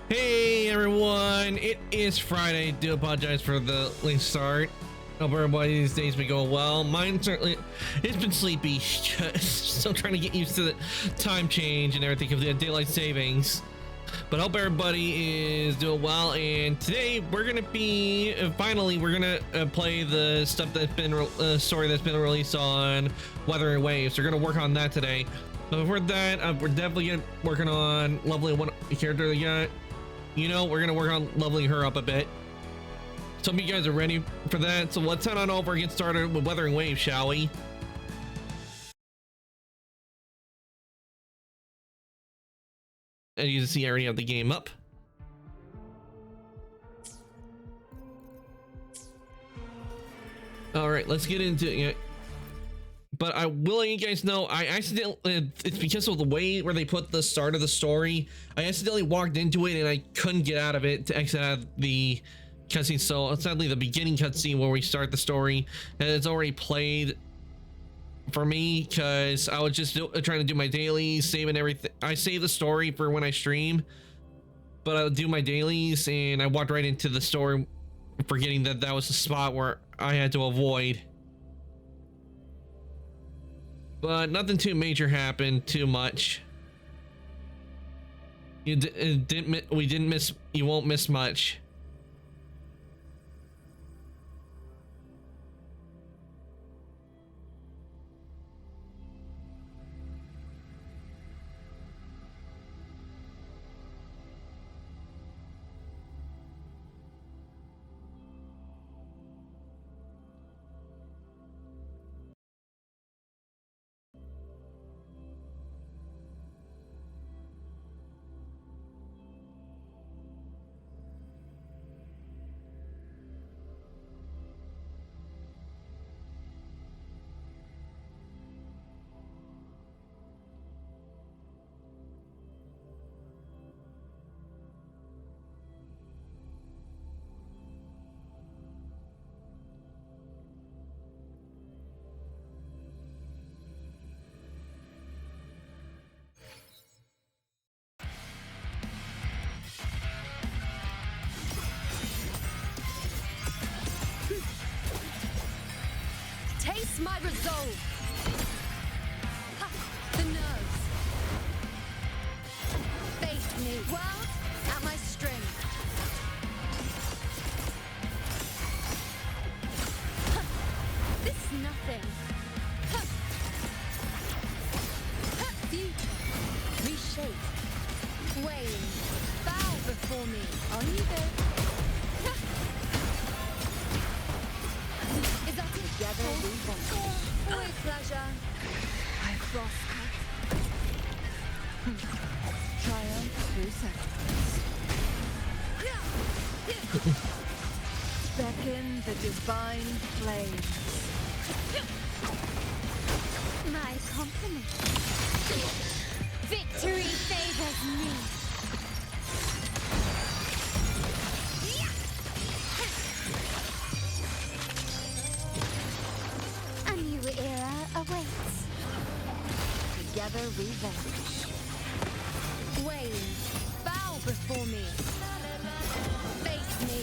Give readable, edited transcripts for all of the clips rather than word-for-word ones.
Hey everyone, it is Friday. Do apologize for the late start. Hope everybody's day's been going well. Mine certainly, it's been sleepy. Still trying to get used to the time change and everything of the daylight savings. But hope everybody is doing well. And today we're gonna be finally we're gonna play the stuff that's been story that's been released on Wuthering Waves. We're gonna work on that today. But before that, we're definitely working on leveling one character we got. You know, we're gonna work on leveling her up a bit. Some of you guys are ready for that, so let's head on over and get started with Wuthering Waves, shall we? As you can see, I already have the game up. All right, let's get into it. But I will let you guys know, I accidentally, it's because of the way where they put the start of the story, I accidentally walked into it and I couldn't get out of it to exit out of the cutscene. So sadly, the beginning cutscene where we start the story, and it's already played for me because I was just trying to do my dailies, saving everything. I save the story for when I stream, but I'll do my dailies, and I walked right into the story, forgetting that that was the spot where I had to avoid. But nothing too major happened, too much. We didn't miss, you won't miss much. Taste my resolve. Ha, the nerves. Face me. World at my strength. Ha, this is nothing. Ha. Ha, future. Reshape. Wane. Bow before me. On you go. Together we vanquish. With pleasure. I cross cut. Triumph through sacrifice. Beckon the divine flames. My compliment. Victory favors me. Awaits. Together we vanquish. Wane, bow before me. Face me.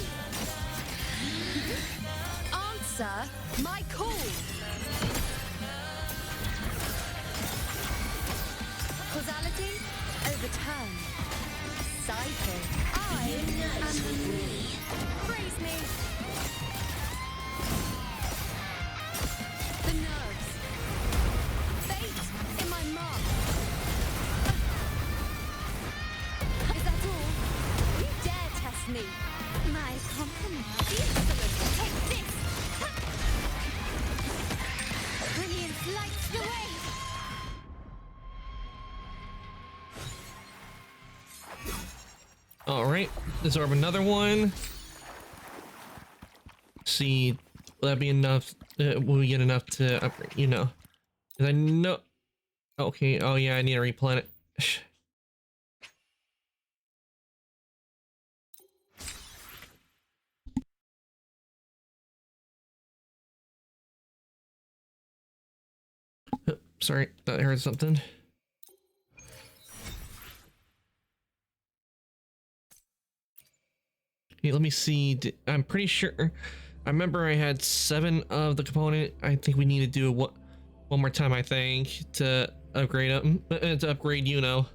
Answer my call. Causality overturned. Cycle. I am the me. Praise me. The nerves. In my mark. Is that all? You dare test me? My compliment. Insolent. Take this. Brilliance lights the way. All right, deserve another one. See, will that be enough? Will we get enough to upgrade? You know, 'cause I know. Okay. Oh yeah, I need to replenish. Sorry, thought I heard something. Okay, let me see. I'm pretty sure. I remember I had 7 of the component. I think we need to do it one more time. I think to upgrade them. To upgrade, you know.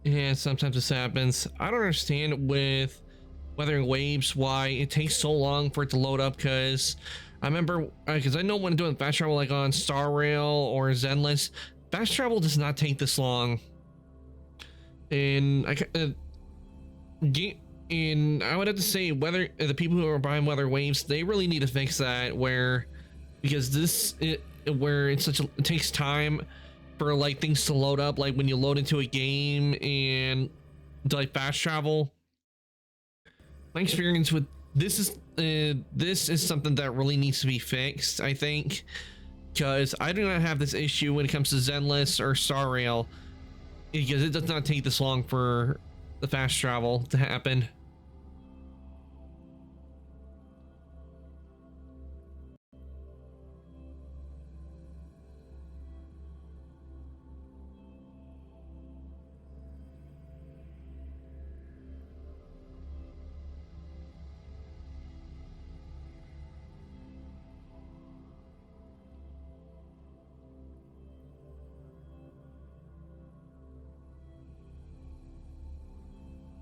Yeah, sometimes this happens. I don't understand with Weathering Waves why it takes so long for it to load up, because I remember, because I know when doing fast travel like on Star Rail or Zenless, fast travel does not take this long. And I would have to say whether the people who are buying Weather Waves, they really need to fix that, because where it's it takes time for like things to load up, like when you load into a game and like fast travel. My experience with this is something that really needs to be fixed, I think, because I do not have this issue when it comes to Zenless or Star Rail, because it does not take this long for the fast travel to happen.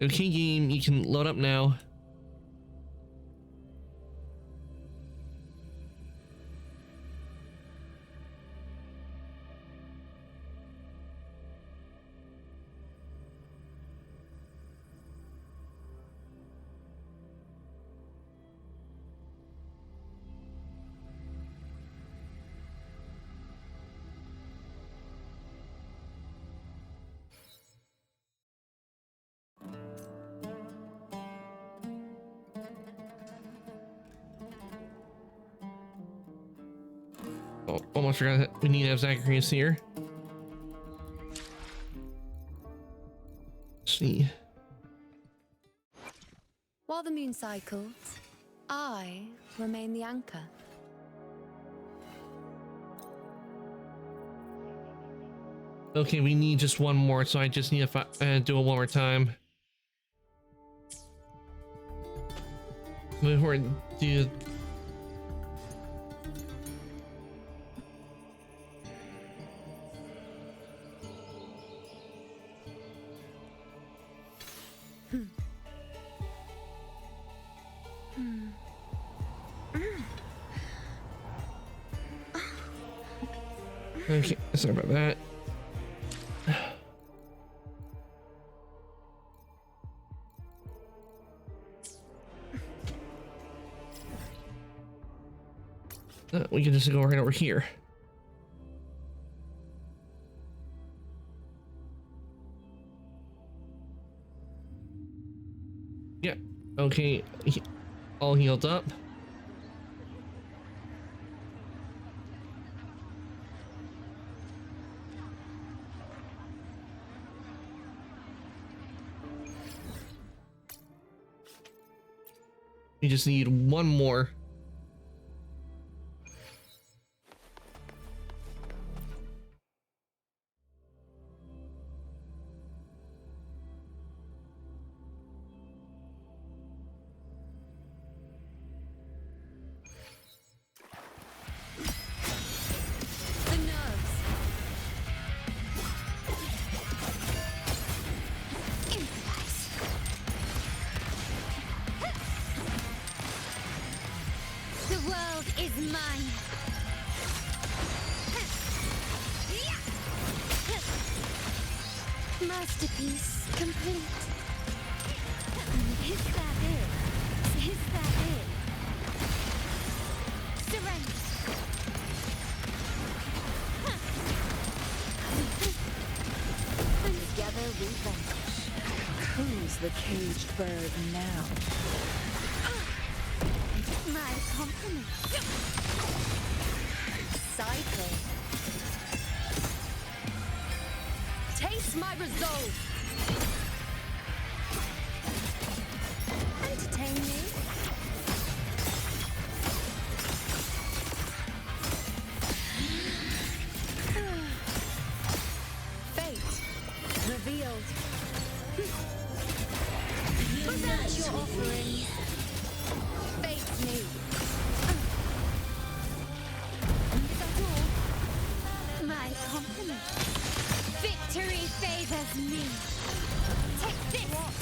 Okay, game, you can load up now. Oh, almost forgot that we need to have Zacharias here. Let's see. While the moon cycles, I remain the anchor. Okay, we need just one more, so I just need to do it one more time. Move forward, do. Okay, sorry about that. We can just go right over here. Yeah, okay, all healed up. We just need one more. The nerves. Improvise. The world is mine. Masterpiece complete. Is that it? Is that it? Surrender. Together we vanish. Who's the caged bird now? My compliments. Cycle. Taste my resolve. Entertain me. Fate revealed. Was that your offering? Fate me. Is that all? My compliments. Victory favors me. Take this!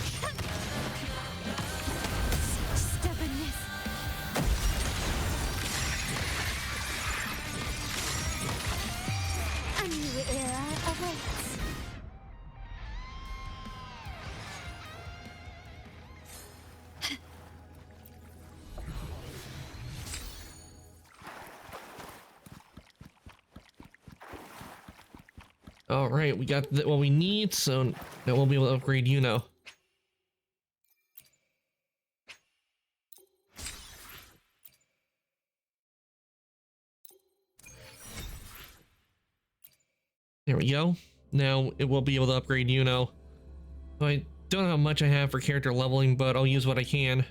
Stubbornness. A new era awaits. All right, we got what we need, so now we'll be able to upgrade Yuno. There we go. Now it will be able to upgrade Yuno. I don't know how much I have for character leveling, but I'll use what I can.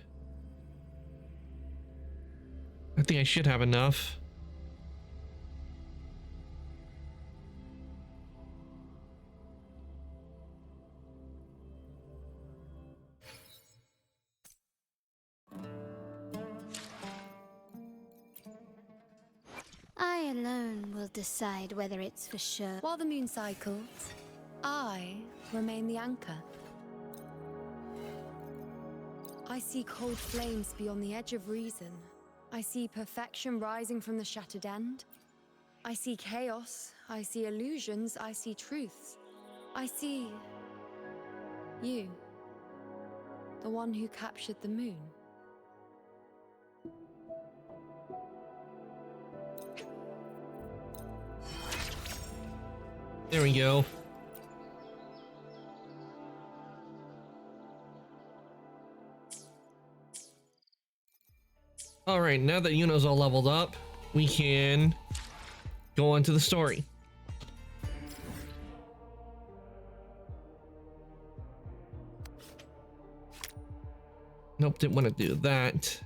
I think I should have enough. I alone will decide whether it's for sure. While the moon cycles, I remain the anchor. I see cold flames beyond the edge of reason. I see perfection rising from the shattered end. I see chaos, I see illusions, I see truths. I see you, the one who captured the moon. There we go. All right, now that Yuno's all leveled up, we can go on to the story. Nope, didn't want to do that.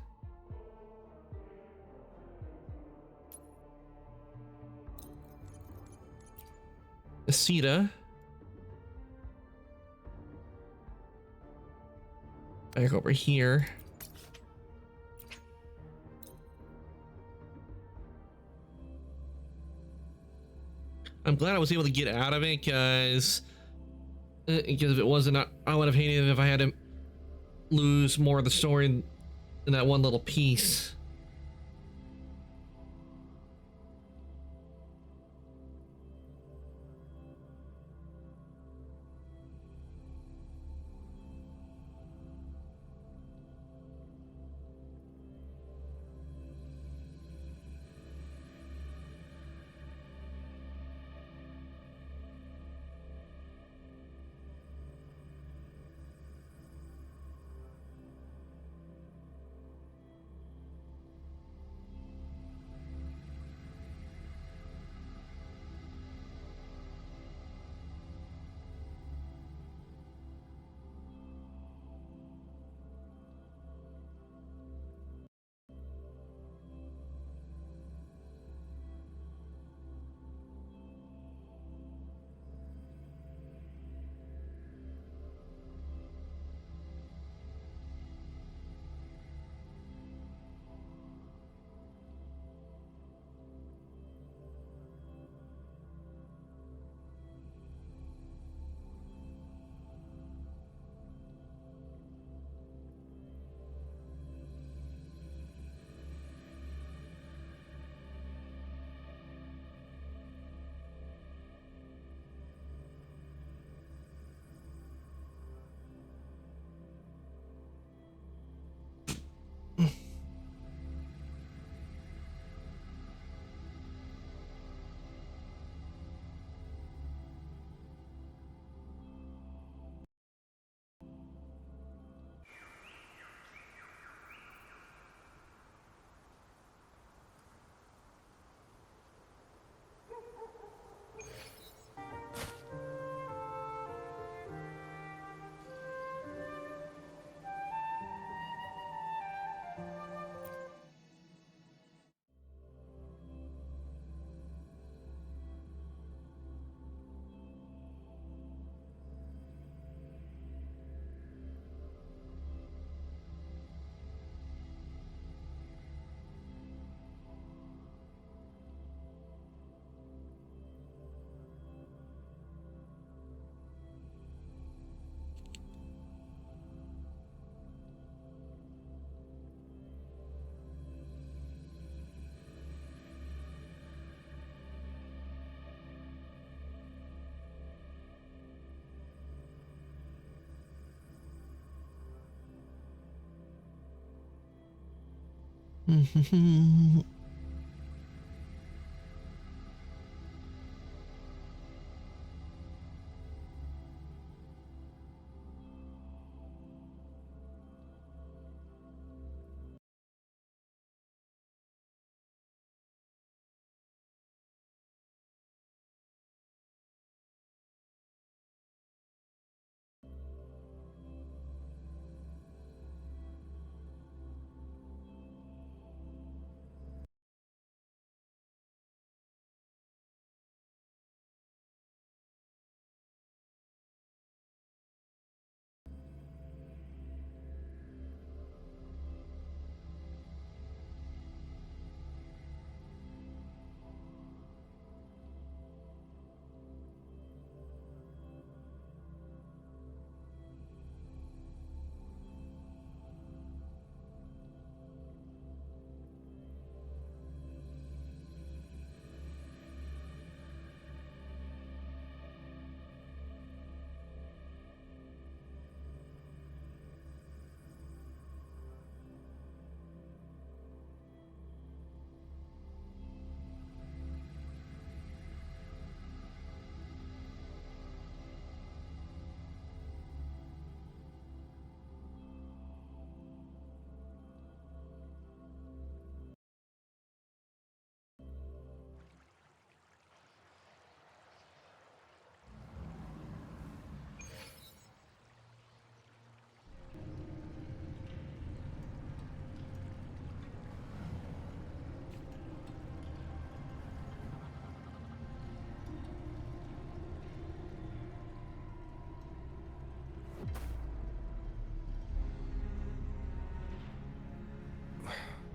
Asita. Back over here. I'm glad I was able to get out of it because if it wasn't, I would have hated it if I had to lose more of the story in that one little piece.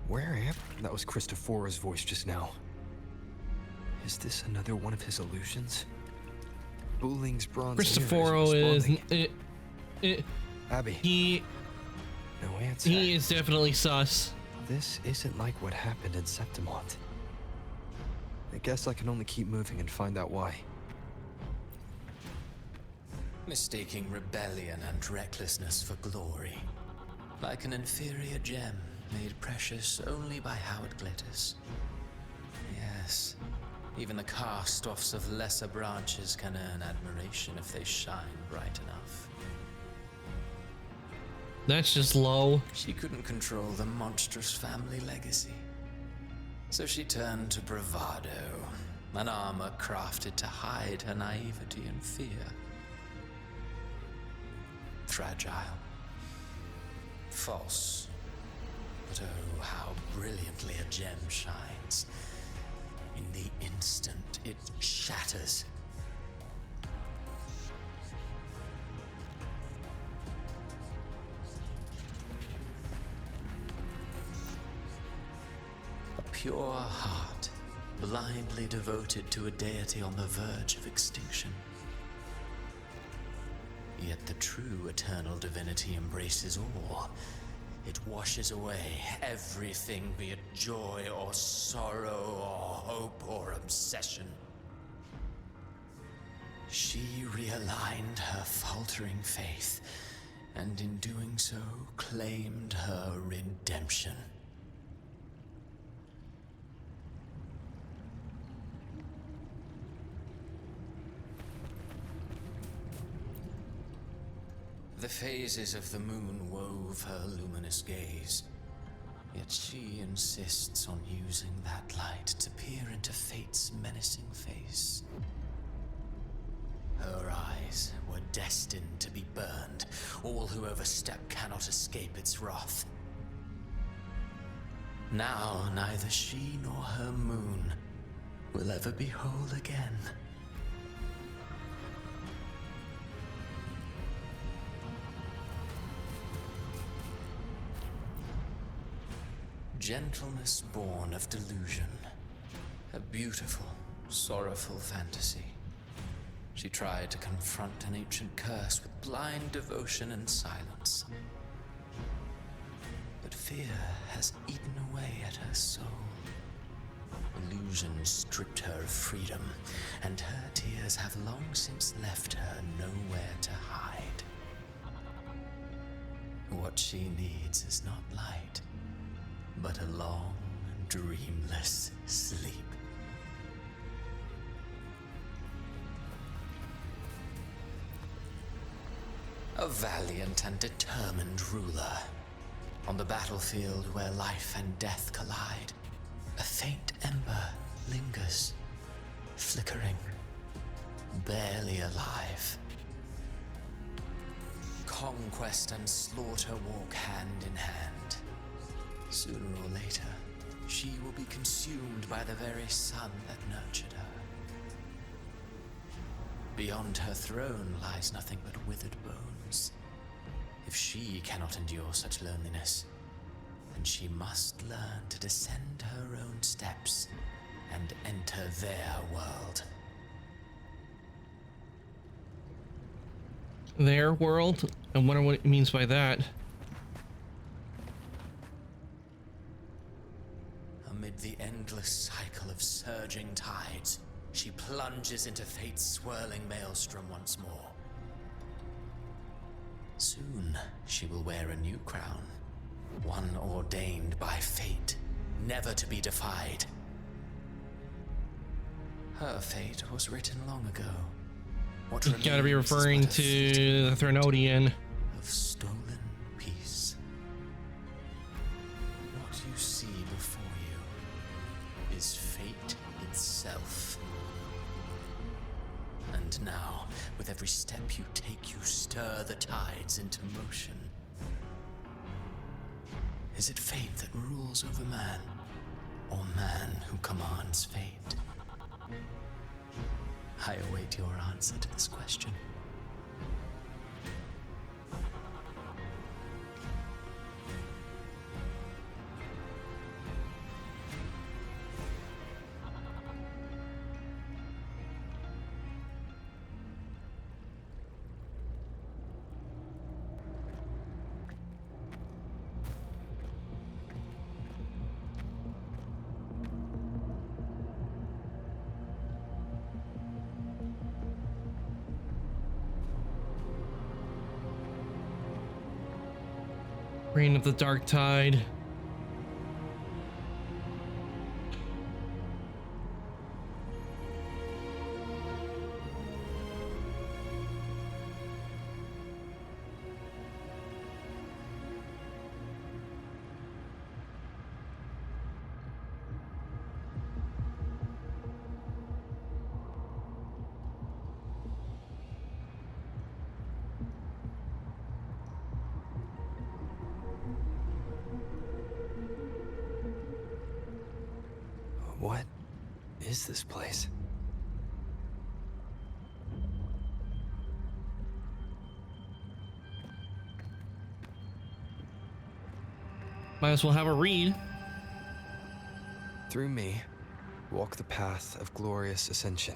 Where am I? That was Cristoforo's voice just now. Is this another one of his illusions? Buling's bronze Cristoforo is Abby, he no answer. he is definitely sus. This isn't like what happened in Septimont. I guess I can only keep moving and find out why. Mistaking rebellion and recklessness for glory. Like an inferior gem, made precious only by how it glitters. Yes, even the cast-offs of lesser branches can earn admiration if they shine bright enough. That's just low. She couldn't control the monstrous family legacy. So she turned to bravado, an armor crafted to hide her naivety and fear. Fragile. False. But oh, how brilliantly a gem shines. In the instant it shatters. A pure heart, blindly devoted to a deity on the verge of extinction. Yet the true eternal divinity embraces all. It washes away everything, be it joy or sorrow or hope or obsession. She realigned her faltering faith, and in doing so, claimed her redemption. The phases of the moon wove her luminous gaze, yet she insists on using that light to peer into fate's menacing face. Her eyes were destined to be burned. All who overstep cannot escape its wrath. Now neither she nor her moon will ever be whole again. Gentleness born of delusion. A beautiful, sorrowful fantasy. She tried to confront an ancient curse with blind devotion and silence. But fear has eaten away at her soul. Illusion stripped her of freedom, and her tears have long since left her nowhere to hide. What she needs is not light, but a long, dreamless sleep. A valiant and determined ruler. On the battlefield where life and death collide, a faint ember lingers, flickering, barely alive. Conquest and slaughter walk hand in hand. Sooner or later, she will be consumed by the very sun that nurtured her. Beyond her throne lies nothing but withered bones. If she cannot endure such loneliness, then she must learn to descend her own steps and enter their world. Their world? I wonder what it means by that. Amid the endless cycle of surging tides, she plunges into fate's swirling maelstrom once more. Soon, she will wear a new crown, one ordained by fate, never to be defied. Her fate was written long ago. What You gotta be remains is referring but a to fleeting the Threnodian. of stolen peace. What you see before you is fate itself. And now, with every step you take, you stir the tides into motion. Is it fate that rules over man, or man who commands fate? I await your answer to this question. Reign of the Dark Tide. What is this place? Might as well have a read. Through me, walk the path of glorious ascension.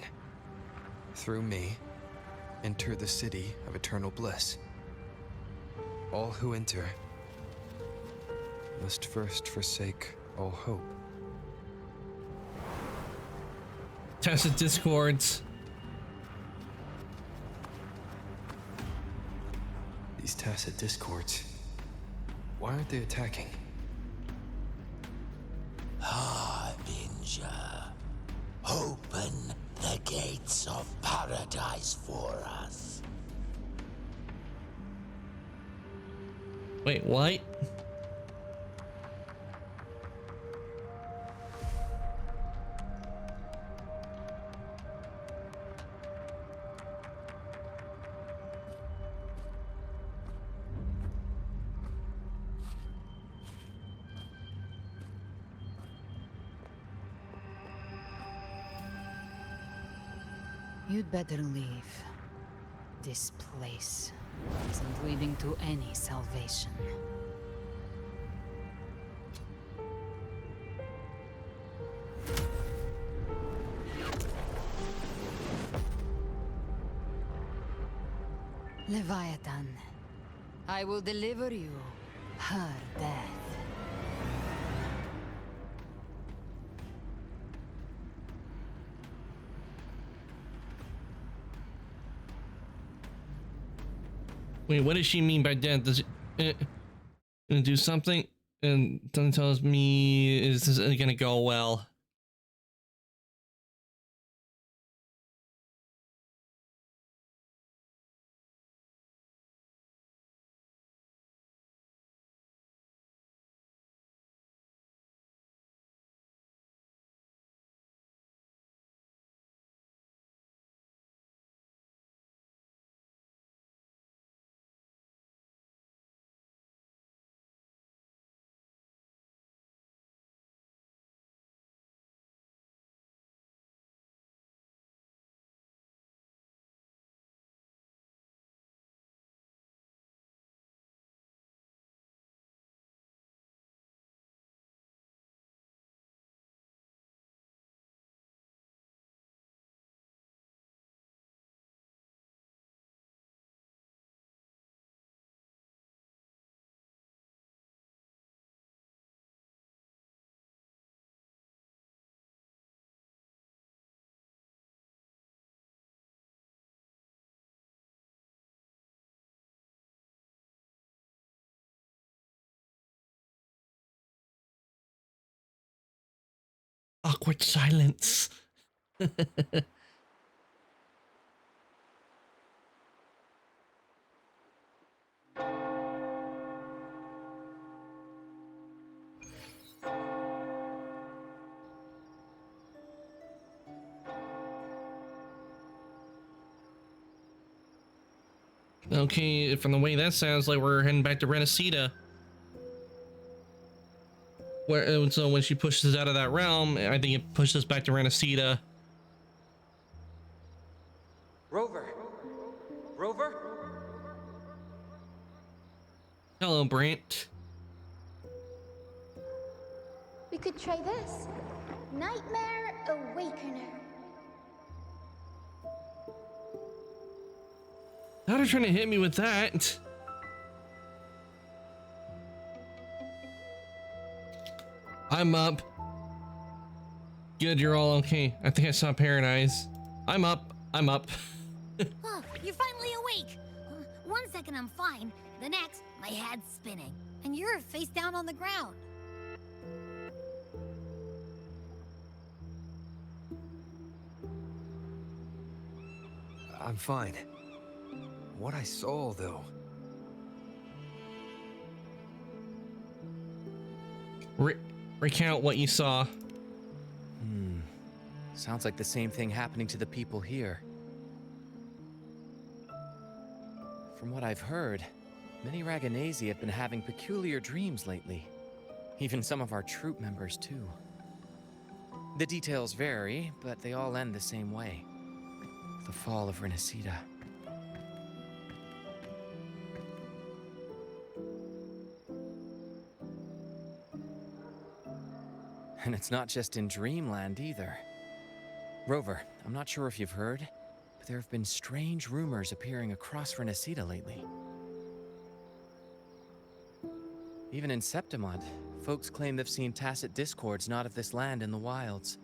Through me, enter the city of eternal bliss. All who enter must first forsake all hope. Tacit discords. These tacit discords, why aren't they attacking? Harbinger, open the gates of paradise for us. Wait, what? You'd better leave. This place isn't leading to any salvation. Leviathan, I will deliver you her death. Wait, what does she mean by death? Does it gonna do something? And something tells me is this gonna go well. Awkward silence. Okay, from the way that sounds like we're heading back to Renacita. Where so when she pushes us out of that realm, I think it pushes us back to Renacita. Rover! Rover? Hello, Brant. We could try this. Nightmare Awakener. How are you trying to hit me with that? I'm up. Good, you're all okay. I think I saw Paradise. I'm up. I'm up. Oh, you're finally awake. 1 second I'm fine. The next, my head's spinning. And you're face down on the ground. I'm fine. What I saw, though. Recount what you saw. Sounds like the same thing happening to the people here. From what I've heard, many Raganazi have been having peculiar dreams lately. Even some of our troop members, too. The details vary, but they all end the same way. The fall of Renacita. And it's not just in Dreamland either. Rover, I'm not sure if you've heard, but there have been strange rumors appearing across Renacita lately. Even in Septimud, folks claim they've seen tacit discords not of this land in the wilds,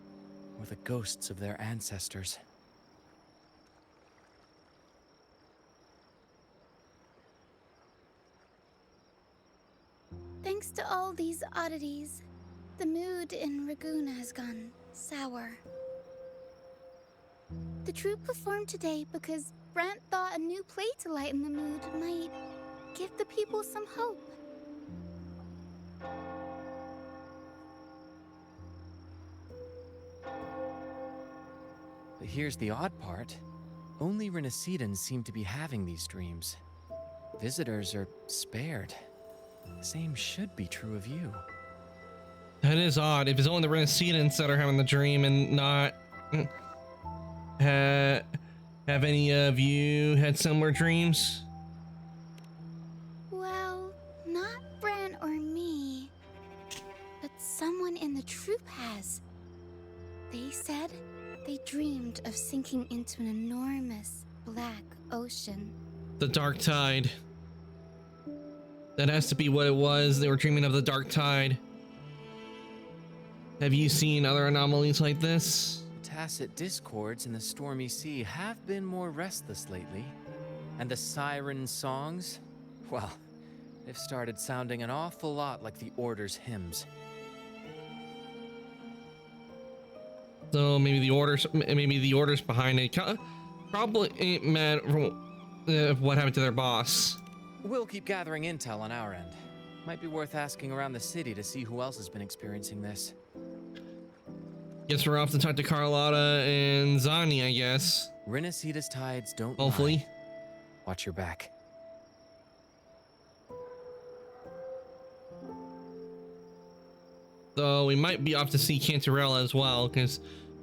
or the ghosts of their ancestors. Thanks to all these oddities, the mood in Raguna has gone sour. The troupe performed today because Brant thought a new play to lighten the mood might give the people some hope. But here's the odd part. Only Renacitans seem to be having these dreams. Visitors are spared. The same should be true of you. That is odd. If it's only the Renacitans that are having the dream and not... have any of you had similar dreams? Well, not Brant or me, but someone in the troupe has. They said they dreamed of sinking into an enormous black ocean. The Dark Tide. That has to be what it was. They were dreaming of the Dark Tide. Have you seen other anomalies like this? Tacit discords in the stormy sea have been more restless lately. And the siren songs? Well, They've started sounding an awful lot like the Order's hymns. So maybe the orders behind it. Probably ain't mad from what happened to their boss. We'll keep gathering intel on our end. Might be worth asking around the city to see who else has been experiencing this. Guess we're off to talk to Carlotta and Zani, I guess. Renicida's tides don't Hopefully. lie. Watch your back. So we might be off to see Cantarella as well, because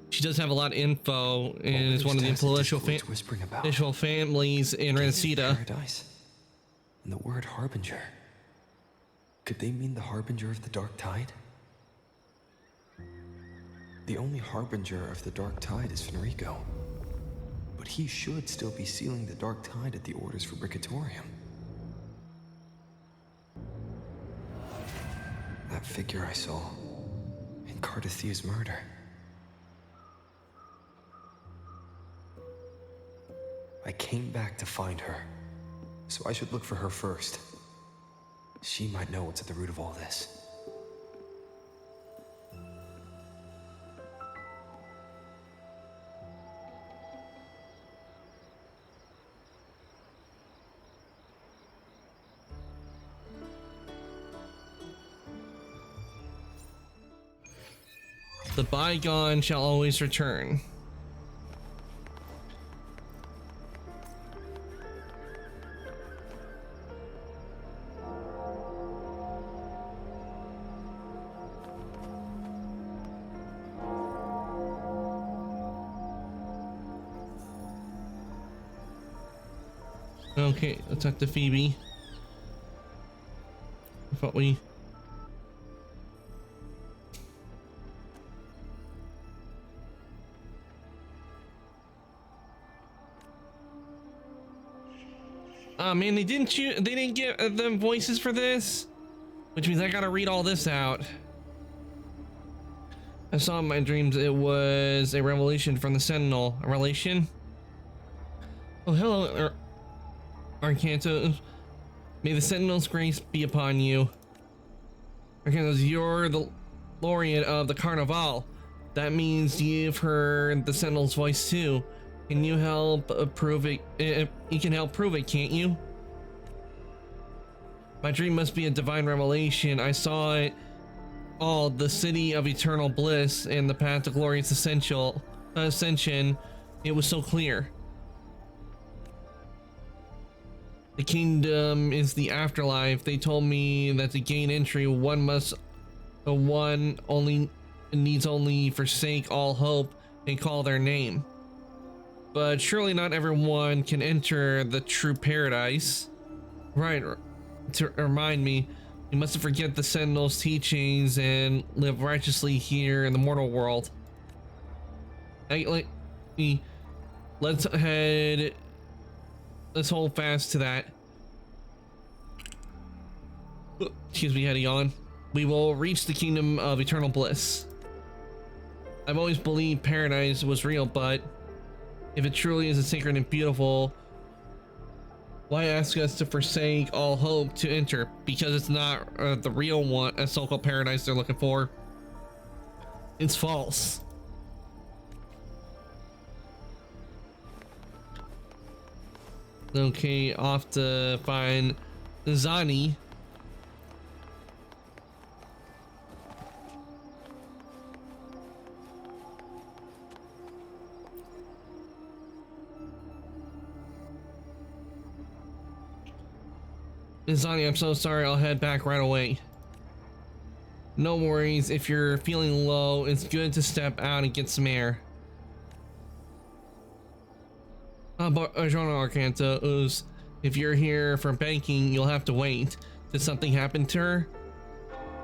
she does have a lot of info and is one of the influential families in Renacida. Paradise. And the word Harbinger. Could they mean the Harbinger of the Dark Tide? The only Harbinger of the Dark Tide is Fenrico. But he should still be sealing the Dark Tide at the Order's Fabricatorium. That figure I saw in Cardathia's murder. I came back to find her, so I should look for her first. She might know what's at the root of all this. The bygone shall always return. Okay, let's talk to Phoebe. I thought we... Oh man, they didn't get them voices for this, which means I gotta read all this out. I saw in my dreams it was a revelation from the Sentinel. A revelation? Oh, hello, Arcanto. May the Sentinel's grace be upon you. Arcanto, you're the laureate of the Carnival. That means you've heard the Sentinel's voice too. Can you help prove it? You can help prove it, can't you? My dream must be a divine revelation. I saw it all, the city of eternal bliss and the path to glorious ascension. It was so clear. The kingdom is the afterlife. They told me that to gain entry, one needs only forsake all hope and call their name. But surely not everyone can enter the true paradise. Right, to remind me, we mustn't forget the Sentinel's teachings and live righteously here in the mortal world. Let's hold fast to that. Excuse me, heading on. We will reach the kingdom of eternal bliss. I've always believed paradise was real, but if it truly is sacred and beautiful, why ask us to forsake all hope to enter? Because it's not the real one, a so-called paradise they're looking for. It's false. Okay, off to find Zani. Zani, I'm so sorry, I'll head back right away. No worries, if you're feeling low, it's good to step out and get some air. But Arjona Arcanto, if you're here for banking, you'll have to wait. Did something happen to her?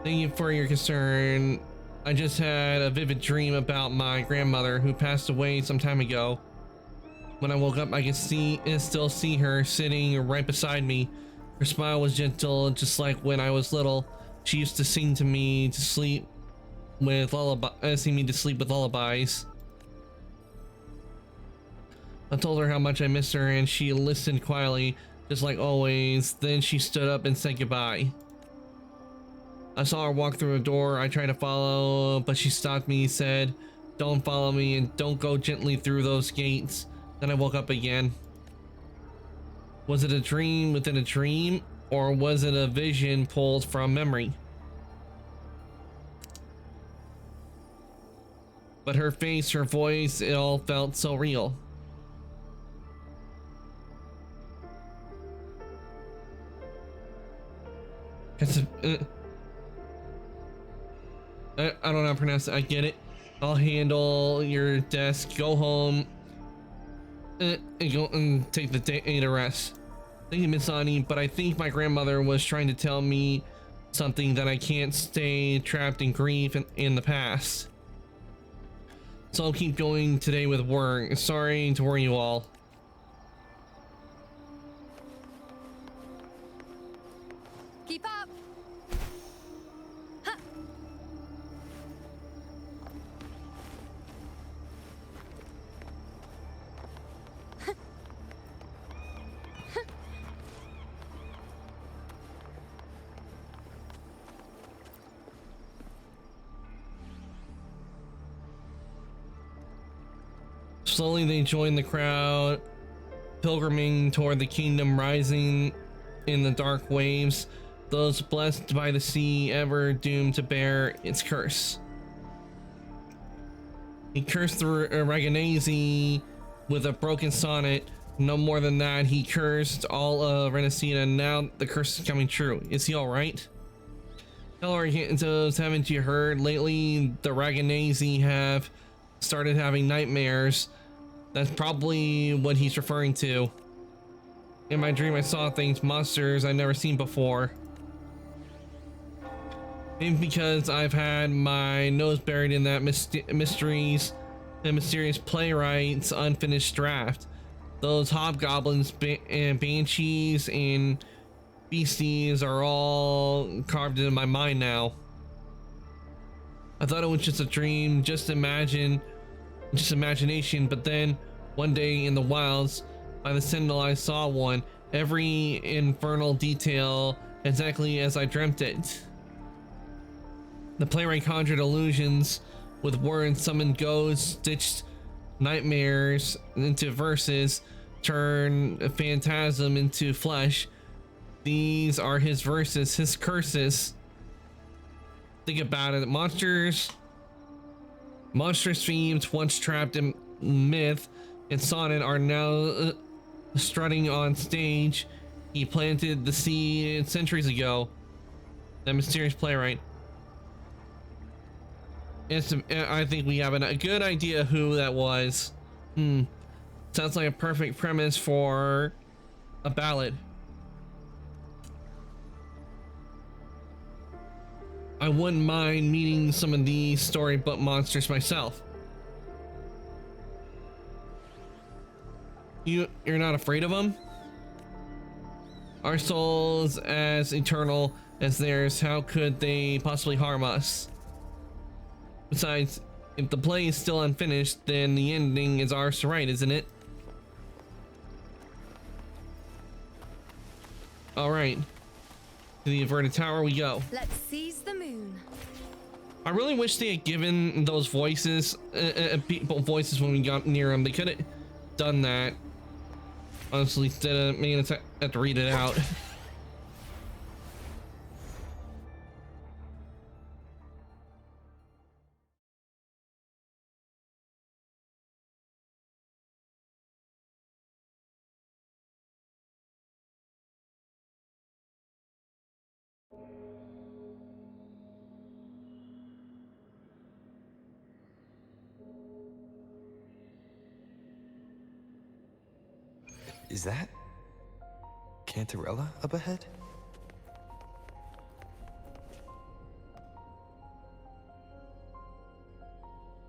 Thank you for your concern. I just had a vivid dream about my grandmother who passed away some time ago. When I woke up, I could still see her sitting right beside me. Her smile was gentle, just like when I was little. She used to sing to me to sleep with lullabies. I told her how much I missed her, and she listened quietly, just like always. Then she stood up and said goodbye. I saw her walk through a door. I tried to follow, but she stopped me, said, "Don't follow me and don't go gently through those gates." Then I woke up again. Was it a dream within a dream, or was it a vision pulled from memory? But her face, her voice, it all felt so real. I don't know how to pronounce it. I get it. I'll handle your desk. Go home and go and take the day to rest. Thank you, Miss Ani, but I think my grandmother was trying to tell me something, that I can't stay trapped in grief in the past. So I'll keep going today with work. Sorry to worry you all. Keep up! Huh. Slowly they join the crowd, pilgriming toward the kingdom, rising in the dark waves, those blessed by the sea, ever doomed to bear its curse. He cursed through Raganazi with a broken sonnet. No more than that, he cursed all of Renacina. Now the curse is coming true. Is he alright? Hello, haven't you heard? Lately, the Raganazi have started having nightmares. That's probably what he's referring to. In my dream, I saw things, monsters I've never seen before. Maybe because I've had my nose buried in that mysterious playwright's unfinished draft. Those hobgoblins and banshees and beasties are all carved into my mind now. I thought it was just a dream, just imagination, but then one day in the wilds by the Sentinel I saw one, every infernal detail exactly as I dreamt it. The playwright conjured illusions with words, summoned ghosts, stitched nightmares into verses, turned a phantasm into flesh. These are his verses, his curses. Think about it. Monstrous themes once trapped in myth and sonnet are now strutting on stage. He planted the seed centuries ago. That mysterious playwright. I think we have a good idea who that was. Sounds like a perfect premise for a ballad. I wouldn't mind meeting some of these storybook monsters myself. You're not afraid of them? Our souls as eternal as theirs, how could they possibly harm us? Besides, if the play is still unfinished, then the ending is ours to write, isn't it? Alright. To the inverted tower we go. Let's seize the moon. I really wish they had given those voices, people voices when we got near them. They could have done that. Honestly, instead of making us have to read it out. Is that Cantarella up ahead?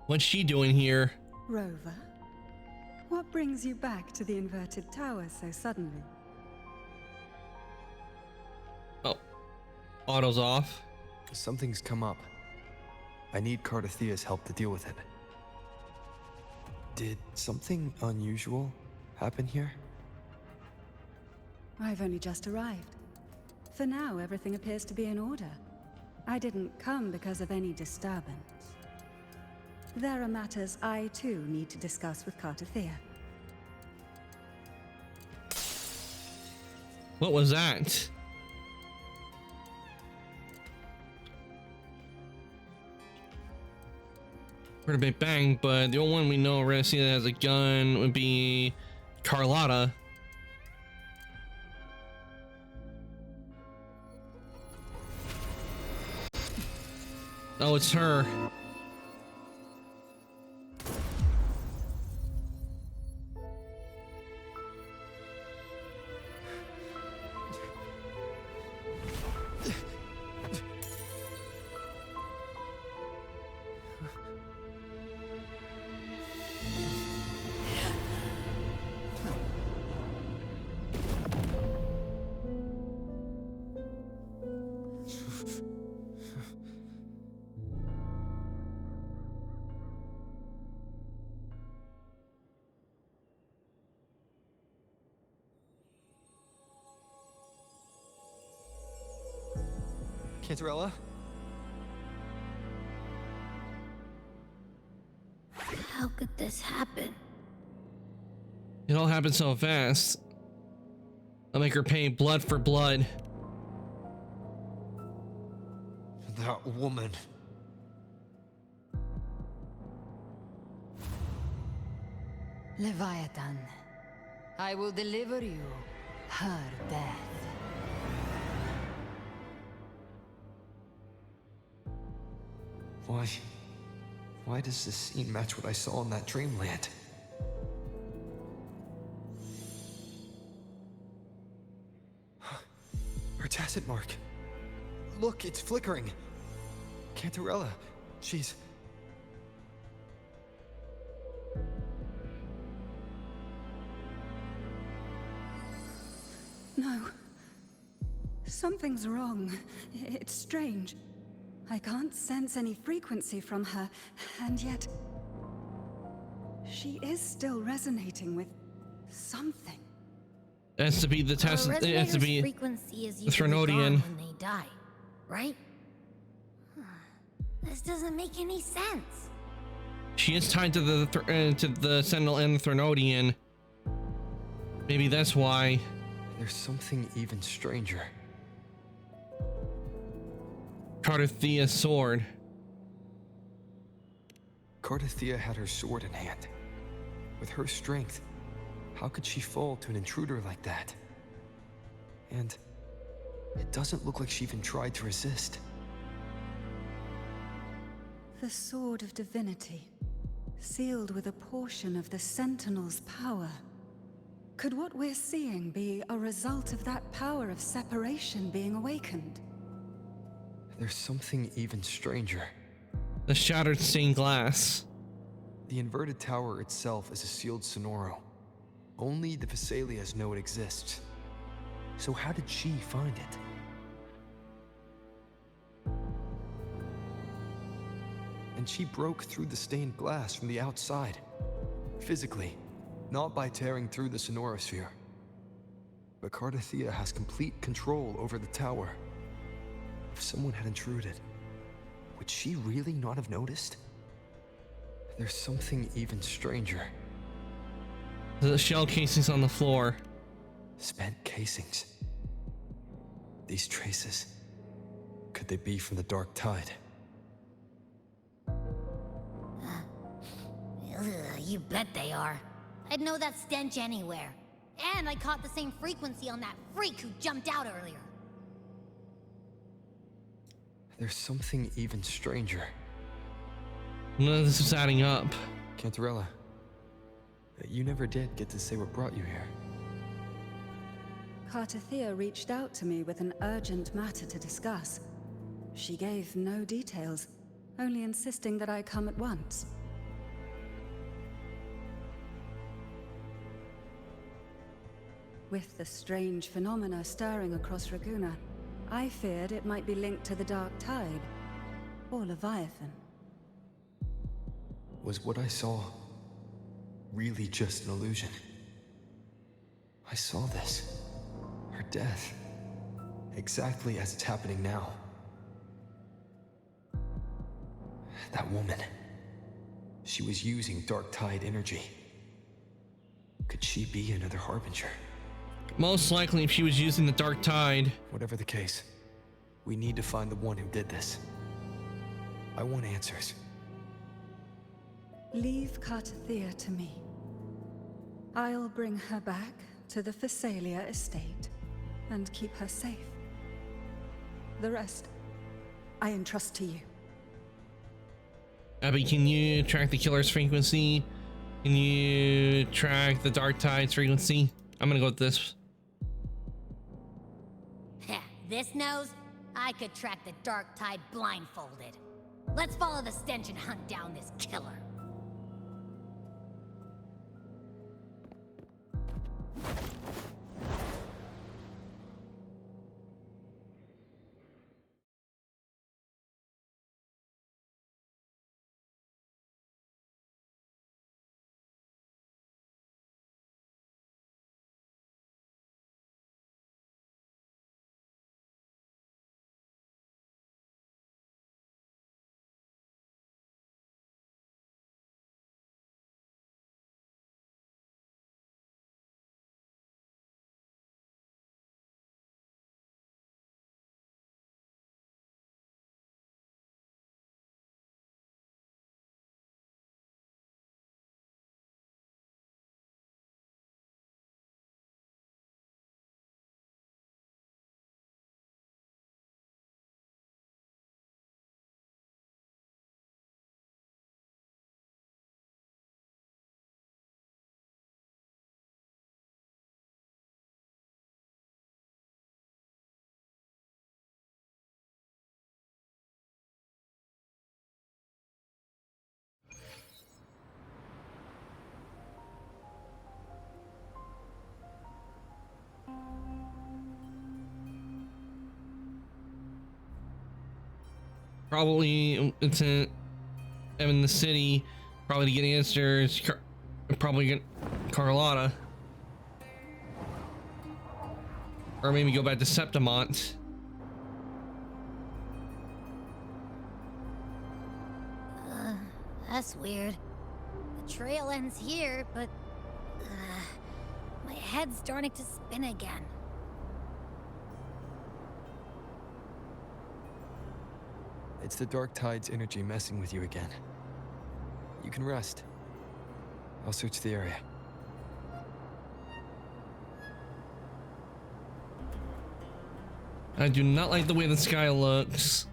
What's she doing here? Rover, what brings you back to the inverted tower so suddenly? Oh, auto's off. Something's come up. I need Cardathea's help to deal with it. Did something unusual happen here? I've only just arrived. For now, everything appears to be in order. I didn't come because of any disturbance. There are matters I, too, need to discuss with Cartathea. What was that? Heard a big bang, but the only one we know already see that has a gun would be Carlotta. Oh, it's her. Cantarella? How could this happen? It all happened so fast. I'll make her pay blood for blood. That woman. Leviathan, I will deliver you her death. Why does this scene match what I saw in that dreamland? Her tacit mark. Look, it's flickering. Cantarella, she's... No. Something's wrong. It's strange. I can't sense any frequency from her, and yet... she is still resonating with something. It has to be the test. It has to be frequency is the usually gone Threnodian. when they die, right? This doesn't make any sense. She is tied to the Sentinel and the Threnodian. Maybe that's why. There's something even stranger. Cartathea's sword. Cartathea had her sword in hand. With her strength, how could she fall to an intruder like that? And it doesn't look like she even tried to resist. The Sword of Divinity, sealed with a portion of the Sentinel's power. Could what we're seeing be a result of that power of separation being awakened? There's something even stranger. The shattered stained glass. The inverted tower itself is a sealed Sonoro. Only the Vesalias know it exists. So how did she find it? And she broke through the stained glass from the outside. Physically, not by tearing through the Sonorosphere. But Cartathea has complete control over the tower. If someone had intruded, would she really not have noticed? There's something even stranger. The shell casings on the floor. Spent casings. These traces. Could they be from the Dark Tide? You bet they are. I'd know that stench anywhere. And I caught the same frequency on that freak who jumped out earlier. There's something even stranger. None of this is adding up. Cantarella, you never did get to say what brought you here. Cartathea reached out to me with an urgent matter to discuss. She gave no details, only insisting that I come at once. With the strange phenomena stirring across Raguna, I feared it might be linked to the Dark Tide, or Leviathan. Was what I saw really just an illusion? I saw this. death. Exactly as it's happening now. That woman. She was using Dark Tide energy. Could she be another Harbinger? Most likely if she was using the Dark Tide. Whatever the case, we need to find the one who did this. I want answers. Leave Cartathea to me. I'll bring her back to the Phasalia estate and keep her safe. The rest, I entrust to you. Abby, can you track the killer's frequency? Can you track the Dark Tide's frequency? I'm gonna go with this. This nose? I could track the Dark Tide blindfolded. Let's follow the stench and hunt down this killer. Probably it's in the city. Probably to get answers. Probably get Carlotta. Or maybe go back to Septimont. That's weird. The trail ends here, but my head's starting to spin again. It's the Dark Tide's energy messing with you again. You can rest. I'll search the area. I do not like the way the sky looks.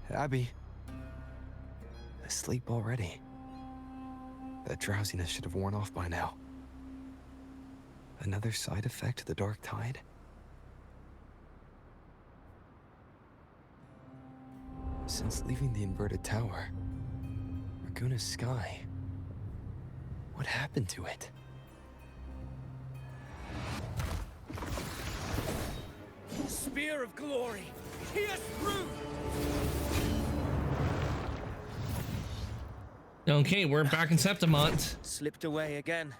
Abby. Asleep already. That drowsiness should have worn off by now. Another side effect of the Dark Tide? Since leaving the inverted tower, Raguna's sky, what happened to it? Spear of glory! Pierce through! Okay, we're back in Septimont. Slipped away again.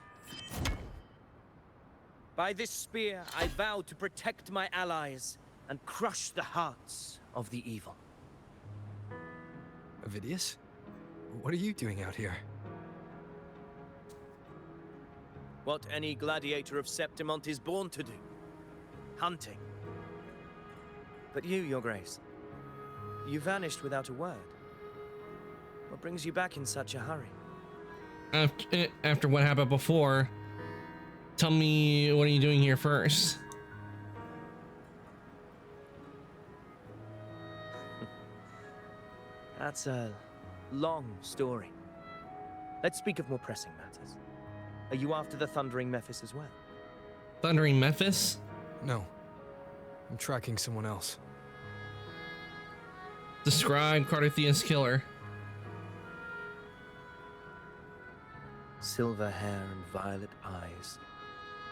By this spear, I vow to protect my allies and crush the hearts of the evil. Avidius? What are you doing out here? What any gladiator of Septimont is born to do. Hunting. But you, Your Grace, you vanished without a word. What brings you back in such a hurry? After what happened before, tell me, what are you doing here first? That's a long story. Let's speak of more pressing matters. Are you after the Thundering Mephis as well? Thundering Mephis? No. I'm tracking someone else. Describe Cartathea's killer. Silver hair and violet eyes,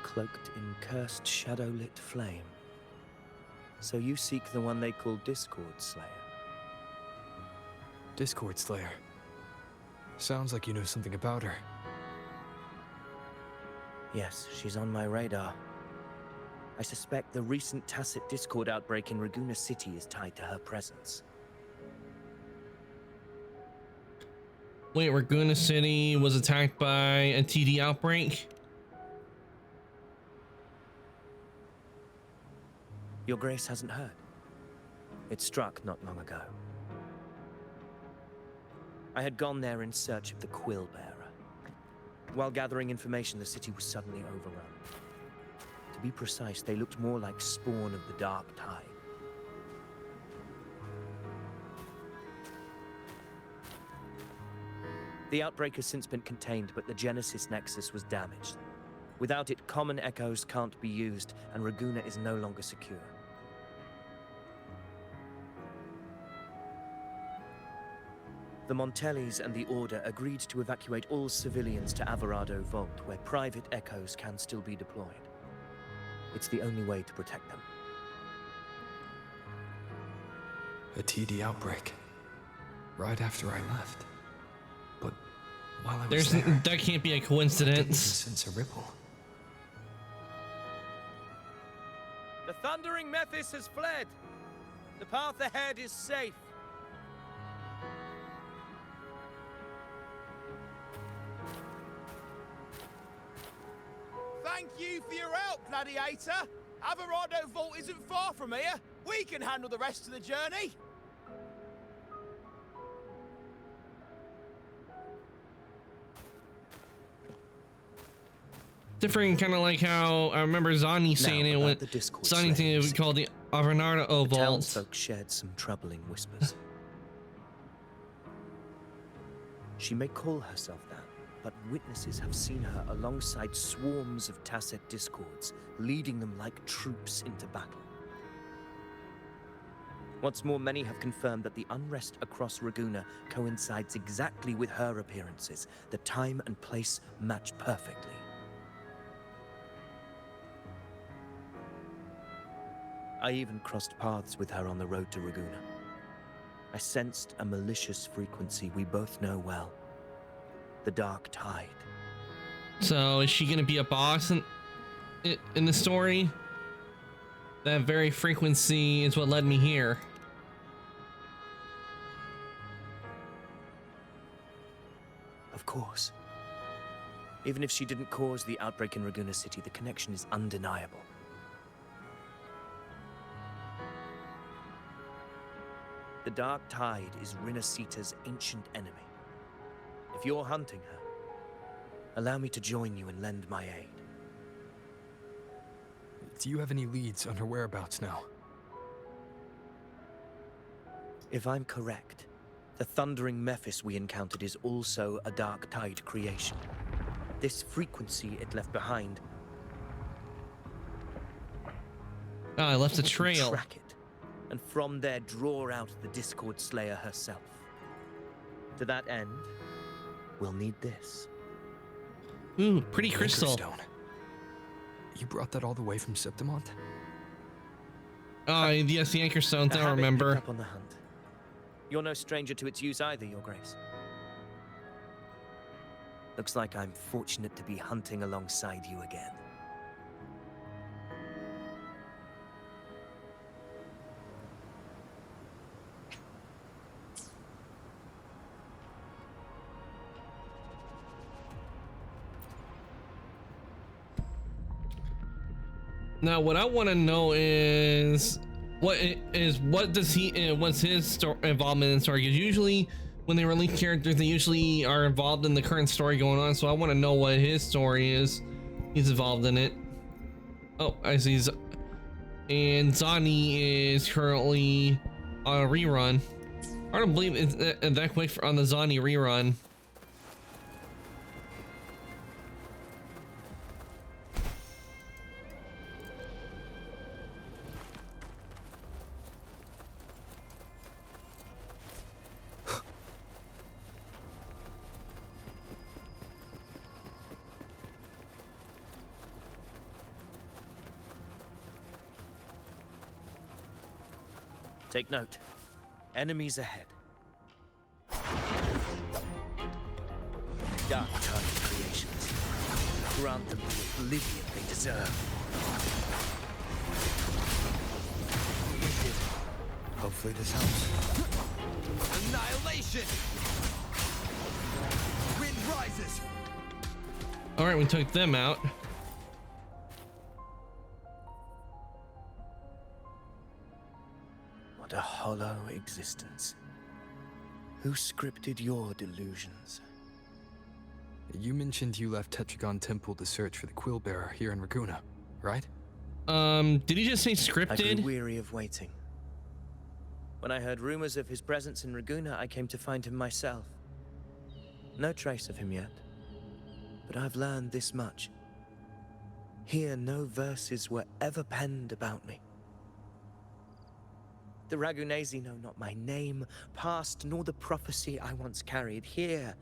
cloaked in cursed shadow-lit flame. So you seek the one they call Discord Slayer. Discord Slayer. Sounds like you know something about her. Yes, she's on my radar. I suspect the recent Tacet Discord outbreak in Raguna City is tied to her presence. Wait, Raguna City was attacked by a TD outbreak? Your Grace hasn't heard. It struck not long ago. I had gone there in search of the Quill Bearer. While gathering information, the city was suddenly overrun. To be precise, they looked more like spawn of the Dark Tide. The outbreak has since been contained, but the Genesis Nexus was damaged. Without it, common echoes can't be used, and Raguna is no longer secure. The Montellis and the Order agreed to evacuate all civilians to Averado Vault, where private echoes can still be deployed. It's the only way to protect them. A TD outbreak. Right after I left. But while I was there, That can't be a I didn't coincidence. sense a ripple. The Thundering Mephis has fled. The path ahead is safe. Thank you for your help, Gladiator. Averado Vault isn't far from here. We can handle the rest of the journey. Different, kind of like how I remember Zani saying it when Zani saying it was called the Averado The Vault. townsfolk shared some troubling whispers. She may call herself that, but witnesses have seen her alongside swarms of Tacet Discords, leading them like troops into battle. What's more, many have confirmed that the unrest across Raguna coincides exactly with her appearances. The time and place match perfectly. I even crossed paths with her on the road to Raguna. I sensed a malicious frequency we both know well. The Dark Tide. So is she gonna be a boss in the story? That very frequency is what led me here. Of course. Even if she didn't cause the outbreak in Raguna City, the connection is undeniable. The Dark Tide is Rinasita's ancient enemy. If you're hunting her, allow me to join you and lend my aid. Do you have any leads on her whereabouts now? If I'm correct, the Thundering Mephis we encountered is also a Dark Tide creation. This frequency it left behind... Oh, I left a trail. Track it, and from there draw out the Discord Slayer herself. To that end, we'll need this. Ooh, pretty crystal. Stone. You brought that all the way from Septimont? Yes, the Anchor Stones, I habit remember. picked up on the hunt. You're no stranger to its use either, Your Grace. Looks like I'm fortunate to be hunting alongside you again. Now, what I want to know is what's his involvement in the story? Because usually when they release characters, they usually are involved in the current story going on. So I want to know what his story is. He's involved in it. Oh, I see. And Zani is currently on a rerun. I don't believe it's that quick on the Zani rerun. Take note. Enemies ahead. Dark Tide creations. grant them the oblivion they deserve. Wicked. Hopefully this helps. Annihilation! Wind rises! Alright, we took them out. What a hollow existence. Who scripted your delusions? You mentioned you left Tetragon Temple to search for the Quill Bearer here in Raguna, right? Did he just say I scripted? grew weary of waiting. When I heard rumors of his presence in Raguna, I came to find him myself. No trace of him yet, but I've learned this much. Here, no verses were ever penned about me. The Ragunesi know not my name, past, nor the prophecy I once carried. Here,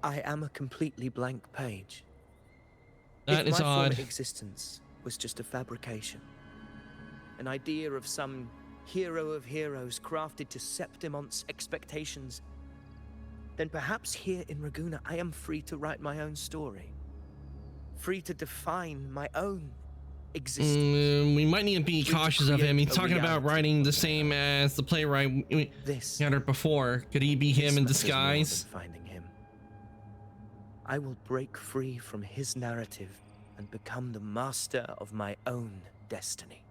I am a completely blank page. That if is my odd. former existence was just a fabrication, an idea of some hero of heroes crafted to Septimon's expectations, then perhaps here in Raguna I am free to write my own story. Free to define my own existence. We might need to be cautious of him. He's talking about writing the same as the playwright we had before. Could he be him in disguise? Finding him. I will break free from his narrative and become the master of my own destiny.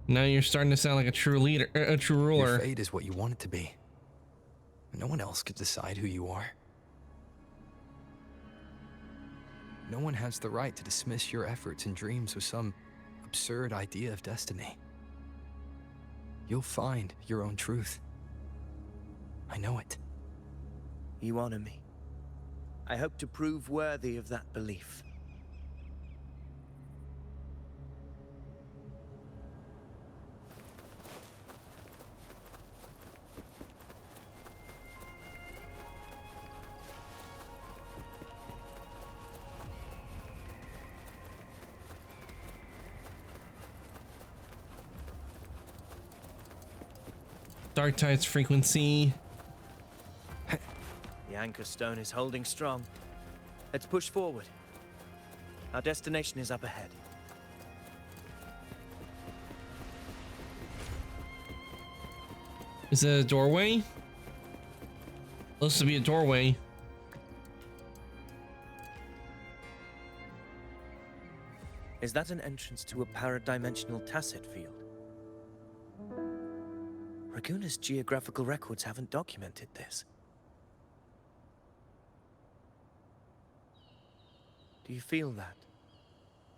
Now you're starting to sound like a true leader, a true ruler. Your fate is what you want it to be. No one else could decide who you are. No one has the right to dismiss your efforts and dreams with some absurd idea of destiny. You'll find your own truth. I know it. You honor me. I hope to prove worthy of that belief. Dark Tide's frequency. The anchor stone is holding strong. Let's push forward. Our destination is up ahead. Is it a doorway? Looks to be a doorway. Is that an entrance to a paradimensional tacit field? Raguna's geographical records haven't documented this. Do you feel that?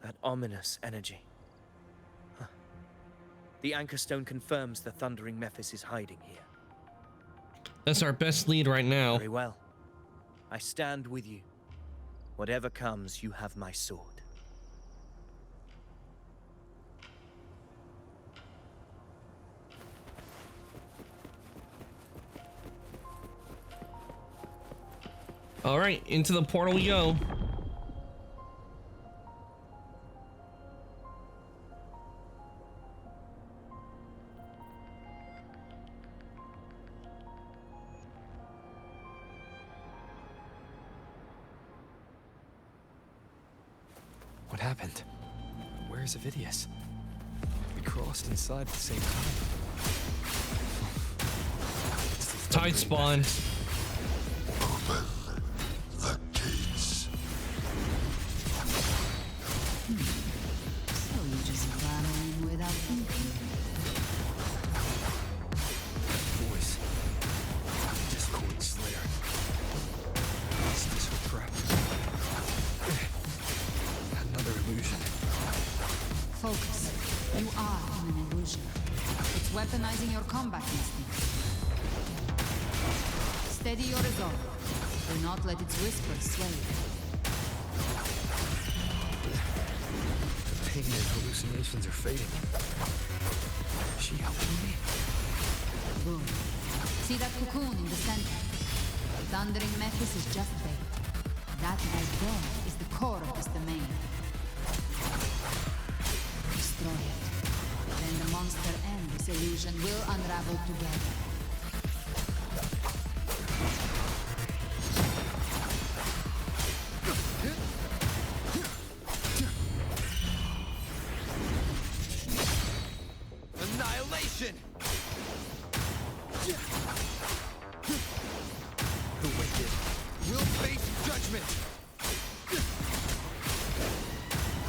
That ominous energy? Huh. The anchor stone confirms the Thundering Mephis is hiding here. That's our best lead right now. Very well. I stand with you. Whatever comes, you have my sword. All right, into the portal we go. What happened? Where's Avidius? We crossed inside at the same time. Tide spawn. Open the gates. So you just ran in without thinking. Voice. Discord Slayer. Is this a trap? Another illusion. Focus. You are in an illusion. It's weaponizing your combat instincts. Steady your resolve. Do not let its whispers sway you. The pain and hallucinations are fading. Is she helping me? Good. See that cocoon in the center? The Thundering Mephis is just bait. That right there is the core of this domain. Destroy it. Then the monster and this illusion will unravel together. destruction! The wicked will face judgment!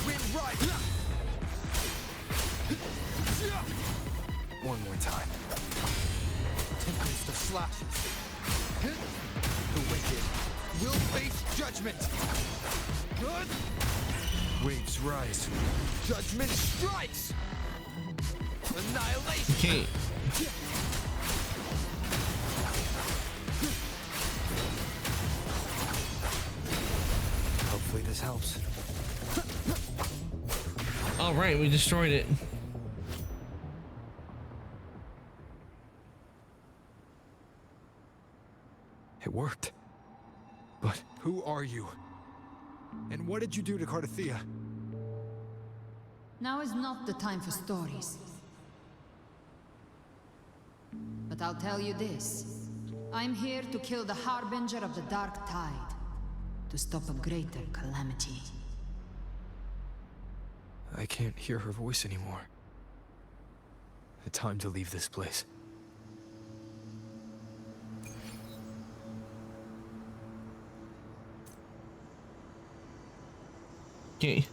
Wind rise! One more time. Tempest of slashes. The wicked will face judgment! Waves rise. Judgment strikes! Annihilation! Okay. Hopefully this helps. All right, we destroyed it. It worked. But who are you? And what did you do to Cardathia? Now is not the time for stories. But I'll tell you this. I'm here to kill the Harbinger of the Dark Tide. To stop a greater calamity. I can't hear her voice anymore. Time to leave this place. Okay.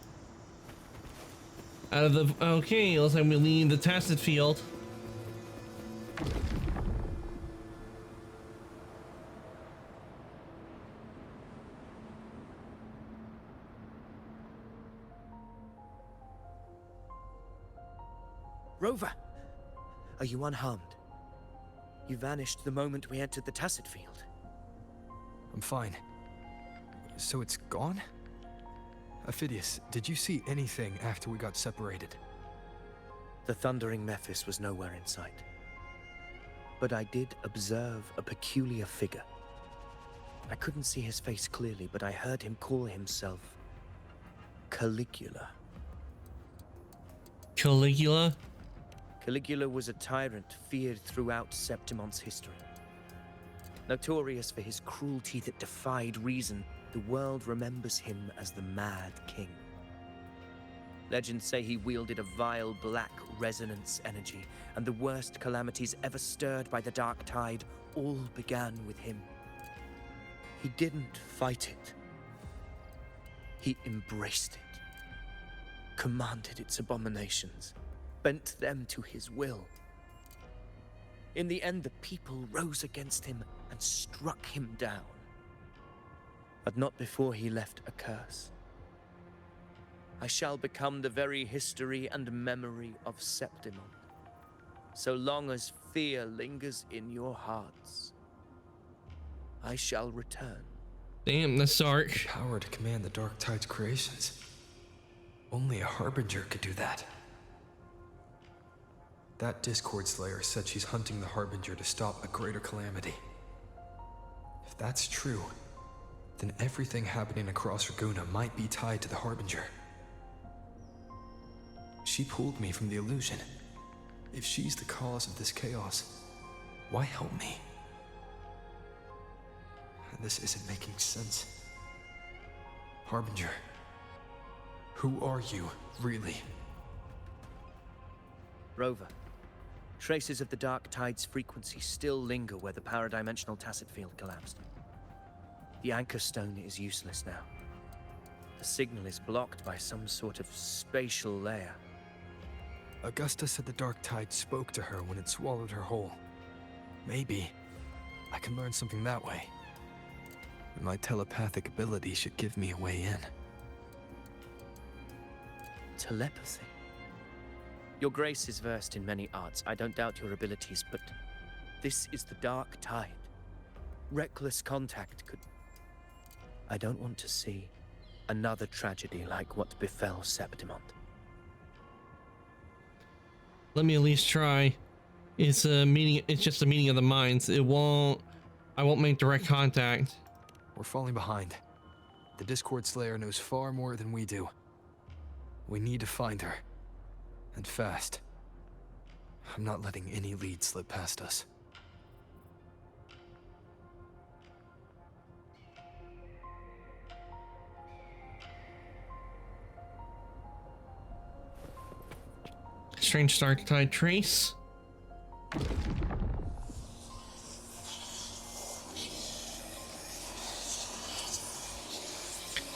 Out of the... Okay, looks like we leave the Tacet Field. Rover! Are you unharmed? You vanished the moment we entered the Tacet Field. I'm fine. So it's gone? Ophidius, did you see anything after we got separated? The thundering Mephis was nowhere in sight. But I did observe a peculiar figure. I couldn't see his face clearly, but I heard him call himself Caligula. Caligula? Caligula was a tyrant feared throughout Septimon's history. Notorious for his cruelty that defied reason, the world remembers him as the Mad King. Legends say he wielded a vile black resonance energy, and the worst calamities ever stirred by the Dark Tide all began with him. He didn't fight it. He embraced it, commanded its abominations, bent them to his will. In the end, the people rose against him and struck him down. But not before he left a curse. I shall become the very history and memory of Septimon. So long as fear lingers in your hearts, I shall return. Damn, that's dark. Power to command the Dark Tide's creations. Only a Harbinger could do that. That Discord Slayer said she's hunting the Harbinger to stop a greater calamity. If that's true, then everything happening across Raguna might be tied to the Harbinger. She pulled me from the illusion. If she's the cause of this chaos, why help me? This isn't making sense. Harbinger, who are you, really? Rover, traces of the Dark Tide's frequency still linger where the paradimensional Tacet Field collapsed. The Anchor Stone is useless now. The signal is blocked by some sort of spatial layer. Augusta said the Dark Tide spoke to her when it swallowed her whole. Maybe I can learn something that way. My telepathic ability should give me a way in. Telepathy? Your Grace is versed in many arts. I don't doubt your abilities, but this is the Dark Tide. Reckless contact could... I don't want to see another tragedy like what befell Septimon. Let me at least try. It's a meeting. It's just a meeting of the minds. I won't make direct contact. We're falling behind. The Discord Slayer knows far more than we do. We need to find her. And fast. I'm not letting any lead slip past us. Strange Dark Tide trace.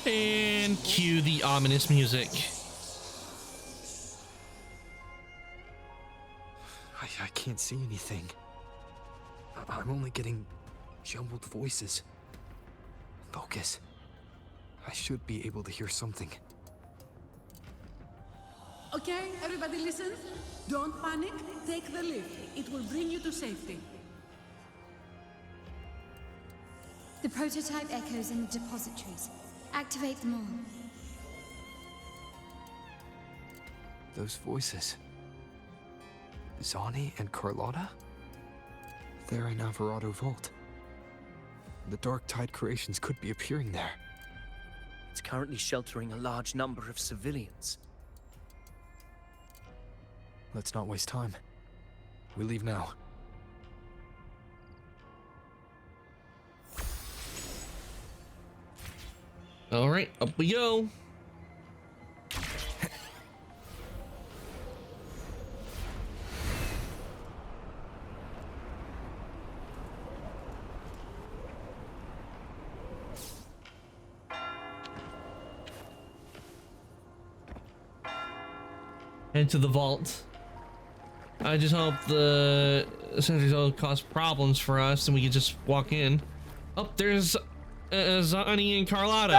And cue the ominous music. I can't see anything. I'm only getting jumbled voices. Focus. I should be able to hear something. Okay, everybody listen. Don't panic. Take the lift. It will bring you to safety. The prototype echoes in the depositories. Activate them all. Those voices. Zani and Carlotta? They're in Alvarado Vault. The Dark Tide creations could be appearing there. It's currently sheltering a large number of civilians. Let's not waste time. We leave now. All right, up we go. Into the vault. I just hope the sentries don't cause problems for us and we can just walk in. Oh, there's Zani and Carlotta.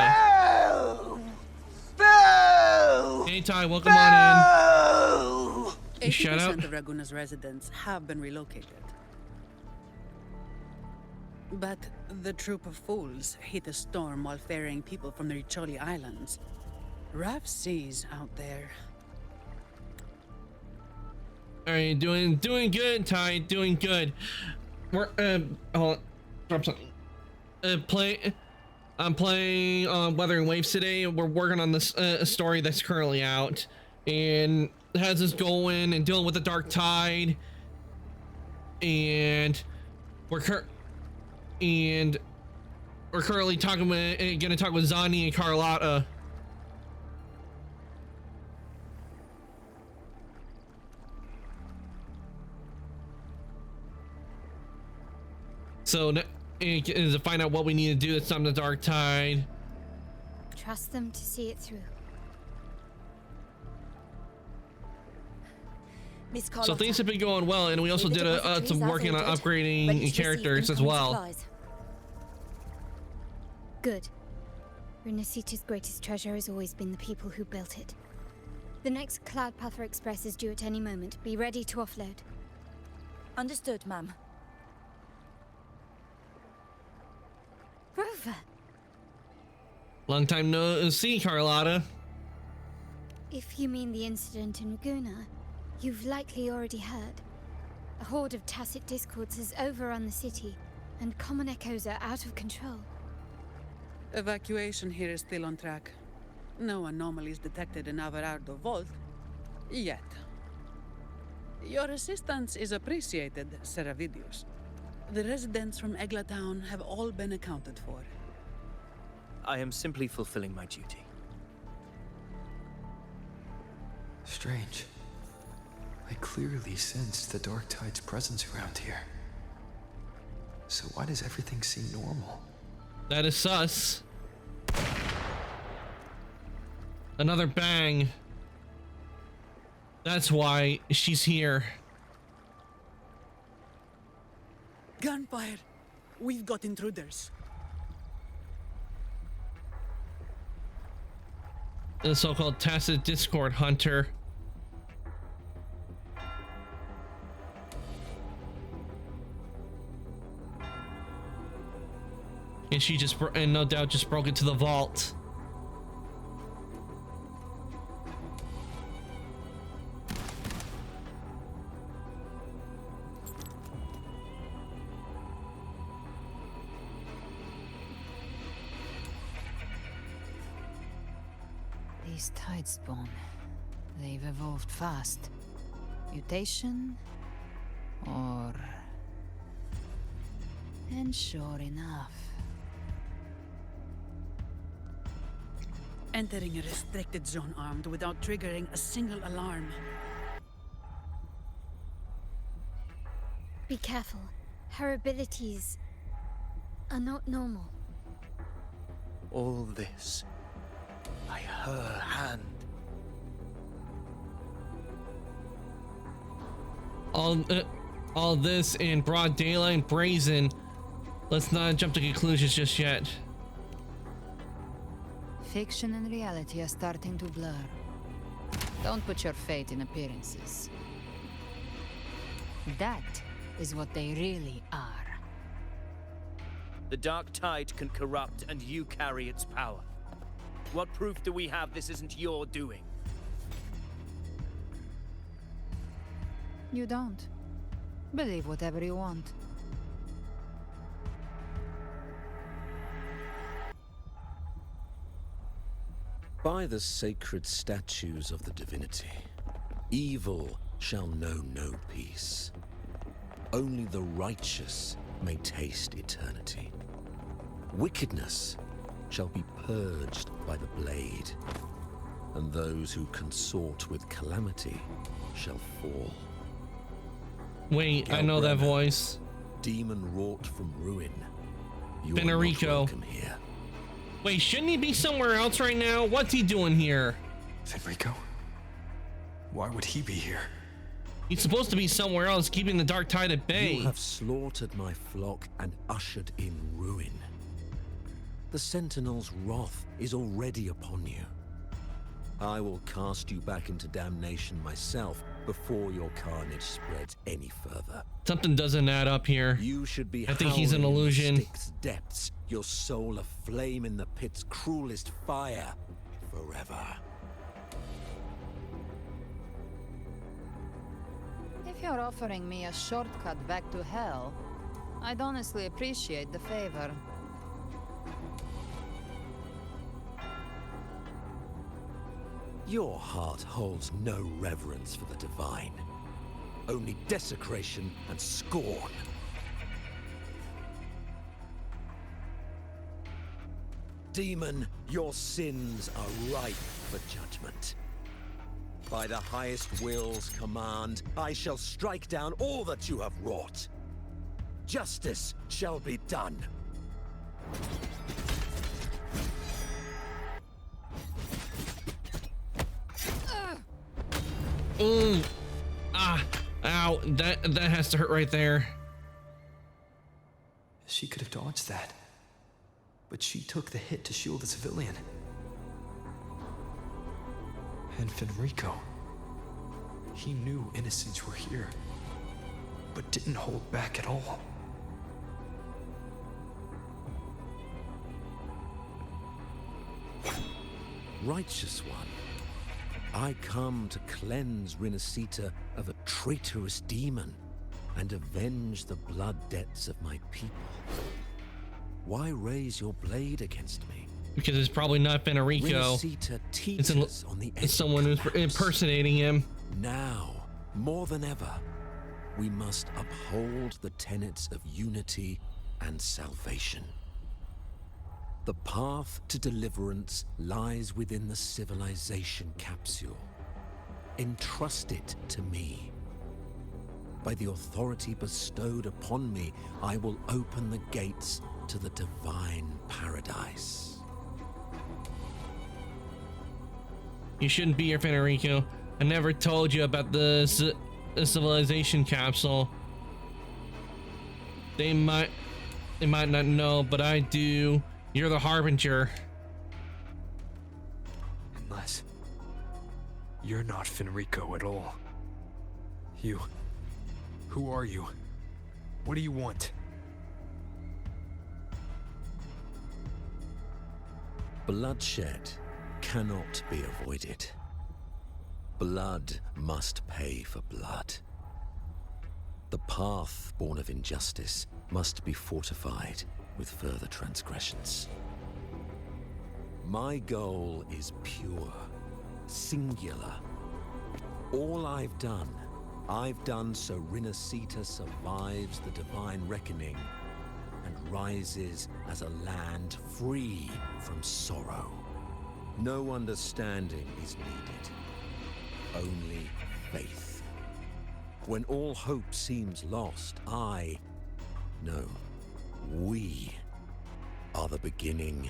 Hey Ty, welcome on in. You shut up. 80% of Raguna's residents have been relocated. But the troop of fools hit a storm while ferrying people from the Riccioli Islands. Rough seas out there. All right, doing good, Ty. Doing good. We're hold on, drop something. I'm playing Weathering Waves today. We're working on this story that's currently out, and it has us going and dealing with the Dark Tide, and we're currently talking with gonna talk with Zani and Carlotta. So to find out what we need to do to stop the Dark Tide. Trust them to see it through. So things have been going well, and we also did some working on upgrading characters as well. Good. Renacita's greatest treasure has always been the people who built it. The next Cloudpather Express is due at any moment. Be ready to offload. Understood, ma'am. Rover! Long time no see, Carlotta. If you mean the incident in Raguna, you've likely already heard. A horde of Tacit Discords has overrun the city, and common echoes are out of control. Evacuation here is still on track. No anomalies detected in Alvarado Vault. Yet. Your assistance is appreciated, Seravidius. The residents from Egla Town have all been accounted for. I am simply fulfilling my duty. Strange. I clearly sensed the Dark Tide's presence around here. So why does everything seem normal? That is sus. Another bang. That's why she's here. Gunfire! We've got intruders. The so-called Tacit Discord Hunter. And she just, and no doubt just broke into the vault. These tide spawn, they've evolved fast. Mutation, or... And sure enough. Entering a restricted zone armed without triggering a single alarm. Be careful. Her abilities are not normal. All this by her hand. All this in broad daylight, brazen. Let's not jump to conclusions just yet. Fiction and reality are starting to blur. Don't put your faith in appearances. That is what they really are. The Dark Tide can corrupt, and you carry its power. What proof do we have this isn't your doing? You don't. Believe whatever you want. By the sacred statues of the divinity, evil shall know no peace. Only the righteous may taste eternity. Wickedness shall be purged by the blade, and those who consort with calamity shall fall. Wait, I know that voice. Demon wrought from ruin. You are not Fenrico. welcome here. Wait, shouldn't he be somewhere else right now? What's he doing here? Fenrico? Why would he be here? He's supposed to be somewhere else, keeping the Dark Tide at bay. You have slaughtered my flock and ushered in ruin. The Sentinel's wrath is already upon you. I will cast you back into damnation myself before your carnage spreads any further. Something doesn't add up here. You should be I think he's an howling in the illusion. Styx depths, your soul aflame in the pit's cruelest fire forever. If you're offering me a shortcut back to hell, I'd honestly appreciate the favor. Your heart holds no reverence for the divine, only desecration and scorn. Demon, your sins are ripe for judgment. By the highest will's command, I shall strike down all that you have wrought. Justice shall be done. Ooh. Ah. Ow. That has to hurt right there. She could have dodged that. But she took the hit to shield the civilian. And Fenrico. He knew innocents were here, but didn't hold back at all. Righteous one, I come to cleanse Renacita of a traitorous demon and avenge the blood debts of my people. Why raise your blade against me? Because it's probably not Fenrico. Renacita teeters on the edge It's someone who's impersonating him. Now, more than ever, we must uphold the tenets of unity and salvation. The path to deliverance lies within the civilization capsule. Entrust it to me. By the authority bestowed upon me, I will open the gates to the divine paradise. You shouldn't be here, Fenrico. I never told you about the civilization capsule. They might not know, but I do. You're the Harbinger. Unless you're not Fenrico at all. Who are you? What do you want? Bloodshed cannot be avoided. Blood must pay for blood. The path born of injustice must be fortified with further transgressions. My goal is pure, singular. All I've done so Renacita survives the divine reckoning and rises as a land free from sorrow. No understanding is needed, only faith. When all hope seems lost, we are the beginning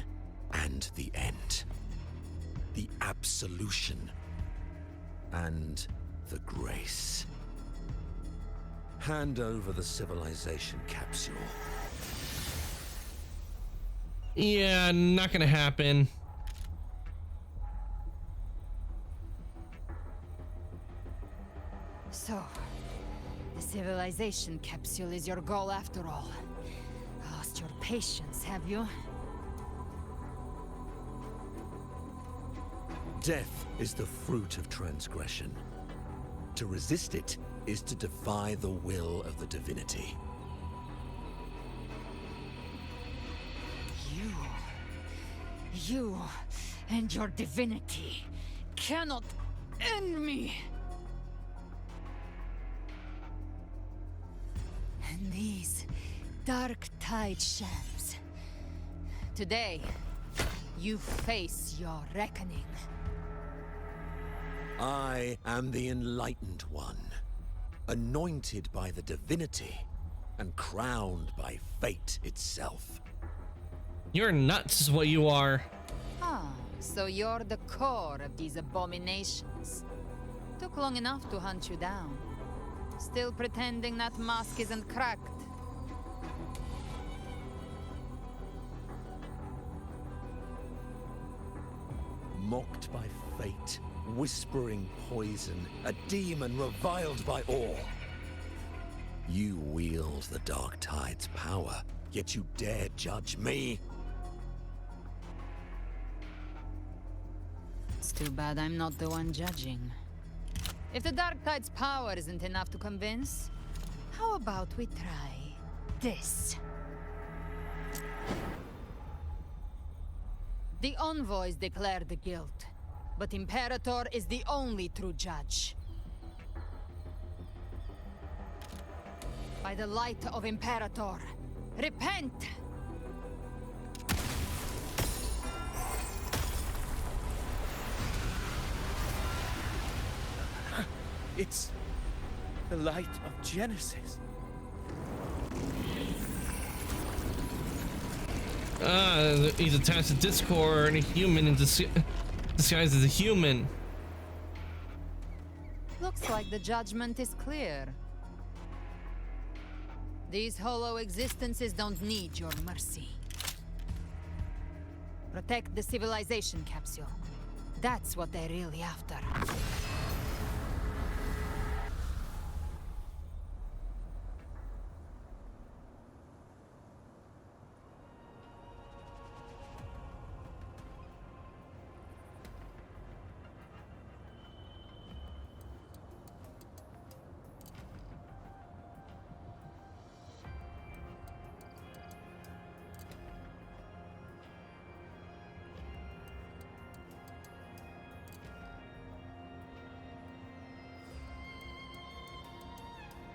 and the end. The absolution and the grace. Hand over the civilization capsule. Yeah, not gonna happen. So, the civilization capsule is your goal after all. Lost your patience, have you? Death is the fruit of transgression. To resist it is to defy the will of the divinity. You and your divinity cannot end me. And these dark tide shams. Today, you face your reckoning. I am the Enlightened One, anointed by the divinity and crowned by fate itself. You're nuts is what you are. Ah, so you're the core of these abominations. Took long enough to hunt you down. Still pretending that mask isn't cracked. Mocked by fate, whispering poison, a demon reviled by all. You wield the Dark Tide's power, yet you dare judge me? It's too bad I'm not the one judging. If the Dark Tide's power isn't enough to convince, how about we try this? The envoys declare the guilt, but Imperator is the only true judge. By the light of Imperator, repent! It's the light of Genesis. He's attached to Discord, a human in disguised as a human. Looks like the judgment is clear. These hollow existences don't need your mercy. Protect the civilization capsule. That's what they're really after.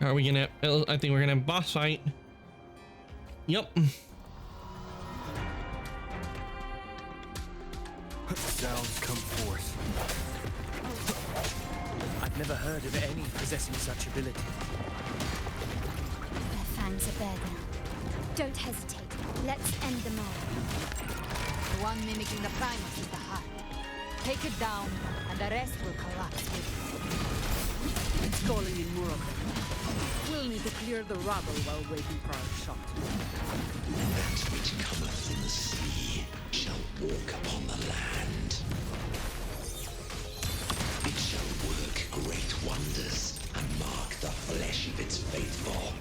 Are we gonna? I think we're gonna have a boss fight. Yep. Sounds come forth. I've never heard of any possessing such ability. Their fangs are bare now. Don't hesitate. Let's end them all. The one mimicking the Primus is the heart. Take it down, and the rest will collapse with it. It's calling in more of them. We'll need to clear the rubble while waiting for our shot. That which cometh from the sea shall walk upon the land. It shall work great wonders and mark the flesh of its faithful.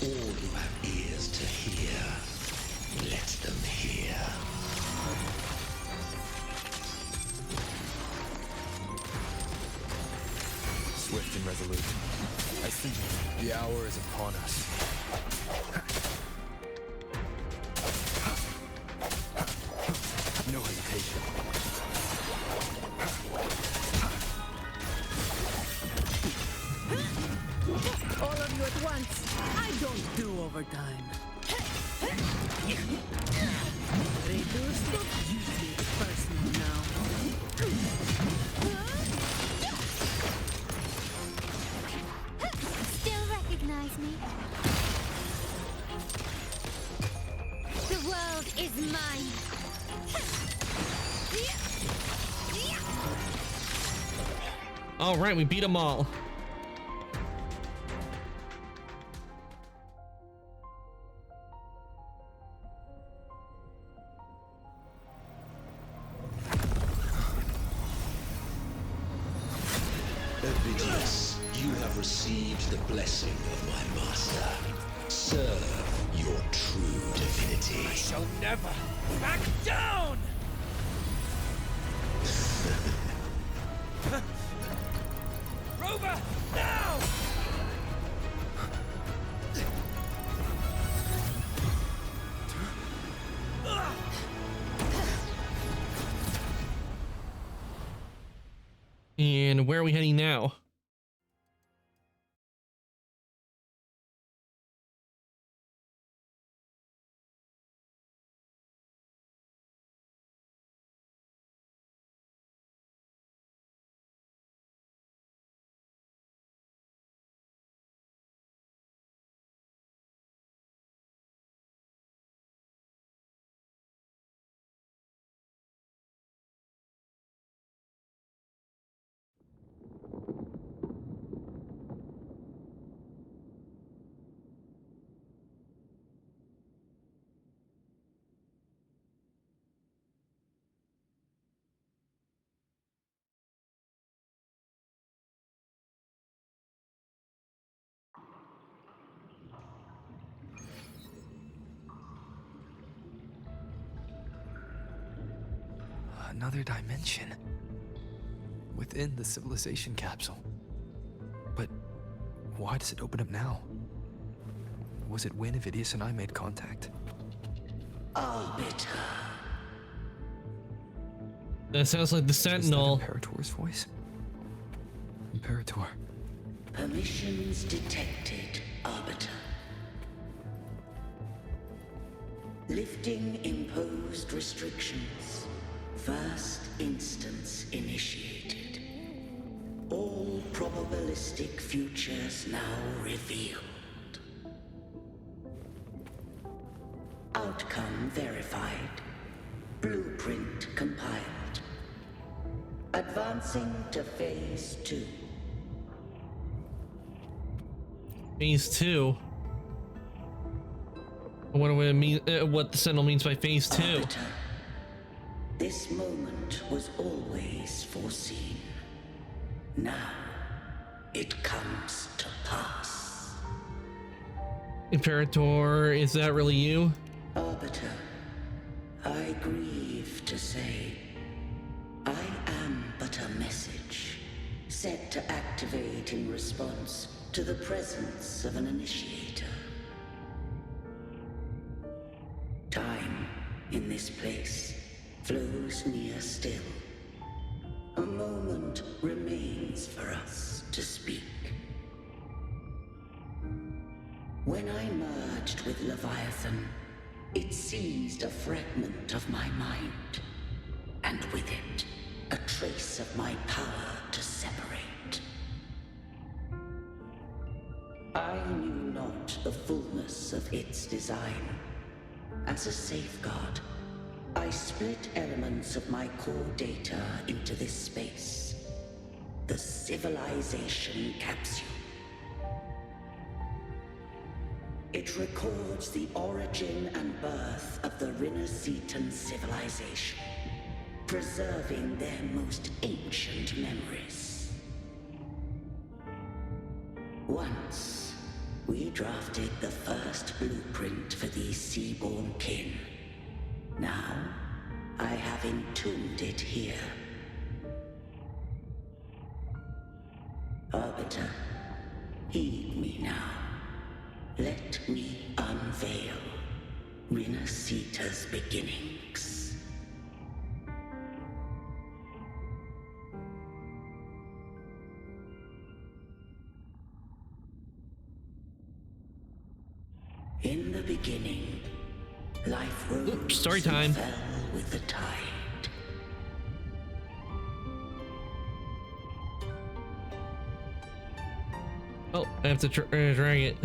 All who have ears to hear, let them hear. Swift and resolute. I see the hour is upon us. No hesitation. All of you at once. I don't do overtime. Raiders, don't use me personal now. All right, we beat them all. Evidius, you have received the blessing of my master. Serve your true divinity. I shall never back down! Rover, now! And where are we heading now? Another dimension. Within the civilization capsule. But why does it open up now? Was it when Evidius and I made contact? Arbiter. That sounds like the Sentinel. Is that Imperator's voice? Imperator. Permissions detected, Arbiter. Lifting imposed restrictions. First instance initiated. All probabilistic futures now revealed. Outcome verified. Blueprint compiled. Advancing to Phase 2. Phase 2? I wonder what it mean, what the Sentinel means by Phase 2. Arbiter. This moment was always foreseen. Now, it comes to pass. Imperator, is that really you? Arbiter, I grieve to say, I am but a message, set to activate in response to the presence of an initiator. Time, in this place, flows near still. A moment remains for us to speak. When I merged with Leviathan, it seized a fragment of my mind, and with it, a trace of my power to separate. I knew not the fullness of its design. As a safeguard, I split elements of my core data into this space. The civilization capsule. It records the origin and birth of the Rinascitan civilization, preserving their most ancient memories. Once, we drafted the first blueprint for these seaborn kin. Now, I have entombed it here. Arbiter, heed me now. Let me unveil Rinascita's beginnings. In the beginning, life rose story time. and fell with the tide. Oh, I have to drag it.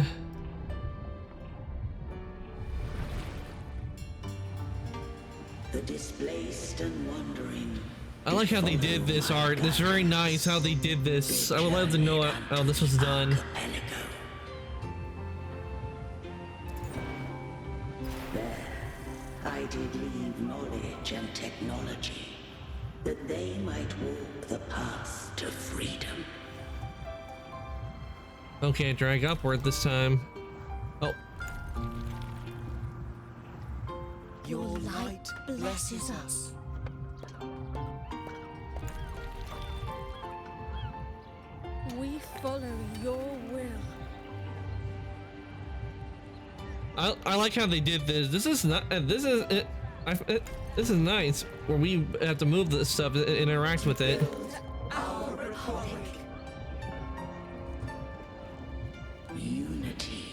The displaced and wandering I like how they did this art. It's very nice how they did this. I would love to know how this was done. There, I did leave knowledge and technology, that they might walk the path to freedom. Okay, drag upward this time. Oh. Your light blesses us. We follow your will. I like how they did this. This is not. This is it. This is nice. Where we have to move this stuff and interact with it. Our republic. Unity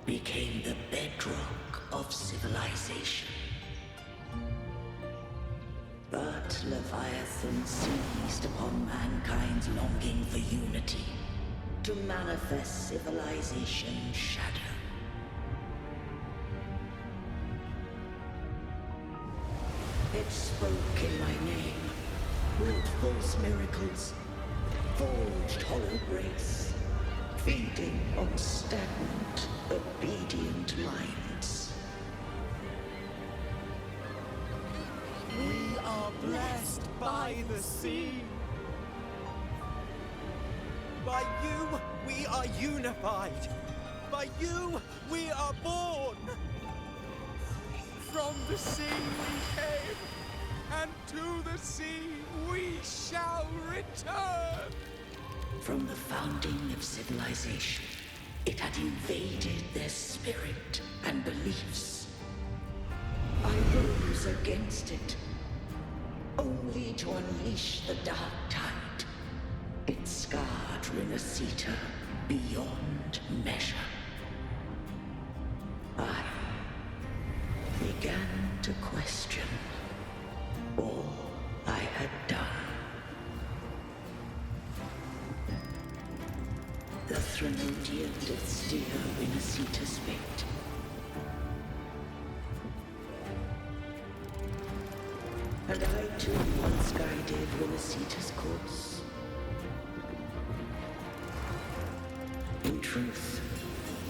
became the bedrock of civilization. But Leviathan seized upon mankind's longing for unity to manifest civilization's shadow. It spoke in my name, wrought false miracles, forged hollow grace, feeding on stagnant, obedient minds. We are blessed by the sea. By you, we are unified. By you, we are born. From the sea we came, and to the sea we shall return. From the founding of civilization, it had invaded their spirit and beliefs. I rose against it, only to unleash the dark tide. It scarred Renacita beyond measure. I began to question all I had done. The Threnodian did steer Renacita's fate. And I too once guided Renacita's course. In truth,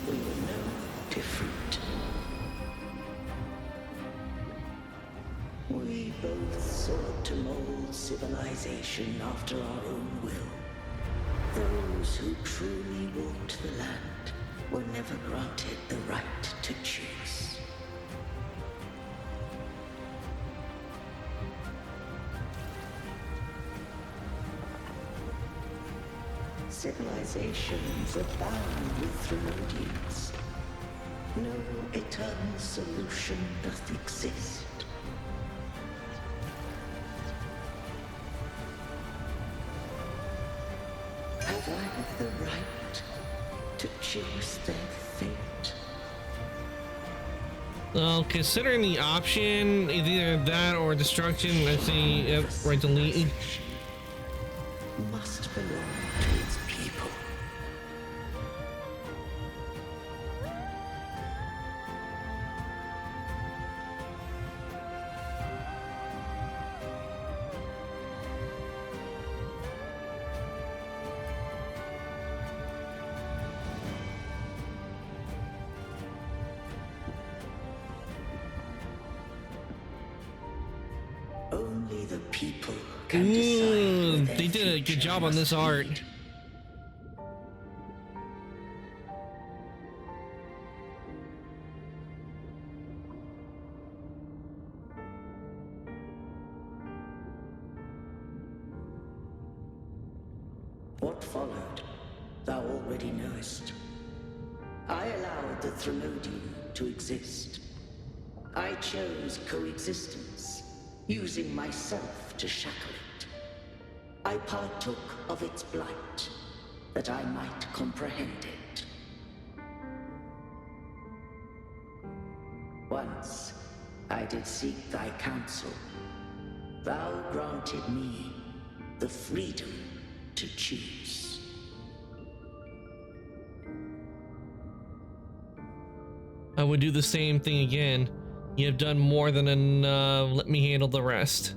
we were no different. We both sought to mold civilization after our own will. Those who truly walked the land were never granted the right to choose. Civilizations abound with Threnodians. No eternal solution doth exist. Have I the right to choose their fate? Well, considering the option is either that or destruction, let's see, yep, right, delete. Must belong to its people. Only the people can Ooh, decide. they did a good job on this art. What followed, thou already knowest. I allowed the Threnodian to exist. I chose coexistence, using myself to shackle it. I partook of its blight, that I might comprehend it. Once I did seek thy counsel. Thou granted me the freedom to choose. I would do the same thing again. You have done more than enough. Let me handle the rest.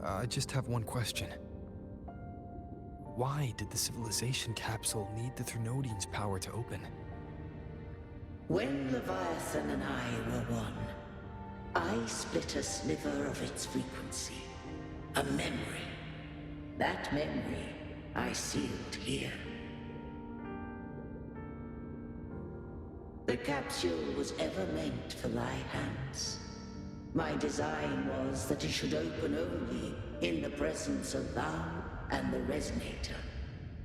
I just have one question. Why did the civilization capsule need the Thrunodian's power to open? When Leviathan and I were one, I split a sliver of its frequency. A memory. That memory I sealed here. The capsule was ever meant for thy hands. My design was that it should open only in the presence of thou and the Resonator,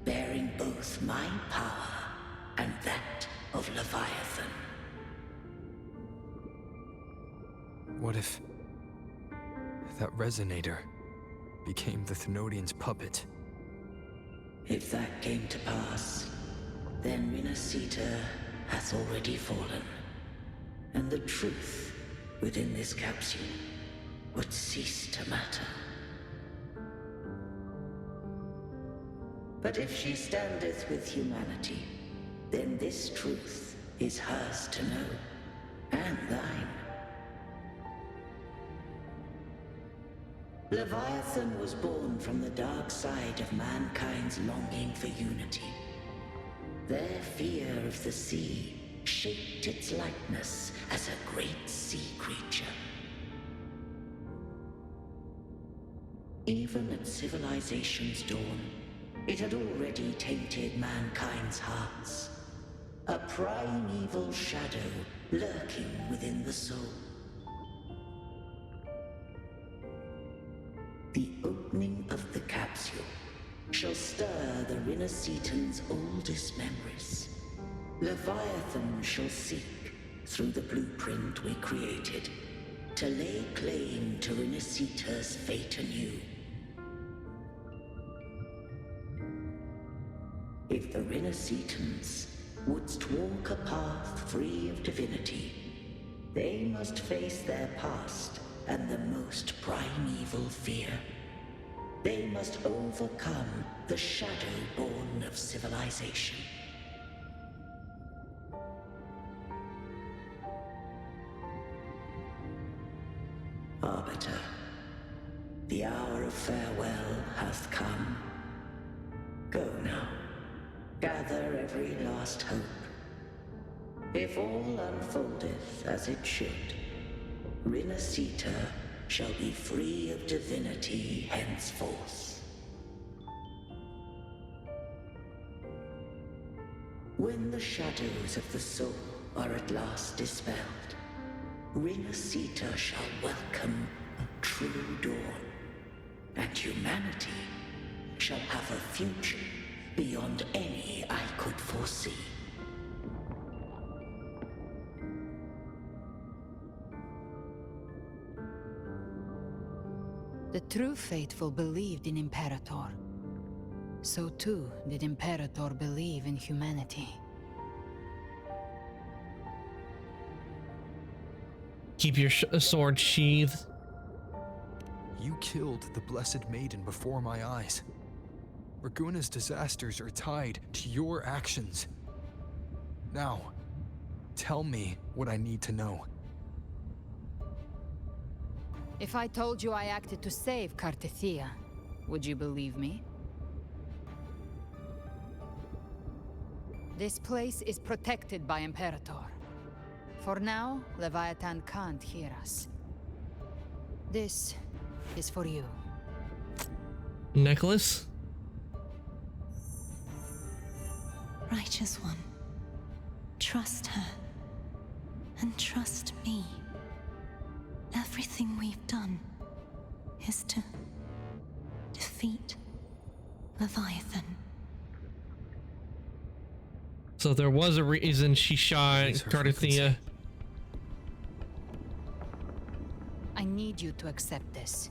bearing both my power and that of Leviathan. What if that Resonator became the Thrunodian's puppet? If that came to pass, then Rinascita hath already fallen, and the truth within this capsule would cease to matter. But if she standeth with humanity, then this truth is hers to know, and thine. Leviathan was born from the dark side of mankind's longing for unity. Their fear of the sea shaped its likeness as a great sea creature. Even at civilization's dawn, it had already tainted mankind's hearts. A primeval shadow lurking within the soul. The opening of the capsule shall stir the Rinascitan's oldest memories. Leviathan shall seek, through the blueprint we created, to lay claim to Rinascita's fate anew. If the Rinascitans wouldst walk a path free of divinity, they must face their past and the most primeval fear. They must overcome the shadow born of civilization. Arbiter, the hour of farewell hath come. Go now, gather every last hope. If all unfoldeth as it should, Rinascita shall be free of divinity henceforth. When the shadows of the soul are at last dispelled, Rinascita shall welcome a true dawn, and humanity shall have a future beyond any I could foresee. The true faithful believed in Imperator. So too did Imperator believe in humanity. Keep your sword sheathed. You killed the Blessed Maiden before my eyes. Raguna's disasters are tied to your actions. Now, tell me what I need to know. If I told you I acted to save Cartethia, would you believe me? This place is protected by Imperator. For now, Leviathan can't hear us. This is for you. Necklace? Righteous One, trust her, and trust me. Everything we've done is to defeat Leviathan. So there was a reason she shot Cartethia. I need you to accept this.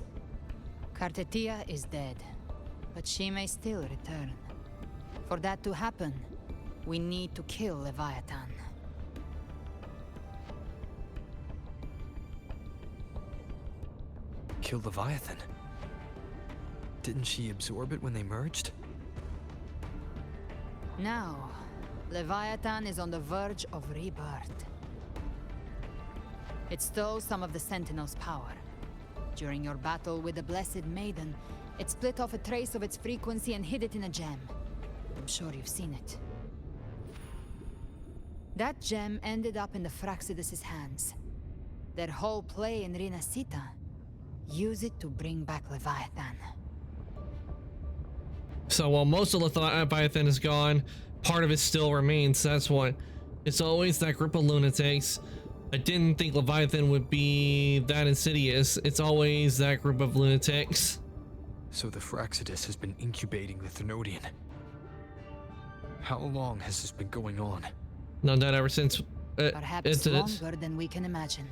Cartethia is dead, but she may still return. For that to happen, we need to kill Leviathan. Kill Leviathan? Didn't she absorb it when they merged? Now, Leviathan is on the verge of rebirth. It stole some of the Sentinel's power. During your battle with the Blessed Maiden, it split off a trace of its frequency and hid it in a gem. I'm sure you've seen it. That gem ended up in the Fraxidus' hands. Their whole play in Rinasita, use it to bring back Leviathan. So while most of Leviathan is gone, part of it still remains. That's what. It's always that group of lunatics. I didn't think Leviathan would be that insidious. It's always that group of lunatics. So the Fraxidus has been incubating the Thenodian. How long has this been going on? No doubt ever since Perhaps longer than we can imagine.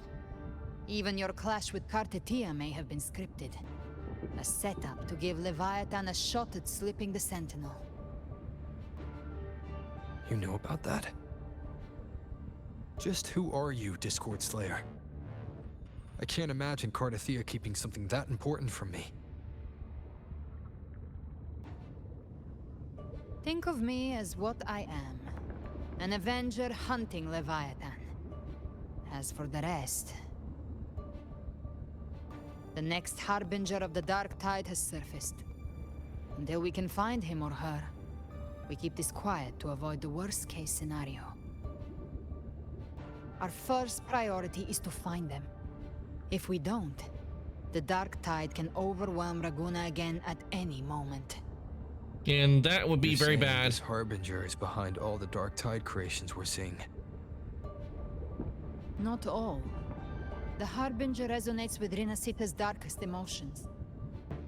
Even your clash with Kartetia may have been scripted. A setup to give Leviathan a shot at slipping the Sentinel. You know about that? Just who are you, Discord Slayer? I can't imagine Kartetia keeping something that important from me. Think of me as what I am. An Avenger hunting Leviathan. As for the rest... The next Harbinger of the Dark Tide has surfaced. Until we can find him or her, we keep this quiet to avoid the worst-case scenario. Our first priority is to find them. If we don't, the Dark Tide can overwhelm Raguna again at any moment. And that would be very bad. This Harbinger is behind all the Dark Tide creations we're seeing. Not all. The Harbinger resonates with Rinasita's darkest emotions.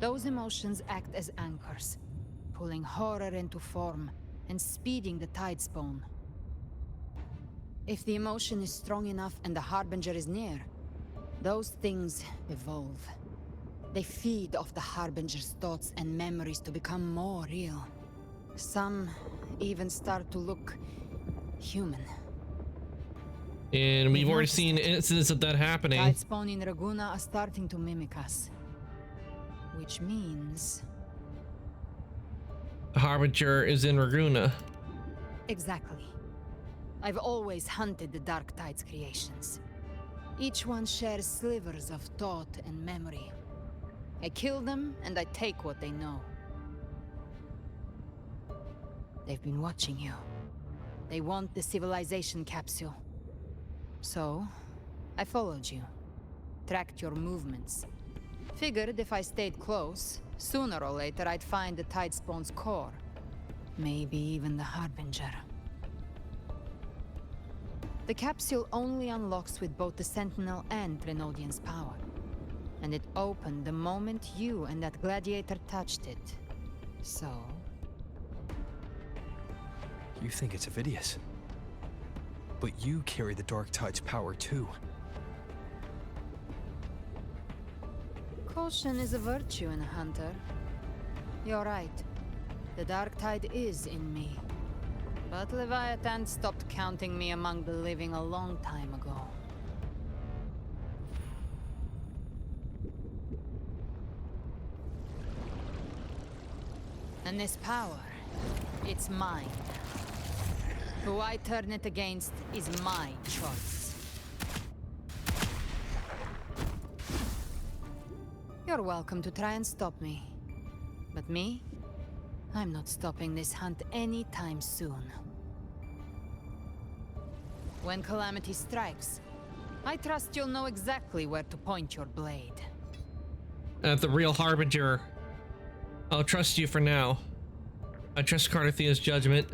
Those emotions act as anchors, pulling horror into form and speeding the Tidespawn. If the emotion is strong enough and the Harbinger is near, those things evolve. They feed off the Harbinger's thoughts and memories to become more real. Some even start to look human. And we've already seen incidents of that happening. Tidespawn in Raguna are starting to mimic us. Which means... The Harbinger is in Raguna. Exactly. I've always hunted the Dark Tide's creations. Each one shares slivers of thought and memory. I kill them, and I take what they know. They've been watching you. They want the civilization capsule. So, I followed you. Tracked your movements. Figured if I stayed close, sooner or later I'd find the Tidespawn's core. Maybe even the Harbinger. The capsule only unlocks with both the Sentinel and Thenodian's power. And it opened the moment you and that gladiator touched it. So... You think it's Avidius? But you carry the Dark Tide's power too. Caution is a virtue in a hunter. You're right. The Dark Tide is in me. But Leviathan stopped counting me among the living a long time ago. And this power, it's mine. Who I turn it against is my choice. You're welcome to try and stop me. But me? I'm not stopping this hunt anytime soon. When calamity strikes, I trust you'll know exactly where to point your blade. At the real Harbinger, I'll trust you for now. I trust Kartethia's judgment.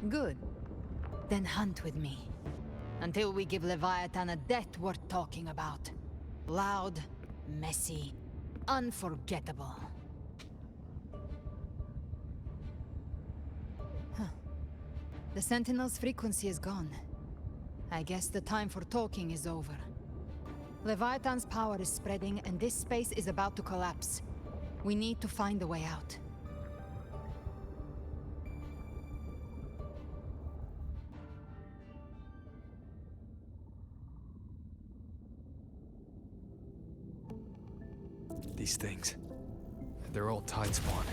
Good. Then hunt with me. Until we give Leviathan a death worth talking about. Loud, messy, unforgettable. The Sentinel's frequency is gone. I guess the time for talking is over. Leviathan's power is spreading and this space is about to collapse. We need to find a way out. These things, they're all Tidespawn.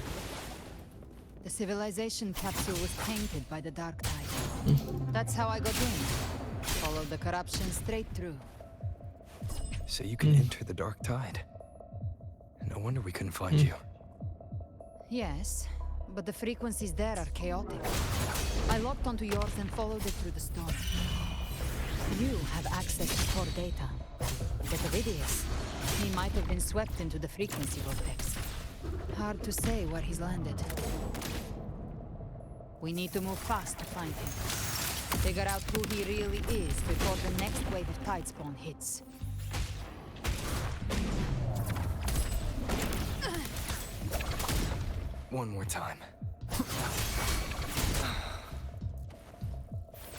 The civilization capsule was tainted by the Dark Tide. That's how I got in. Followed the corruption straight through. So you can enter the Dark Tide. No wonder we couldn't find you. Yes, but the frequencies there are chaotic. I locked onto yours and followed it through the storm. You have access to core data. But Ovidius, he might have been swept into the frequency vortex. Hard to say where he's landed. We need to move fast to find him. Figure out who he really is before the next wave of Tidespawn hits. One more time.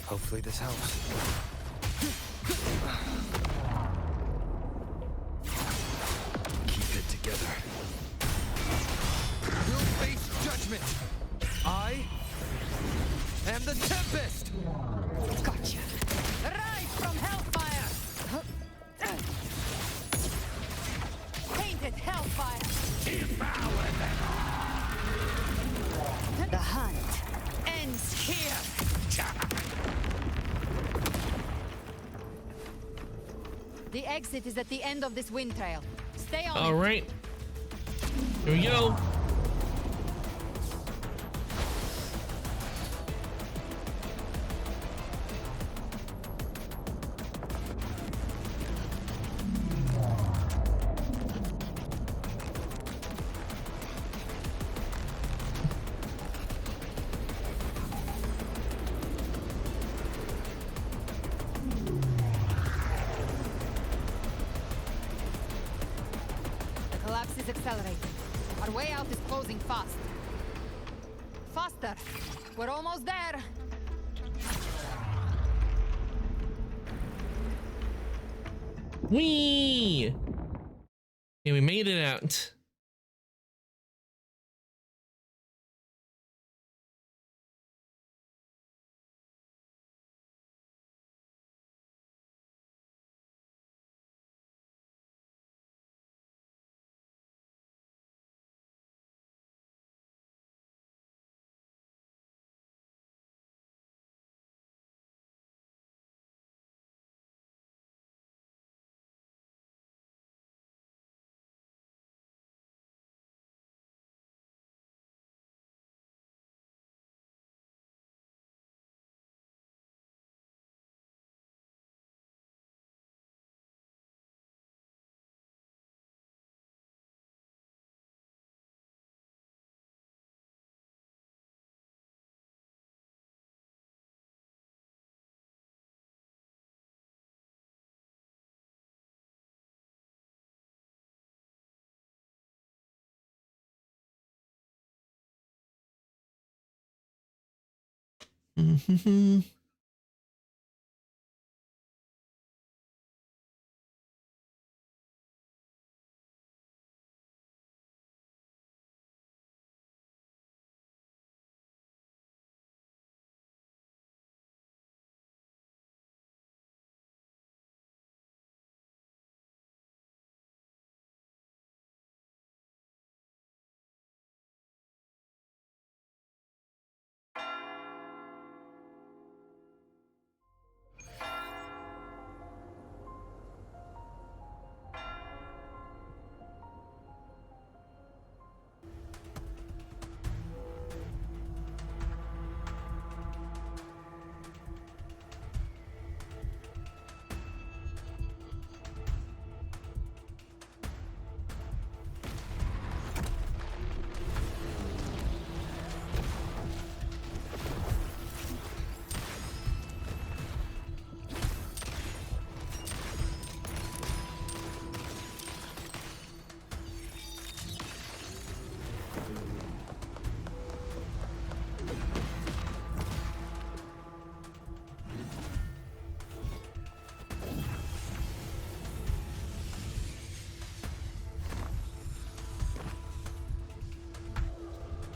Hopefully this helps. Keep it together. You'll face judgment. I am the Tempest! Gotcha! Rise from Hellfire! Painted Hellfire! Devour them all! The hunt ends here! The exit is at the end of this wind trail. Stay on. All right. Here we go. Is accelerating. Our way out is closing fast. Faster! We're almost there! Whee! Yeah, we made it out. Mm-hmm.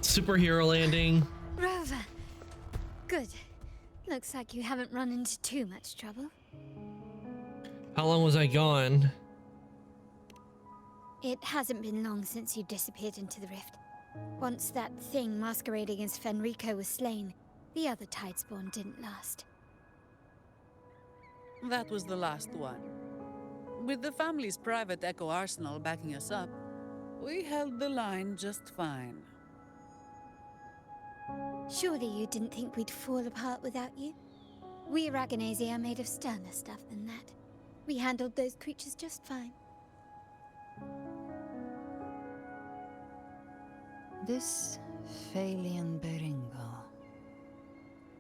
Superhero landing. Rover. Good. Looks like you haven't run into too much trouble. How long was I gone? It hasn't been long since you disappeared into the rift. Once that thing masquerading as Fenrico was slain, The other Tidespawn didn't last. That was the last one. With the family's private Echo arsenal backing us up, we held the line just fine. Surely you didn't think we'd fall apart without you? We Raganazi are made of sterner stuff than that. We handled those creatures just fine. This Phalian Beringal.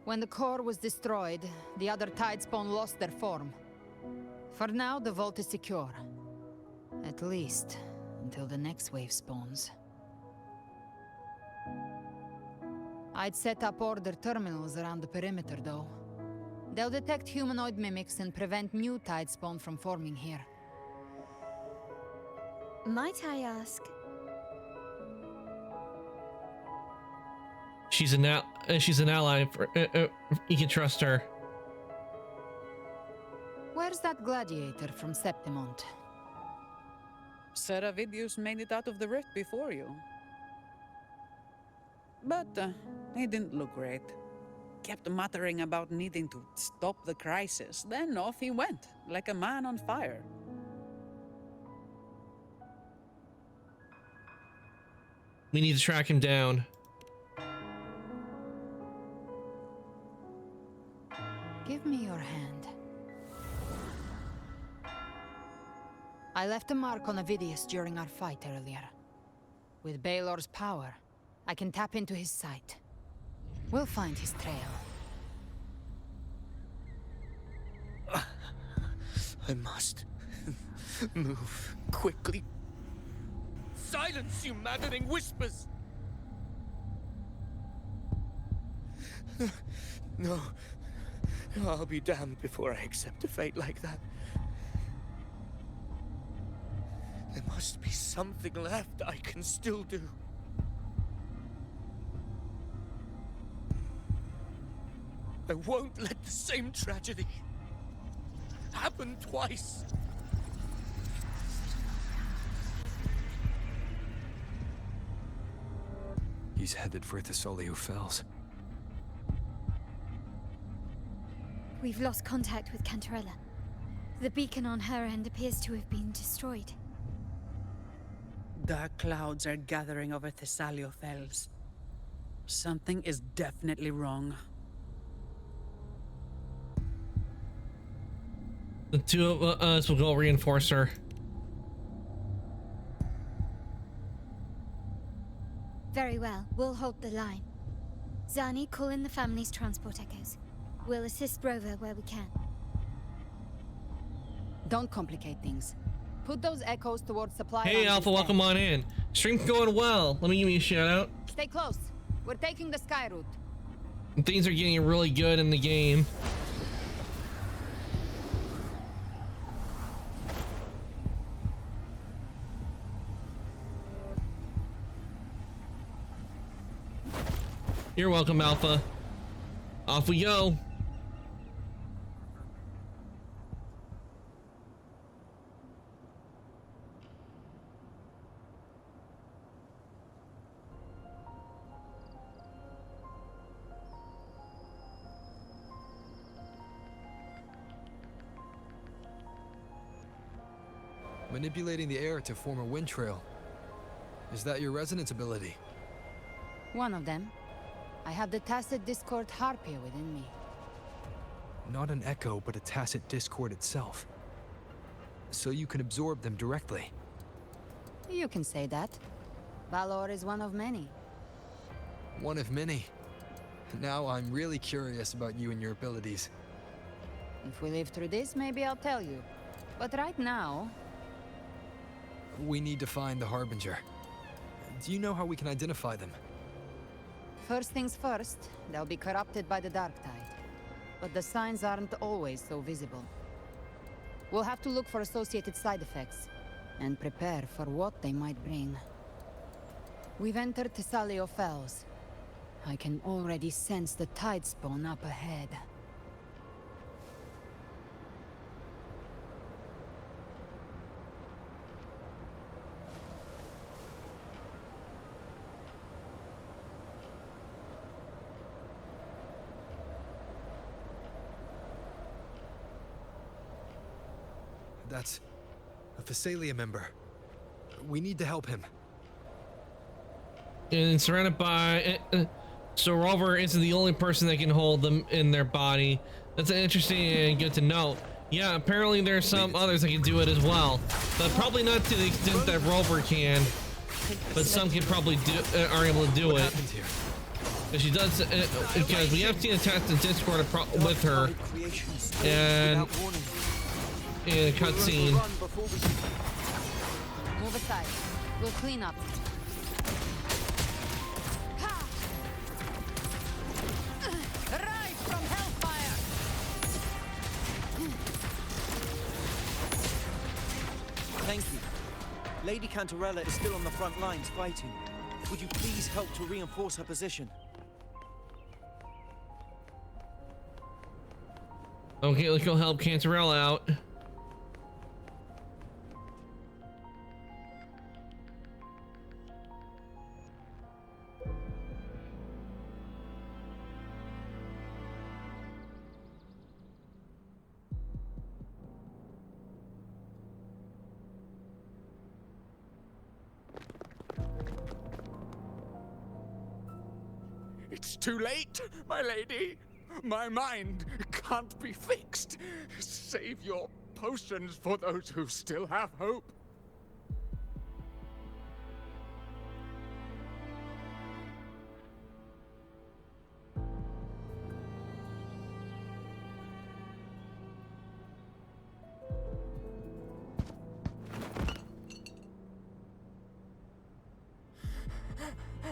When the core was destroyed, the other Tidespawn lost their form. For now, the vault is secure. At least, until the next wave spawns. I'd set up order terminals around the perimeter, though. They'll detect humanoid mimics and prevent new Tidespawn from forming here. Might I ask? She's an ally. You can trust her. Where's that gladiator from Septimont? Seravidius made it out of the rift before you. But he didn't look great. Kept muttering about needing to stop the crisis, then off he went, like a man on fire. We need to track him down. Give me your hand. I left a mark on Avidius during our fight earlier. With Baelor's power, I can tap into his sight. We'll find his trail. I must move quickly. Silence, you maddening whispers! No. I'll be damned before I accept a fate like that. There must be something left I can still do. I won't let the same tragedy happen twice. He's headed for Thessalio Fells. We've lost contact with Cantarella. The beacon on her end appears to have been destroyed. Dark clouds are gathering over Thessalio Fells. Something is definitely wrong. The two of us will go reinforce her. Very well, we'll hold the line. Zani, call in the family's transport echoes. We'll assist Rover where we can. Don't complicate things. Put those echoes towards supply. Hey Alpha, welcome on in. Stream's going well. Let me give you a shout out. Stay close. We're taking the sky route. Things are getting really good in the game. You're welcome, Alpha. Off we go. Manipulating the air to form a wind trail. Is that your resonance ability? One of them. I have the Tacit Discord Harpia within me. Not an echo, but a Tacit Discord itself. So you can absorb them directly. You can say that. Valor is one of many. One of many. Now I'm really curious about you and your abilities. If we live through this, maybe I'll tell you. But right now... We need to find the Harbinger. Do you know how we can identify them? First things first, they'll be corrupted by the Dark Tide. But the signs aren't always so visible. We'll have to look for associated side effects, and prepare for what they might bring. We've entered Thessalio Fells. I can already sense the Tidespawn up ahead. That's a Physalia member. We need to help him. And surrounded by... so Rover isn't the only person that can hold them in their body. That's interesting and good to know. Yeah, apparently there's some others that can do it as well, but probably not to the extent that Rover can. But some can probably are able to do it. Because she does, because we have seen attached to Discord with her, and in a cutscene. Move aside. We'll clean up. Rise from hellfire! Thank you. Lady Cantarella is still on the front lines fighting. Would you please help to reinforce her position? Okay, let's go help Cantarella out. It's too late, my lady. My mind can't be fixed. Save your potions for those who still have hope.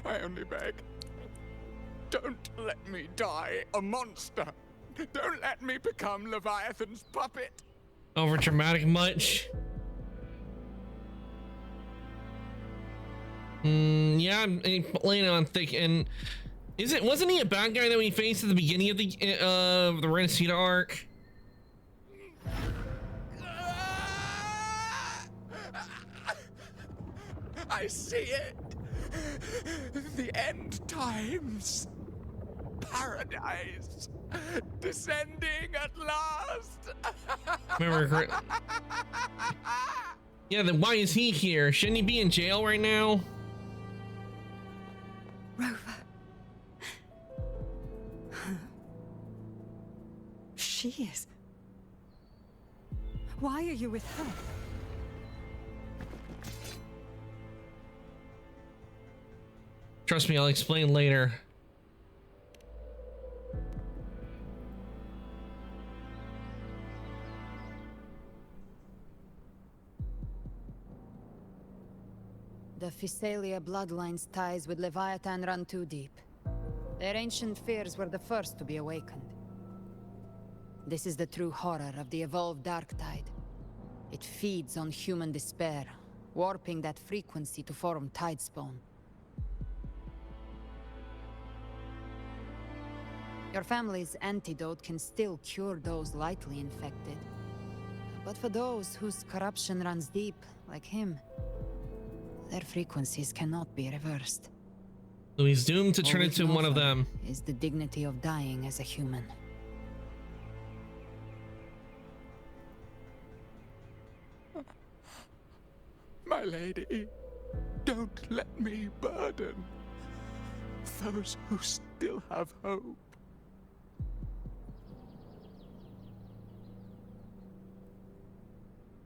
I only beg. Don't let me die a monster. Don't let me become Leviathan's puppet. Over dramatic much? Yeah, I'm laying on thick. And wasn't he a bad guy that we faced at the beginning of the Renacida arc? I see it. The end times. Paradise. Descending at last. Remember, yeah, then why is he here? Shouldn't he be in jail right now? Rover. She is. Why are you with her? Trust me, I'll explain later. The Physalia bloodline's ties with Leviathan run too deep. Their ancient fears were the first to be awakened. This is the true horror of the evolved Darktide. It feeds on human despair, warping that frequency to form Tidespawn. Your family's antidote can still cure those lightly infected. But for those whose corruption runs deep, like him, their frequencies cannot be reversed. So he's doomed to turn All we into can one of offer them. Is the dignity of dying as a human. My lady, don't let me burden those who still have hope.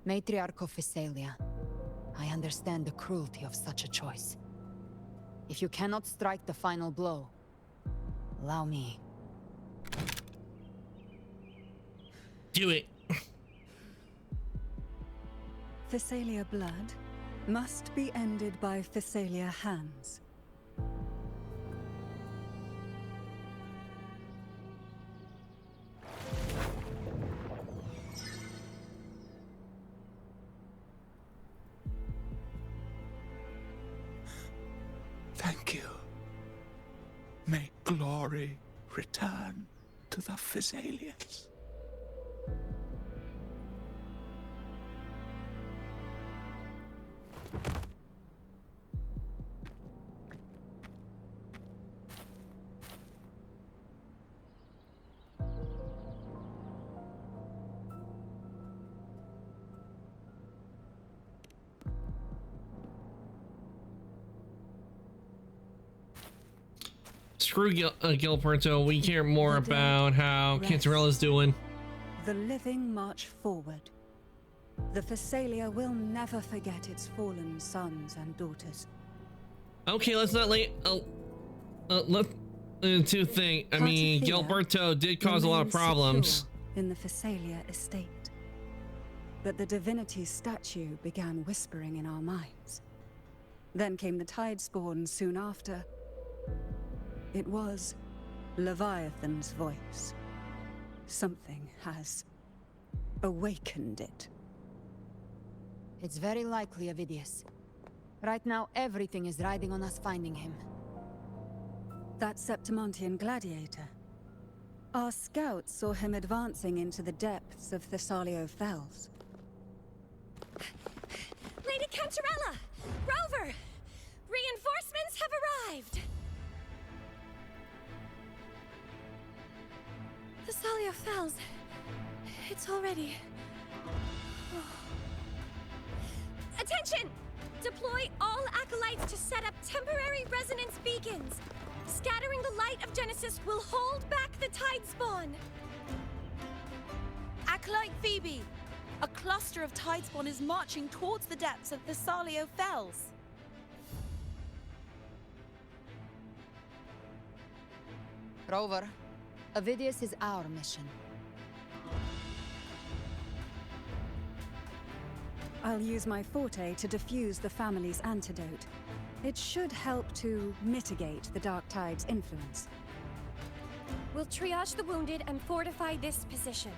Matriarch of Physalia, I understand the cruelty of such a choice. If you cannot strike the final blow, allow me. Do it. Physalia blood must be ended by Physalia hands. Thank you. May glory return to the Physalians. screw Gilberto. We care more The dead about how rest. Cantarella's doing. The living march forward. The Phasalia will never forget its fallen sons and daughters. Okay, let's not to think. I mean, Cartathea Gilberto did cause a lot of remains problems. secure in the Phasalia estate. But the divinity's statue began whispering in our minds. Then came the Tidespawn soon after. It was Leviathan's voice. Something has awakened it. It's very likely, Avidius. Right now, everything is riding on us finding him. That Septimontian gladiator. Our scouts saw him advancing into the depths of Thessalio Fells. Lady Cantarella! Rover! Reinforcements have arrived! Thessalio Fells. It's already... Attention! Deploy all acolytes to set up temporary resonance beacons. Scattering the light of Genesis will hold back the Tidespawn. Acolyte Phoebe! A cluster of Tidespawn is marching towards the depths of Thessalio Fells. Rover, Avidius is our mission. I'll use my forte to defuse the family's antidote. It should help to mitigate the Dark Tide's influence. We'll triage the wounded and fortify this position.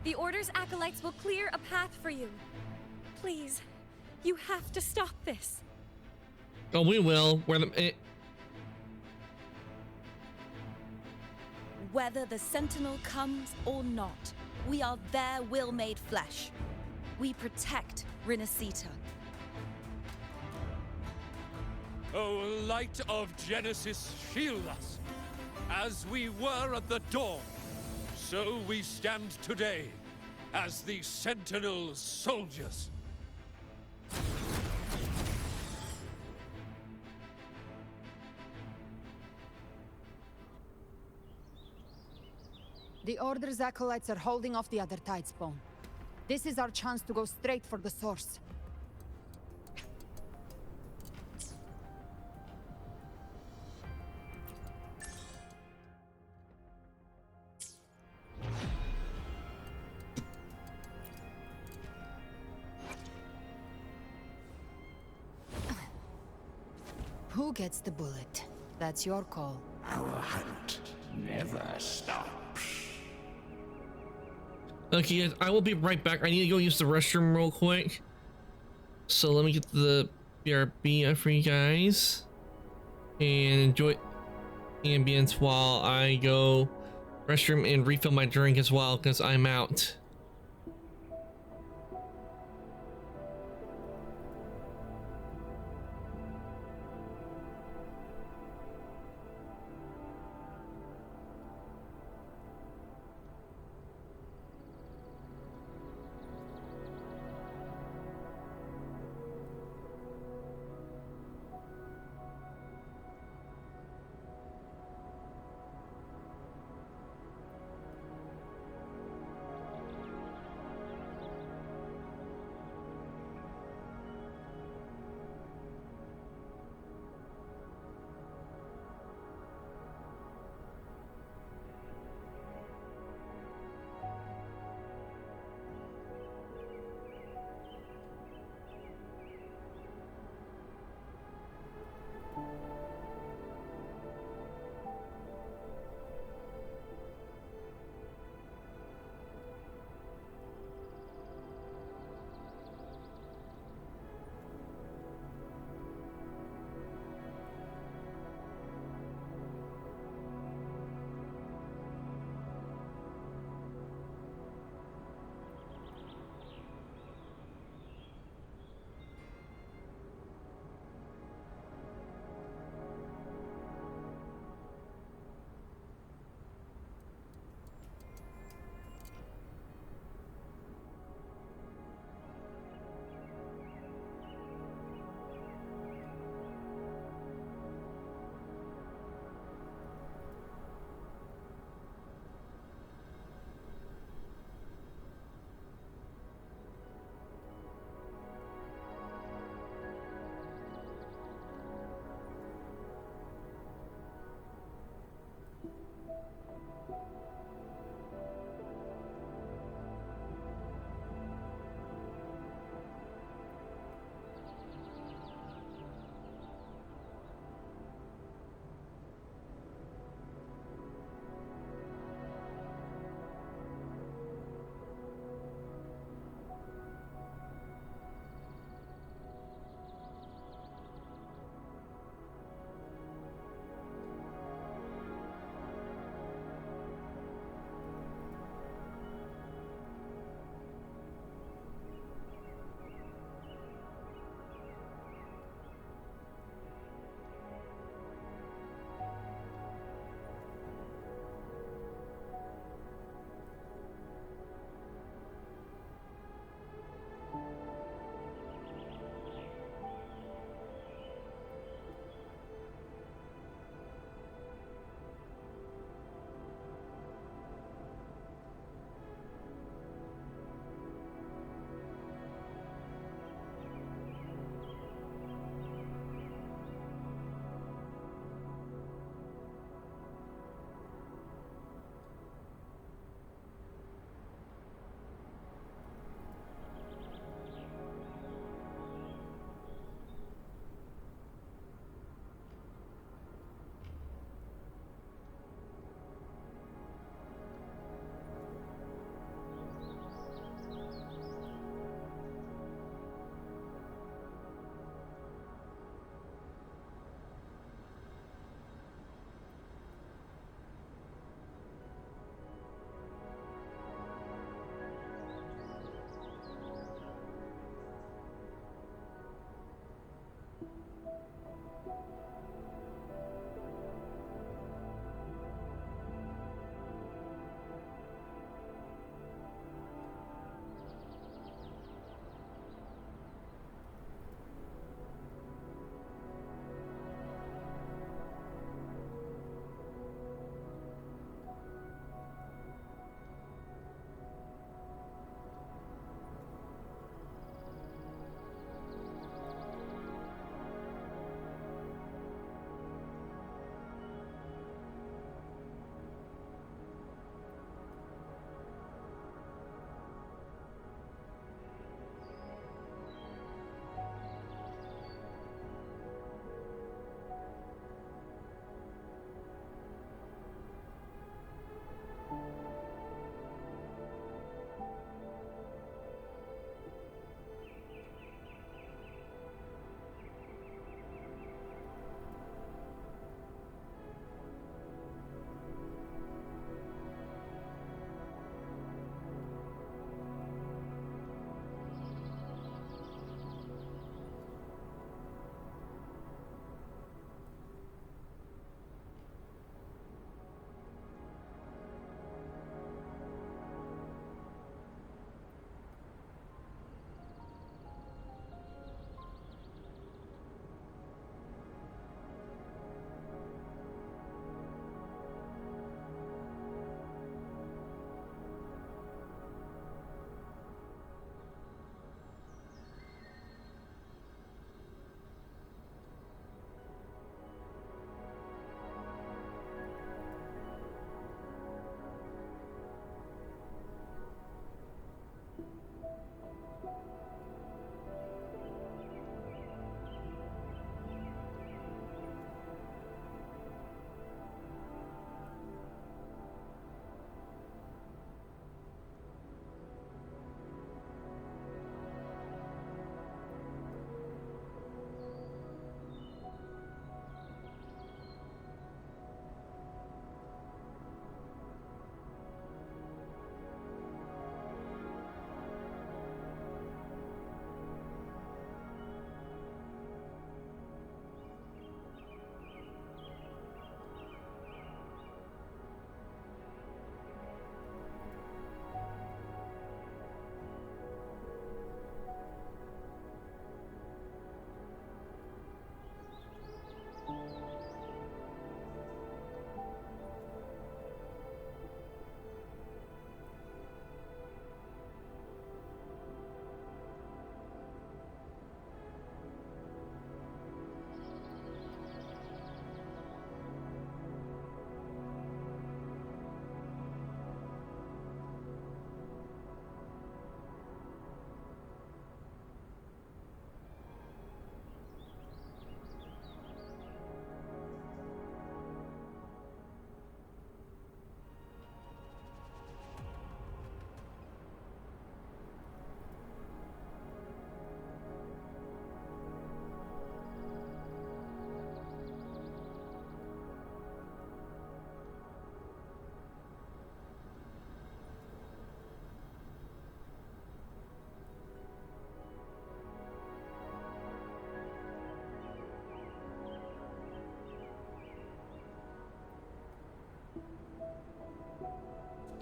The Order's acolytes will clear a path for you. Please, you have to stop this. Oh, we will. Whether the Sentinel comes or not, we are their will made flesh. We protect Renacita. O light of Genesis, shield us. As we were at the dawn, so we stand today as the Sentinel's soldiers. The Order's acolytes are holding off the other Tidespawn. This is our chance to go straight for the source. Who gets the bullet? That's your call. Our hunt never stops. Okay, guys, I will be right back. I need to go use the restroom real quick. So let me get the BRB for you guys. And enjoy the ambience while I go restroom and refill my drink as well, because I'm out.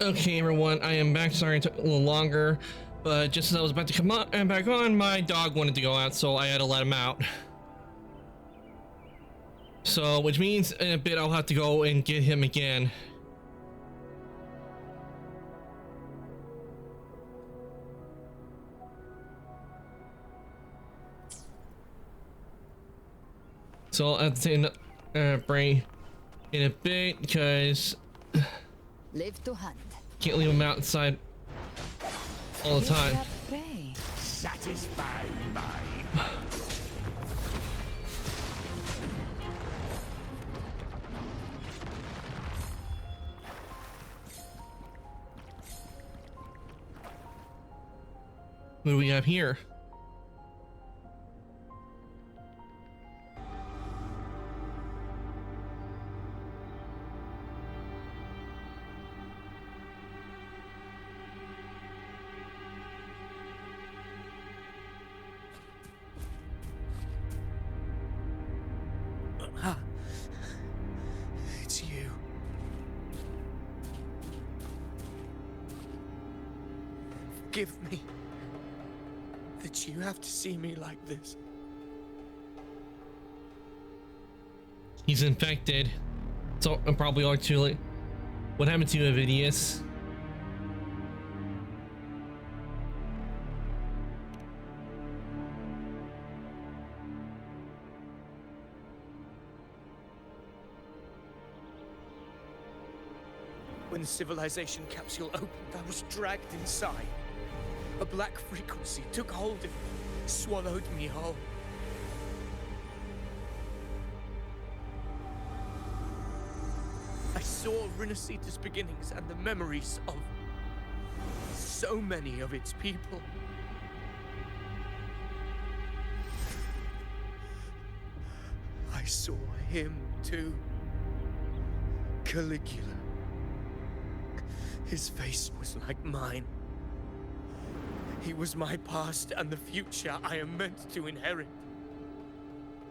Okay, everyone, I am back. Sorry it took a little longer, but just as I was about to come on and back on, my dog wanted to go out, so I had to let him out. So, which means in a bit I'll have to go and get him again. So I'll have to take a break in a bit because live to hunt. Can't leave him outside all the time. Satisfy my What do we have here? It's you. Forgive me that you have to see me like this. He's infected. So I'm probably all too late. What happened to you, Avidius? When the civilization capsule opened, I was dragged inside. A black frequency took hold of me, swallowed me whole. I saw Rinasita's beginnings and the memories of so many of its people. I saw him too. Caligula. His face was like mine. He was my past and the future I am meant to inherit.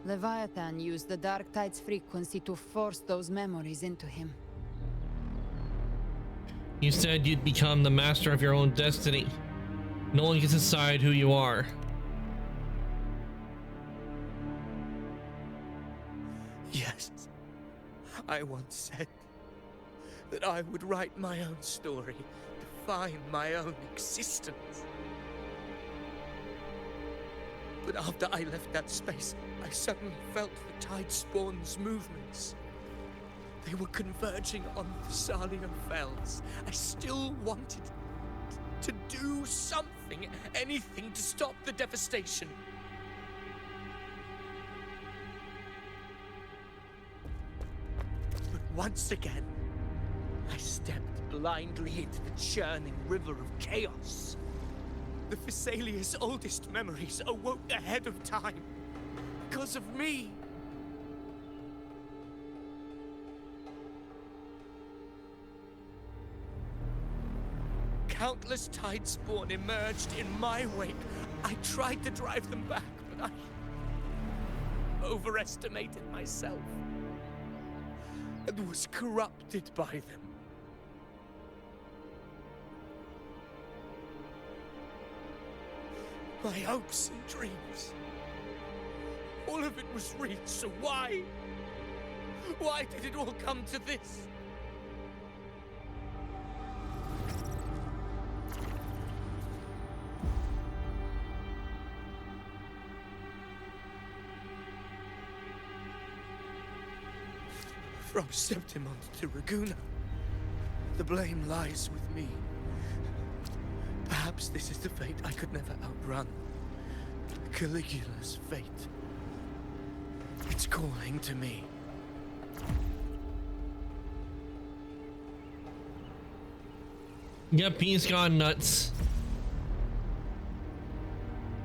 Leviathan used the Dark Tide's frequency to force those memories into him. You said you'd become the master of your own destiny. No one gets to decide who you are. Yes. I once said that I would write my own story, define my own existence. But after I left that space, I suddenly felt the Tidespawn's movements. They were converging on Thessalia Fells. I still wanted to do something, anything to stop the devastation. But once again, I stepped blindly into the churning river of chaos. The Thessalia's oldest memories awoke ahead of time. Because of me. Countless Tidespawn emerged in my wake. I tried to drive them back, but I overestimated myself and was corrupted by them. My hopes and dreams. All of it was real, so why? Why did it all come to this? From Septimont to Raguna, the blame lies with me. Perhaps this is the fate I could never outrun. Caligula's fate. It's calling to me. Yep, he's gone nuts.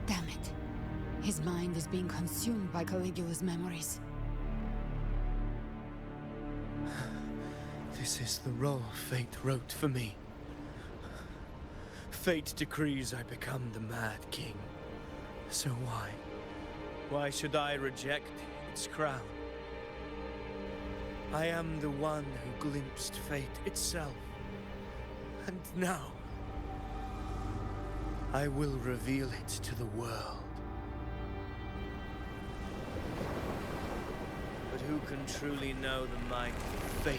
Damn it. His mind is being consumed by Caligula's memories. This is the role fate wrote for me. Fate decrees I become the Mad King. So why? Why should I reject its crown? I am the one who glimpsed fate itself. And now, I will reveal it to the world. But who can truly know the mind of fate?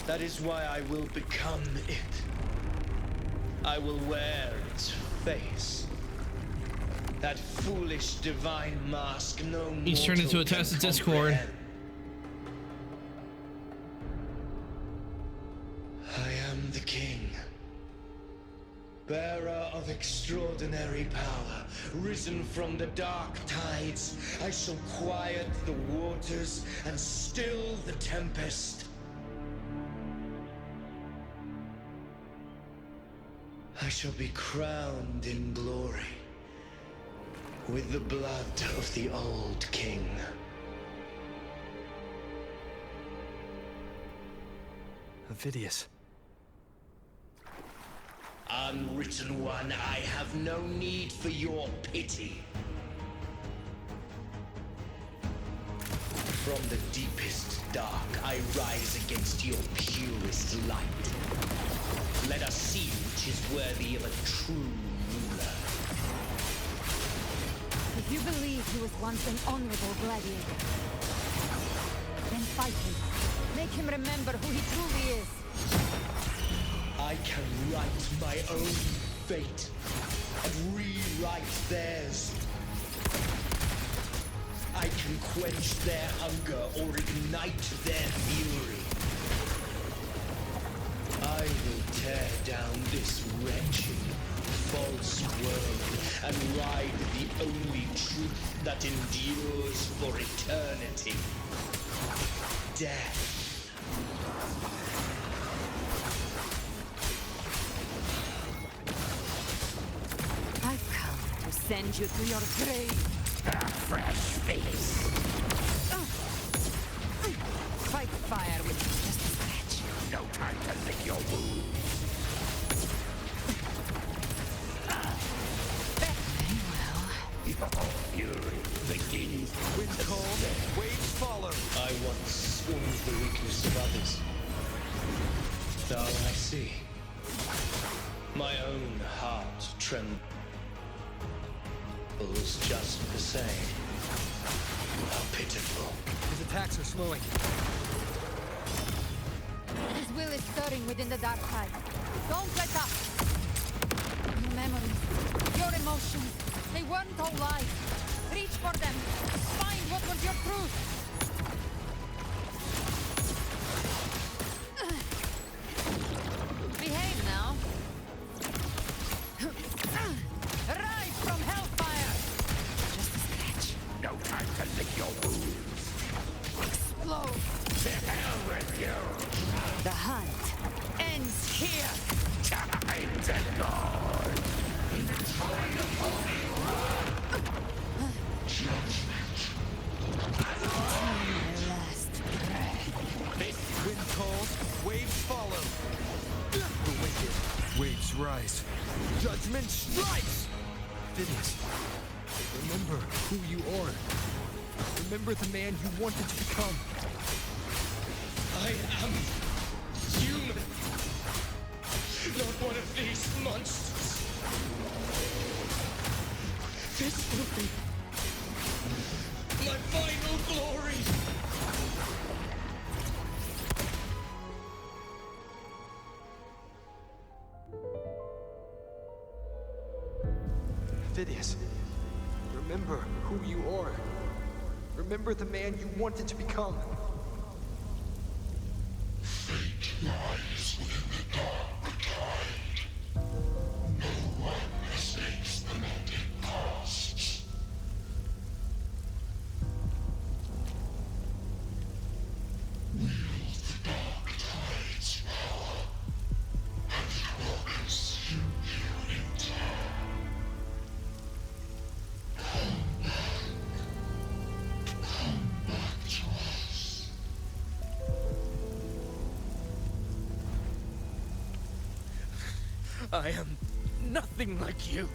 That is why I will become it. I will wear its face. That foolish divine mask no mortal He's turned into a test of Discord. I am the king, bearer of extraordinary power, risen from the dark tides. I shall quiet the waters and still the tempest. I shall be crowned in glory with the blood of the old king. Vidius. Unwritten One, I have no need for your pity. From the deepest dark, I rise against your purest light. Let us see which is worthy of a true ruler. If you believe he was once an honorable gladiator, then fight him. Make him remember who he truly is. I can write my own fate and rewrite theirs. I can quench their hunger or ignite their fury. I will tear down this wretched, false world and ride the only truth that endures for eternity. Death. I've come to send you to your grave. A fresh face. Fight fire with just a scratch. No time to lick your wounds. Your fury begins. Wind cold, waves follow. I once scorned the weakness of others. Now I see. My own heart trembles just the same. How pitiful. His attacks are slowing. His will is stirring within the dark tide. Don't let up! Your memories, your emotions, they weren't all lies. Reach for them. Find what was your truth. Behave now. Rise from hellfire! Just a scratch. No time to lick your wounds. Explode! To hell with you! The hunt ends here! Time to guard! Last breath. This wind calls, waves follow. The wicked waves rise. Judgment strikes! Vidius, remember who you are. Remember the man you wanted to become. I am human. Not one of these monsters. This will be my final glory. Vidius, remember who you are. Remember the man you wanted to become. Fate lies within the dark tide. No one mistakes the land it costs. Wield the dark tide's power, and it will consume you in time. Come back to us. I am nothing like you.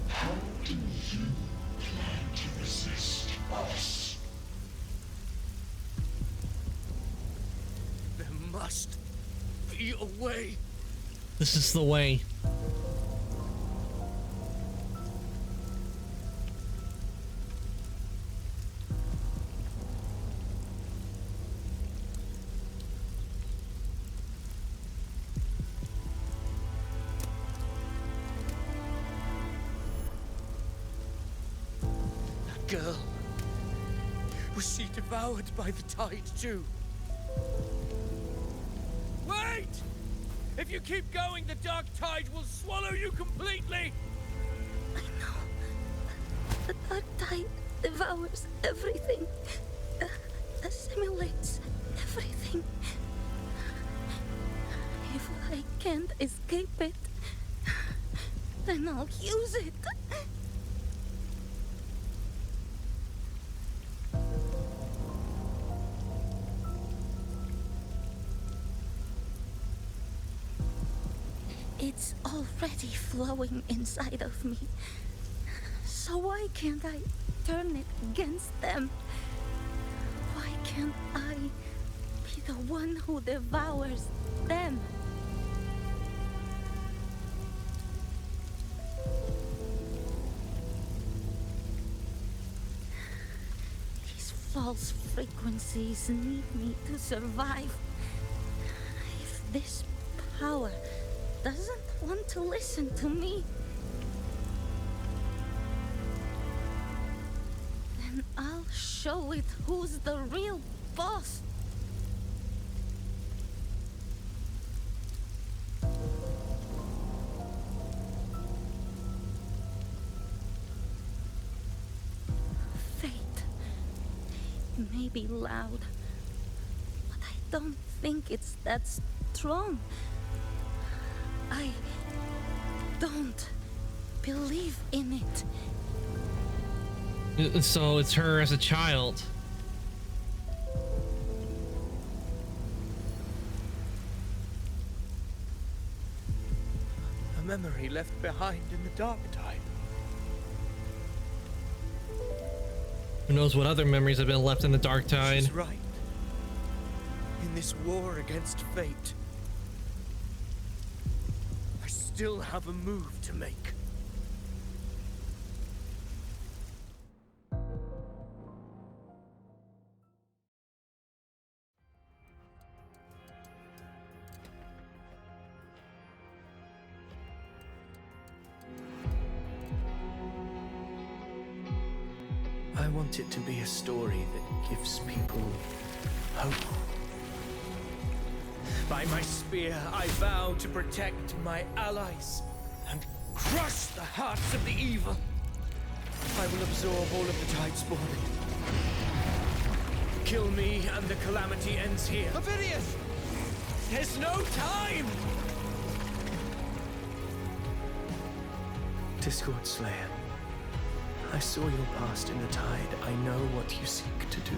How do you plan to resist us? me away. This is the way. That girl. Was she devoured by the tide too? Wait! If you keep going, the dark tide will swallow you completely! I know. The dark tide devours everything. Assimilates everything. If I can't escape it, then I'll use it. It's already flowing inside of me. So why can't I turn it against them? Why can't I be the one who devours them? These false frequencies need me to survive. If this power doesn't want to listen to me, then I'll show it who's the real boss. Fate may be loud, but I don't think it's that strong. I don't believe in it. So it's her as a child. A memory left behind in the dark tide. Who knows what other memories have been left in the dark tide? She's right. In this war against fate, I still have a move to make. I want it to be a story that gives people hope. By my spear, I vow to protect my allies and crush the hearts of the evil. I will absorb all of the tide spawn. Kill me and the calamity ends here. Avidius! There's no time! Discord Slayer, I saw your past in the tide. I know what you seek to do.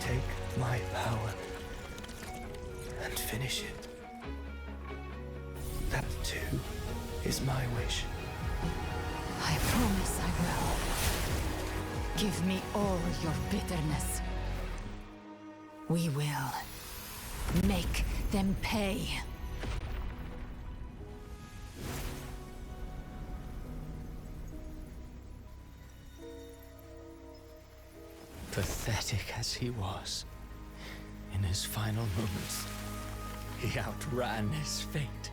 Take my power and finish it. That too is my wish. I promise I will. Give me all your bitterness. We will make them pay. Pathetic as he was, in his final moments, he outran his fate.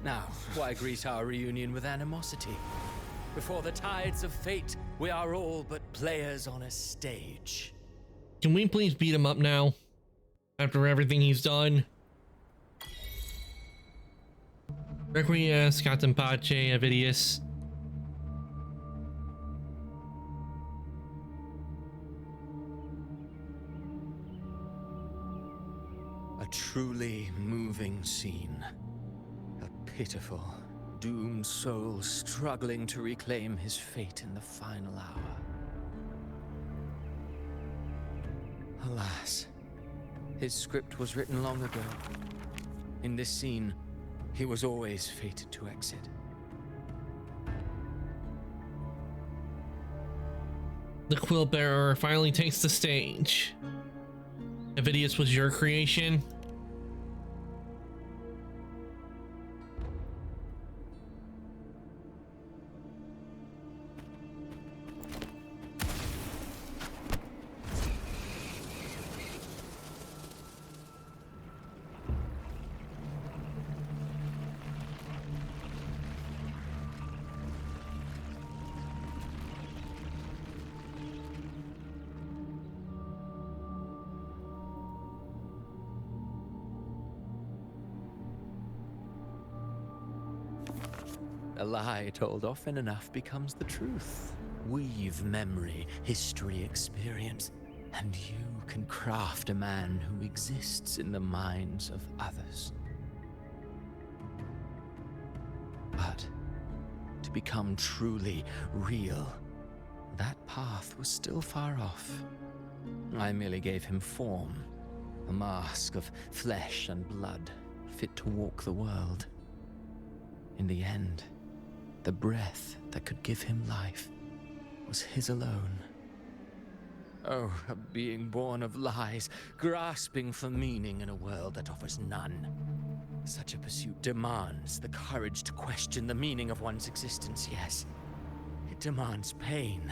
Now, why greet our reunion with animosity? Before the tides of fate, we are all but players on a stage. Can we please beat him up now? After everything he's done? Requiescat in pace, Avidius. A truly moving scene. A pitiful, doomed soul struggling to reclaim his fate in the final hour. Alas, his script was written long ago. In this scene, he was always fated to exit. The Quill Bearer finally takes the stage. Avidius was your creation? A lie told often enough becomes the truth. Weave memory, history, experience, and you can craft a man who exists in the minds of others. But to become truly real, that path was still far off. I merely gave him form, a mask of flesh and blood, fit to walk the world. In the end, the breath that could give him life was his alone. Oh, a being born of lies, grasping for meaning in a world that offers none. Such a pursuit demands the courage to question the meaning of one's existence, yes. It demands pain.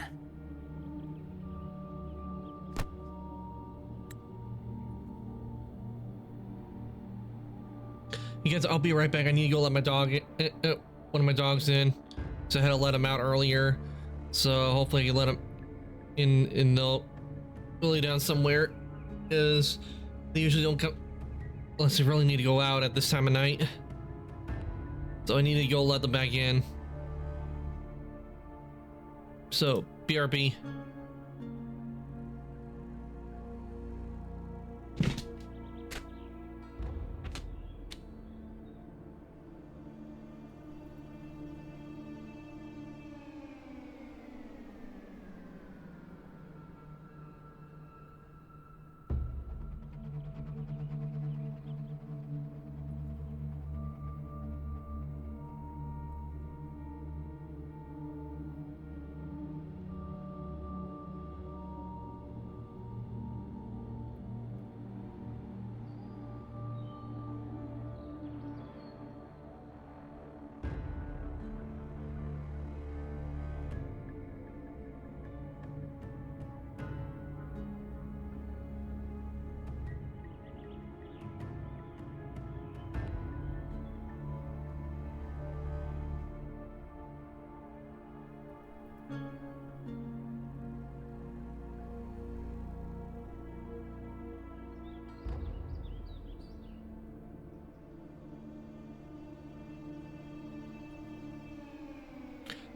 You guys, I'll be right back. I need to go let my dog, one of my dogs in. So I had to let him out earlier. So hopefully I can let him in the really down somewhere, because they usually don't come unless they really need to go out at this time of night. So I need to go let them back in. So BRB.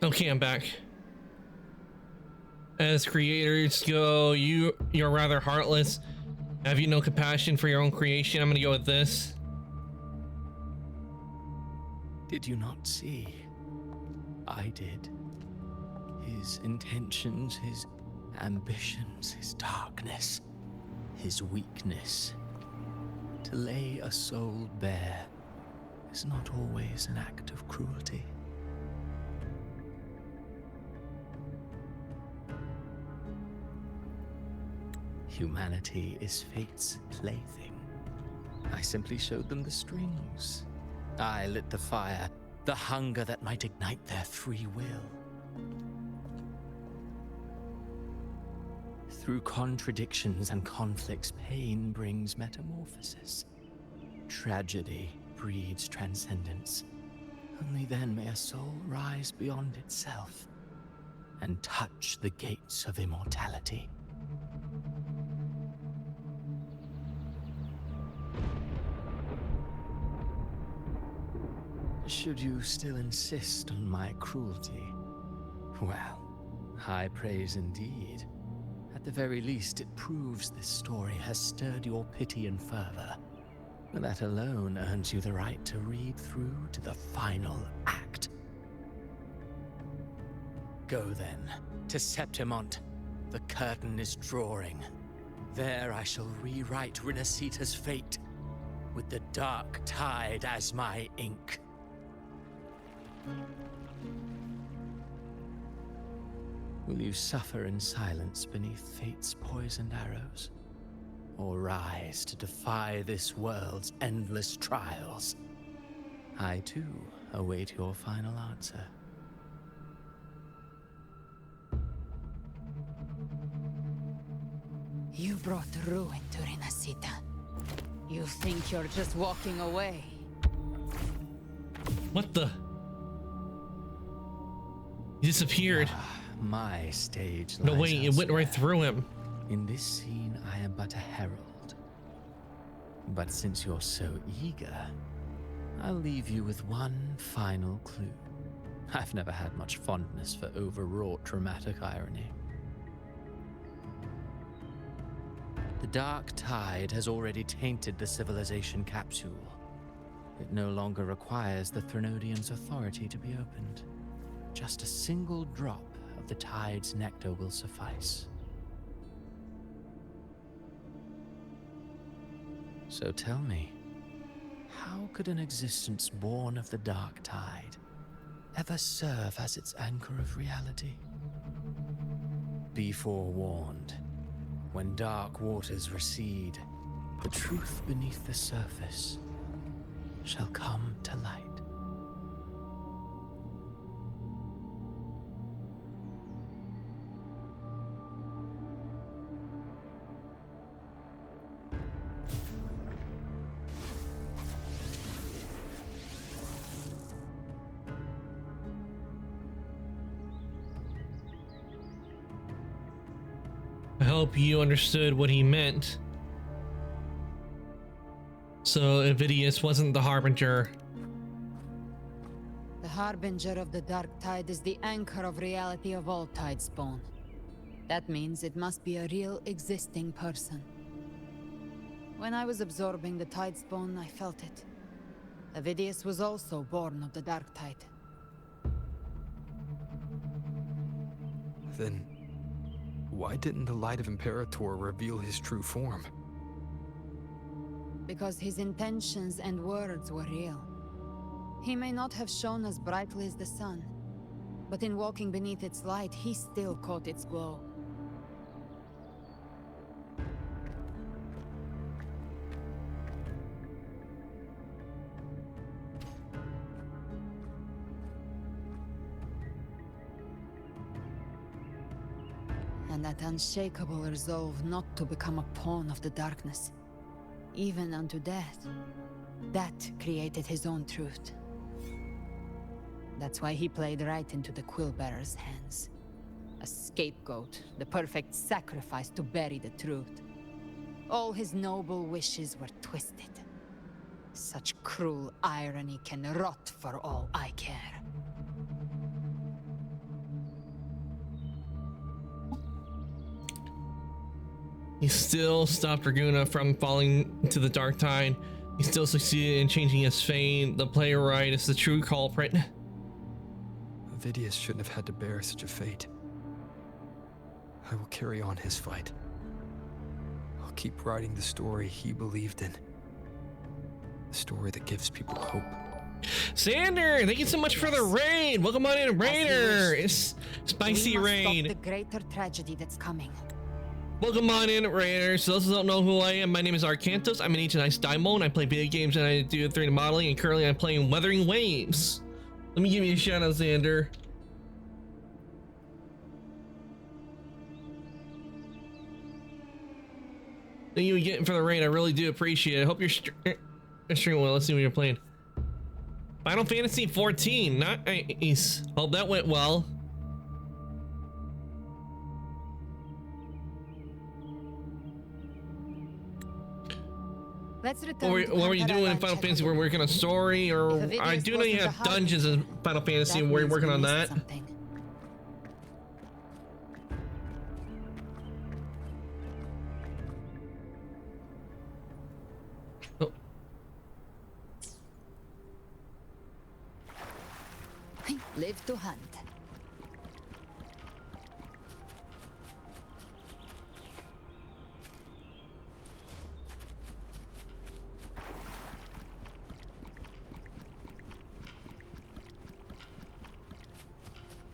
Okay, I'm back. As creators go, you're rather heartless. Have you no compassion for your own creation? I'm gonna go with this. Did you not see? I did. His intentions, his ambitions, his darkness, his weakness. To lay a soul bare is not always an act of cruelty. Humanity is fate's plaything. I simply showed them the strings. I lit the fire, the hunger that might ignite their free will. Through contradictions and conflicts, pain brings metamorphosis. Tragedy breeds transcendence. Only then may a soul rise beyond itself and touch the gates of immortality. Should you still insist on my cruelty? Well, high praise indeed. At the very least, it proves this story has stirred your pity and fervor. That alone earns you the right to read through to the final act. Go then, to Septimont. The curtain is drawing. There I shall rewrite Renacita's fate, with the dark tide as my ink. Will you suffer in silence beneath fate's poisoned arrows? Or rise to defy this world's endless trials? I too await your final answer. You brought ruin to Renacita. You think you're just walking away? What the? He disappeared. My stage No, lies wait, it went right through him. In this scene, I am but a herald. But since you're so eager, I'll leave you with one final clue. I've never had much fondness for overwrought dramatic irony. The dark tide has already tainted the civilization capsule. It no longer requires the Threnodians' authority to be opened. Just a single drop of the tide's nectar will suffice. So tell me, how could an existence born of the dark tide ever serve as its anchor of reality? Be forewarned. When dark waters recede, the truth beneath the surface shall come to light. I hope you understood what he meant. So Invidious wasn't the Harbinger. The Harbinger of the Dark Tide is the anchor of reality of all Tidespawn. That means it must be a real existing person. When I was absorbing the Tidespawn, I felt it. Invidious was also born of the Dark Tide. Then, why didn't the Light of Imperator reveal his true form? Because his intentions and words were real. He may not have shone as brightly as the sun, but in walking beneath its light, he still caught its glow. And that unshakable resolve not to become a pawn of the darkness, even unto death, that created his own truth. That's why he played right into the Quillbearer's hands. A scapegoat, the perfect sacrifice to bury the truth. All his noble wishes were twisted. Such cruel irony can rot for all I care. He still stopped Raguna from falling to the dark tide. He still succeeded in changing his fate. The playwright is the true culprit. Invidious shouldn't have had to bear such a fate. I will carry on his fight. I'll keep writing the story he believed in. The story that gives people hope. Sander, thank you so much for the raid. Welcome on in, Raider. It's spicy raid. Stop the greater tragedy that's coming. Welcome on in, Raiders. So those who don't know who I am, my name is Arcantos. I'm an Ancient Ice Daimon. I play video games and I do 3D modeling, and currently I'm playing Wuthering Waves. Let me give you a shout out, Xander. Thank you again for the raid. I really do appreciate it. I hope you're streaming well. Let's see what you're playing. Final Fantasy 14. Nice. Hope that went well. Let's return what were you doing in Final Fantasy? We're working on a story, or I do know you have dungeons in Final Fantasy. We're working on that. Oh. Live to hunt.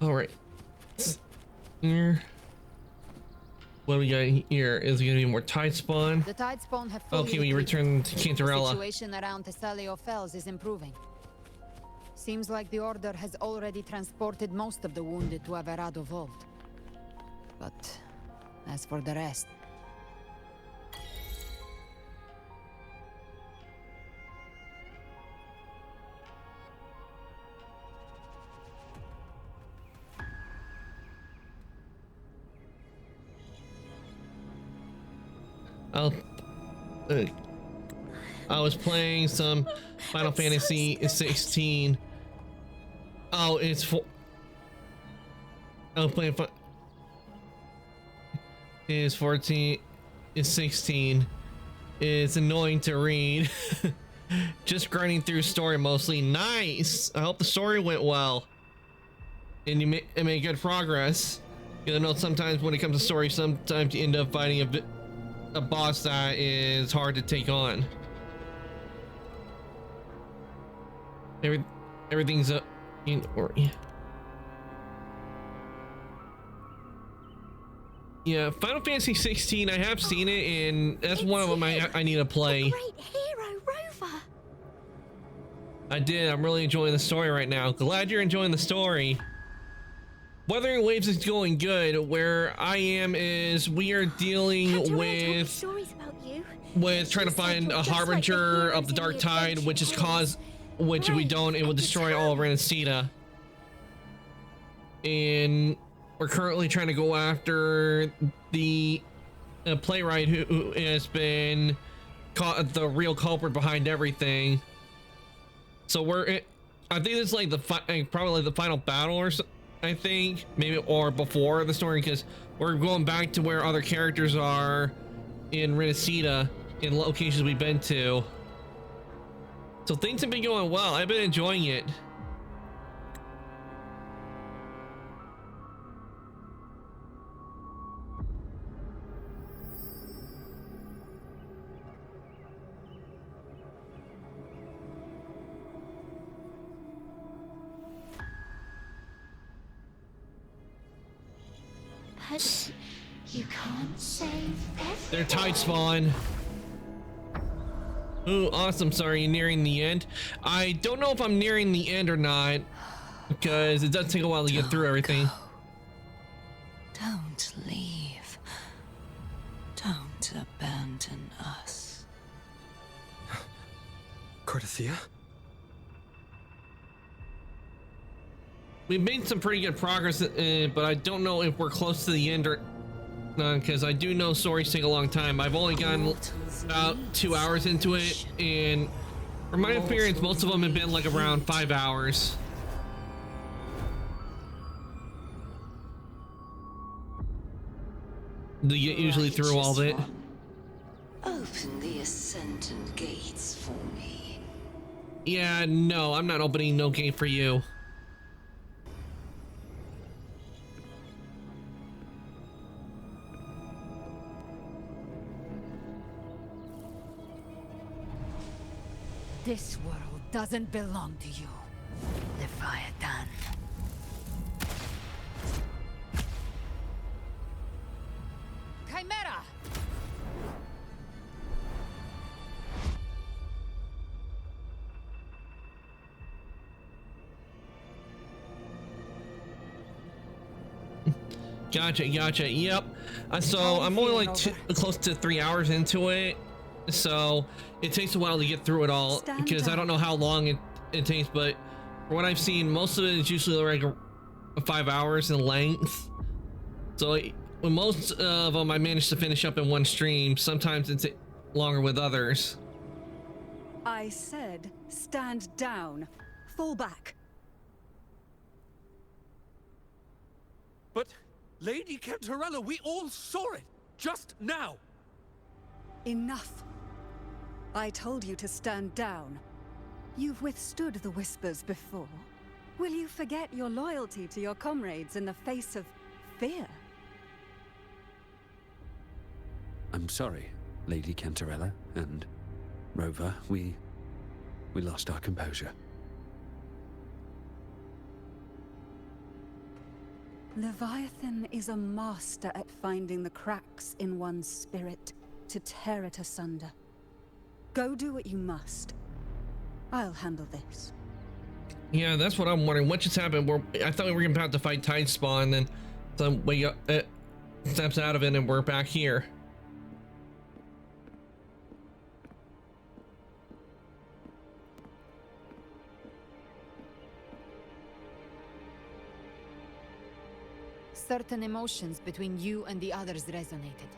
All right. Here. What do we got here? Is it gonna be more Tidespawn? The Tidespawn have fully Okay, we return to Cantarella. The situation around Thessalio Fells is improving. Seems like the Order has already transported most of the wounded to Averado Vault. But as for the rest... I was playing some Final Fantasy 16 Oh, it's for. Oh, playing fun. Is 14. Is 16. It's annoying to read. Just grinding through story mostly. Nice. I hope the story went well. And you made good progress. You know, sometimes when it comes to story, sometimes you end up fighting a boss that is hard to take on. Everything's up in order. Yeah, Final Fantasy 16. I have seen it, and that's one of them I need to play. Great hero, Rover. I did. I'm really enjoying the story right now. Glad you're enjoying the story. Wuthering Waves is going good. Where I am is we are dealing with trying to find a harbinger of the dark tide, which is which if we don't, it will destroy all of Renacida. And we're currently trying to go after the playwright who has been caught the real culprit behind everything. So I think it's like probably the final battle or so, I think maybe, or before the story, because we're going back to where other characters are in Renacida in locations we've been to. So things have been going well. I've been enjoying it. But you can't save everyone. They're tide spawn. Ooh, awesome. Sorry, you're nearing the end. I don't know if I'm nearing the end or not, because it does take a while to get through everything. Don't leave. Don't abandon us. Cardathia? We've made some pretty good progress, but I don't know if we're close to the end or not, because I do know stories take a long time. I've only gotten about 2 hours into it, and from my experience, most of them have been like around 5 hours. Do you get usually through all of it? Open the Ascendant gates for me. Yeah, no, I'm not opening no gate for you. This world doesn't belong to you, Leviathan. Chimera! Gotcha. Yep. So I'm only like close to 3 hours into it. So it takes a while to get through it all, because I don't know how long it takes, but from what I've seen, most of it is usually like 5 hours in length. So when most of them I managed to finish up in one stream, sometimes it's longer with others. I said stand down. Fall back. But Lady Cantarella, we all saw it just now. Enough. I told you to stand down. You've withstood the whispers before. Will you forget your loyalty to your comrades in the face of fear? I'm sorry, Lady Cantarella and Rover. We lost our composure. Leviathan is a master at finding the cracks in one's spirit to tear it asunder. Go do what you must. I'll handle this. Yeah, that's what I'm wondering. What just happened? I thought we were about to fight Tide Spawn, then somebody steps out of it and we're back here. Certain emotions between you and the others resonated.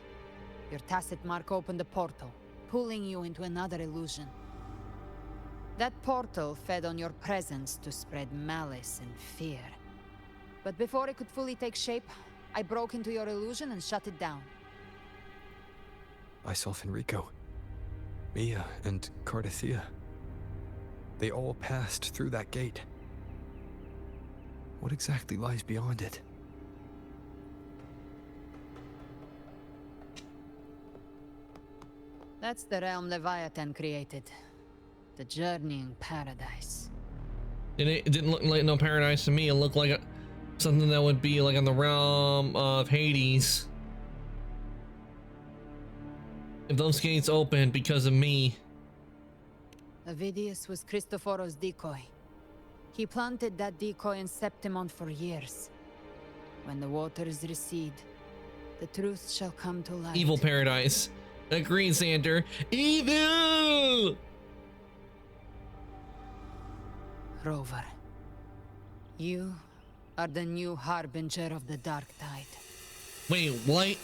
Your tacit mark opened a portal, pulling you into another illusion. That portal fed on your presence to spread malice and fear. But before it could fully take shape, I broke into your illusion and shut it down. I saw Fenrico, Mia, and Cardathia. They all passed through that gate. What exactly lies beyond it? That's the realm Leviathan created. The journeying paradise. It didn't look like no paradise to me. It looked like something that would be like in the realm of Hades. If those gates opened because of me. Avidius was Cristoforo's decoy. He planted that decoy in Septimont for years. When the waters recede, the truth shall come to light. Evil paradise. Agreed, Xander. Evil! Rover, you are the new harbinger of the Dark Tide. Wait, what?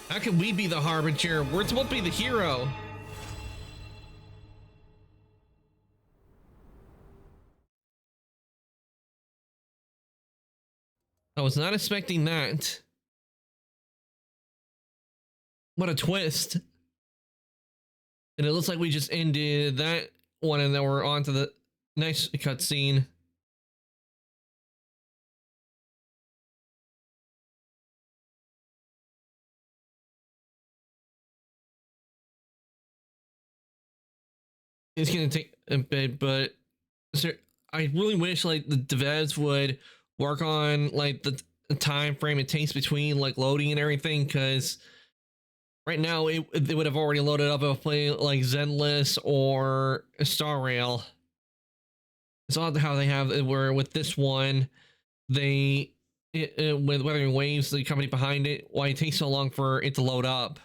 How can we be the harbinger? We're supposed to be the hero. I was not expecting that. What a twist. And it looks like we just ended that one and then we're on to the next cutscene. It's gonna take a bit, but I really wish like the devs would work on like the time frame it takes between like loading and everything, because right now they would have already loaded up a play like Zenless or Star Rail. It's odd how they have it where with this one with Weathering Waves, the company behind it, why it takes so long for it to load up.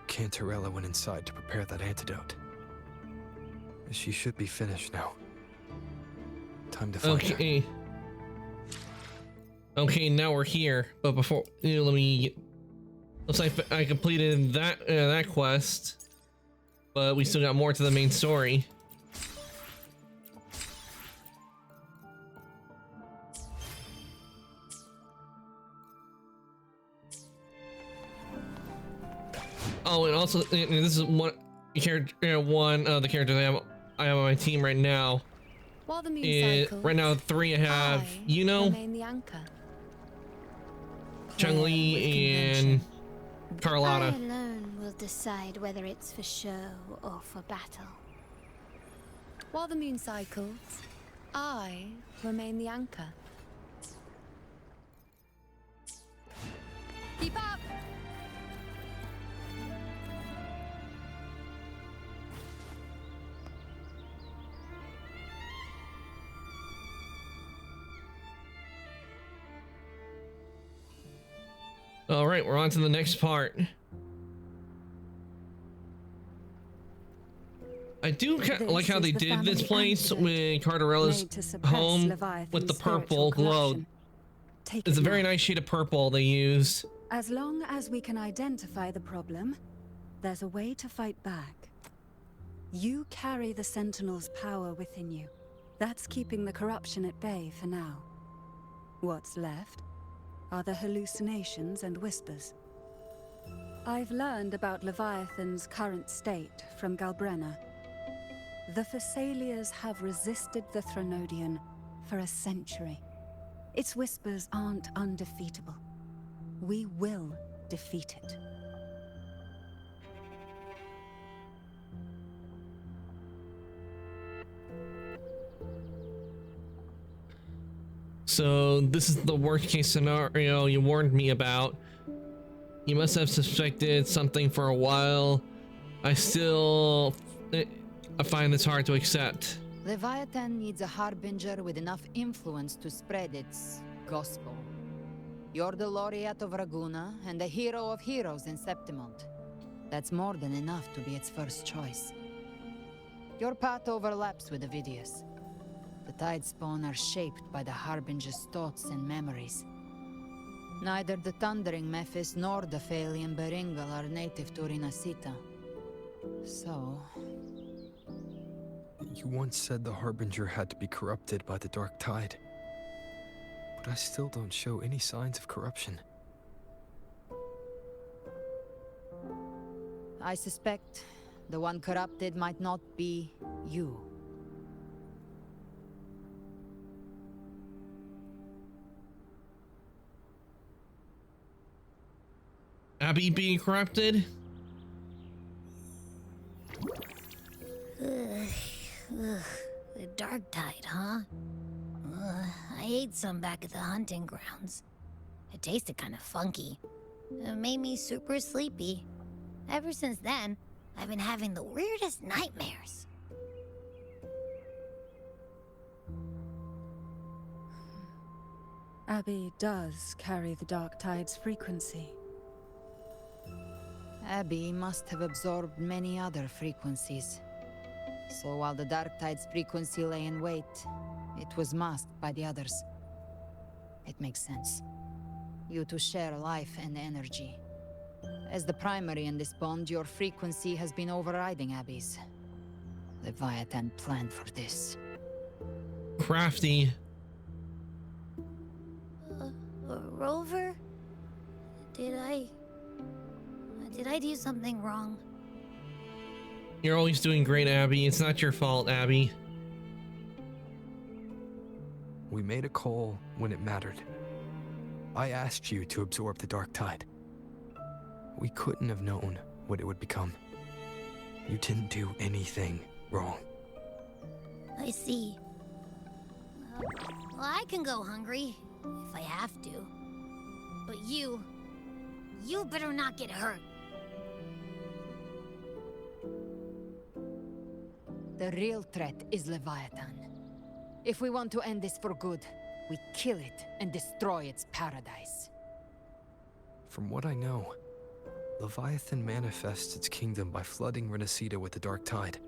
Cantarella went inside to prepare that antidote. She should be finished now. Time to find her. Okay, now we're here. But before, let me. Looks like I completed that quest, but we still got more to the main story. Oh, and also, and this is one character, the characters I have on my team right now. While the moon cycles, right now, 3 I have, remain the anchor. Chun-Li and Carlotta. I alone will decide whether it's for show or for battle. While the moon cycles, I remain the anchor. Keep up! All right, we're on to the next part. I do like how they did this place with Cardarella's home with the purple glow. It's a very nice shade of purple they used. As long as we can identify the problem, there's a way to fight back. You carry the Sentinel's power within you. That's keeping the corruption at bay for now. What's left are the hallucinations and whispers. I've learned about Leviathan's current state from Galbrenna. The Thessalians have resisted the Threnodian for a century. Its whispers aren't undefeatable. We will defeat it. So this is the worst case scenario you warned me about. You must have suspected something for a while. I find this hard to accept. Leviathan needs a harbinger with enough influence to spread its gospel. You're the laureate of Raguna and the hero of heroes in Septimont. That's more than enough to be its first choice. Your path overlaps with Avidius. The Tidespawn are shaped by the Harbinger's thoughts and memories. Neither the Thundering Mephis nor the Phalian Beringal are native to Rinasita. So... You once said the Harbinger had to be corrupted by the Dark Tide. But I still don't show any signs of corruption. I suspect the one corrupted might not be you. Abby being corrupted? The Dark Tide, huh? I ate some back at the hunting grounds. It tasted kind of funky. It made me super sleepy. Ever since then, I've been having the weirdest nightmares. Abby does carry the Dark Tide's frequency. Abby must have absorbed many other frequencies. So while the Dark Tide's frequency lay in wait, it was masked by the others. It makes sense. You two share life and energy. As the primary in this bond, your frequency has been overriding Abby's. Leviathan planned for this. Crafty. Rover? Did I do something wrong? You're always doing great, Abby. It's not your fault, Abby. We made a call when it mattered. I asked you to absorb the Dark Tide. We couldn't have known what it would become. You didn't do anything wrong. I see. Well, I can go hungry, if I have to. But you better not get hurt. The real threat is Leviathan. If we want to end this for good, we kill it and destroy its paradise. From what I know, Leviathan manifests its kingdom by flooding Renacita with the Dark Tide.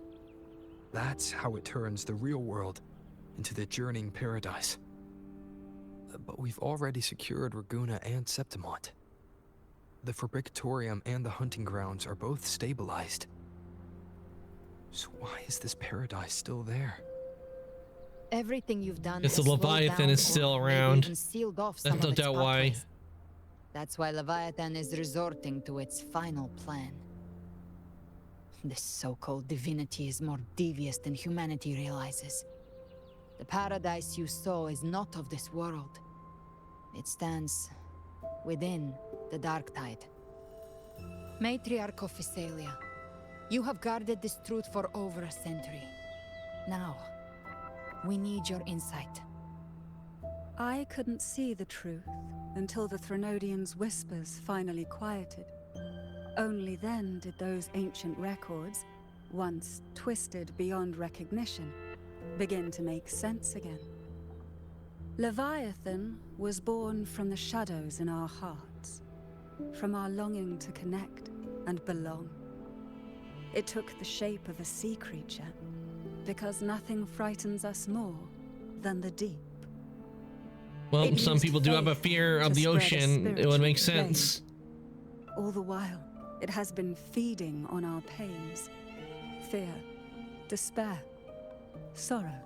That's how it turns the real world into the journeying paradise. But we've already secured Raguna and Septimont. The Fabricatorium and the hunting grounds are both stabilized. So why is this paradise still there? Everything you've done It's has the slowed Leviathan down is or still maybe around. even sealed off some That's of no its doubt why. pathways. That's why Leviathan is resorting to its final plan. This so-called divinity is more devious than humanity realizes. The paradise you saw is not of this world. It stands within the Dark Tide. Matriarch of Physalia, you have guarded this truth for over a century. Now, we need your insight. I couldn't see the truth until the Threnodians' whispers finally quieted. Only then did those ancient records, once twisted beyond recognition, begin to make sense again. Leviathan was born from the shadows in our hearts, from our longing to connect and belong. It took the shape of a sea creature, because nothing frightens us more than the deep. Well, It some used people do have a faith fear of to the spread a ocean. It would make spiritual sense. All the while, it has been feeding on our pains, fear, despair, sorrow.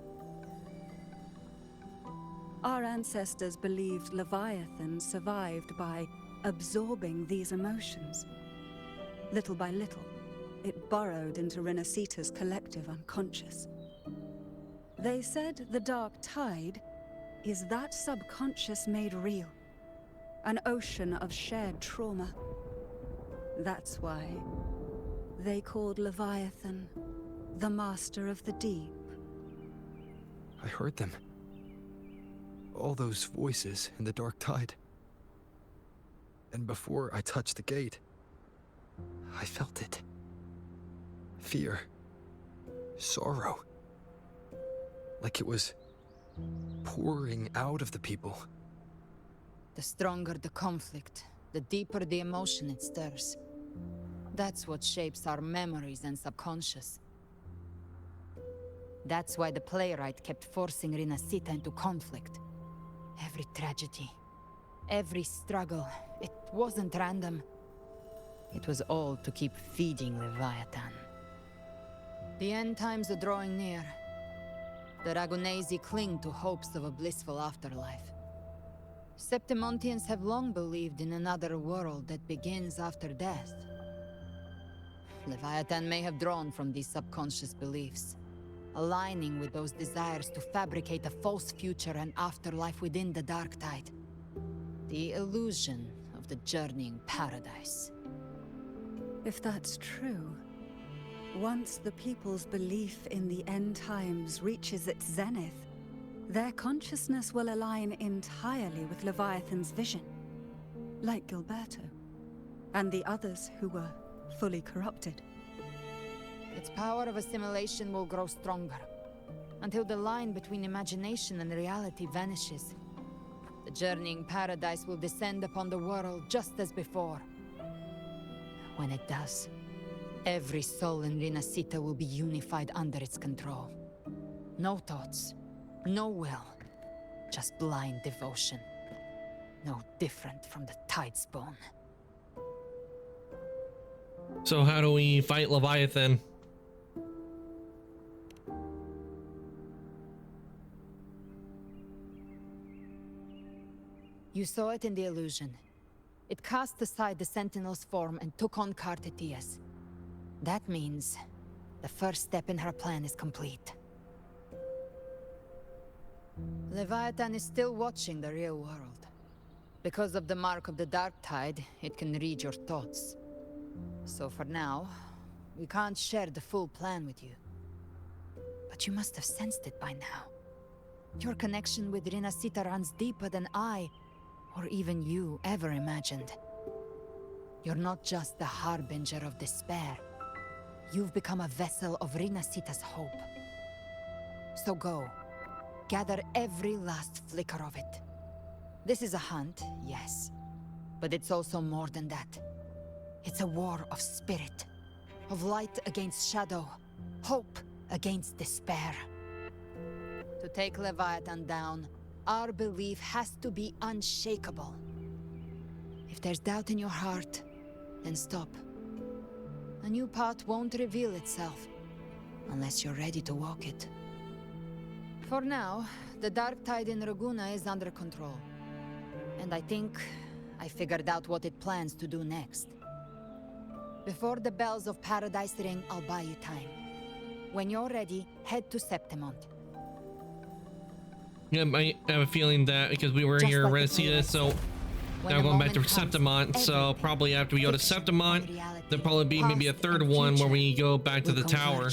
Our ancestors believed Leviathan survived by absorbing these emotions. Little by little, it burrowed into Renacita's collective unconscious. They said the Dark Tide is that subconscious made real, an ocean of shared trauma. That's why they called Leviathan the Master of the Deep. I heard them. All those voices in the Dark Tide. And before I touched the gate, I felt it. Fear. Sorrow. Like it was pouring out of the people. The stronger the conflict, the deeper the emotion it stirs. That's what shapes our memories and subconscious. That's why the playwright kept forcing Rinascita into conflict. Every tragedy, every struggle, it wasn't random. It was all to keep feeding Leviathan. The end times are drawing near. The Ragonesi cling to hopes of a blissful afterlife. Septimontians have long believed in another world that begins after death. Leviathan may have drawn from these subconscious beliefs, aligning with those desires to fabricate a false future and afterlife within the Dark Tide. The illusion of the journeying paradise. If that's true, once the people's belief in the end times reaches its zenith, their consciousness will align entirely with Leviathan's vision, like Gilberto, and the others who were fully corrupted. Its power of assimilation will grow stronger, until the line between imagination and reality vanishes. The journeying paradise will descend upon the world just as before. When it does, every soul in Rinascita will be unified under its control. No thoughts, no will, just blind devotion. No different from the Tidespawn. So how do we fight Leviathan? You saw it in the illusion. It cast aside the Sentinel's form and took on Cartetia's. That means the first step in her plan is complete. Leviathan is still watching the real world. Because of the mark of the Dark Tide, it can read your thoughts. So for now, we can't share the full plan with you. But you must have sensed it by now. Your connection with Rinascita runs deeper than I, or even you, ever imagined. You're not just the harbinger of despair. You've become a vessel of Rinascita's hope. So go. Gather every last flicker of it. This is a hunt, yes. But it's also more than that. It's a war of spirit. Of light against shadow. Hope against despair. To take Leviathan down, our belief has to be unshakable. If there's doubt in your heart, then stop. A new path won't reveal itself, unless you're ready to walk it. For now, the Dark Tide in Raguna is under control. And I think I figured out what it plans to do next. Before the bells of Paradise ring, I'll buy you time. When you're ready, head to Septimont. Yeah, I have a feeling that because we were here in Rinascita, so now going back to Septimont, so probably after we go to Septimont, there'll probably be maybe a third one where we go back to the tower.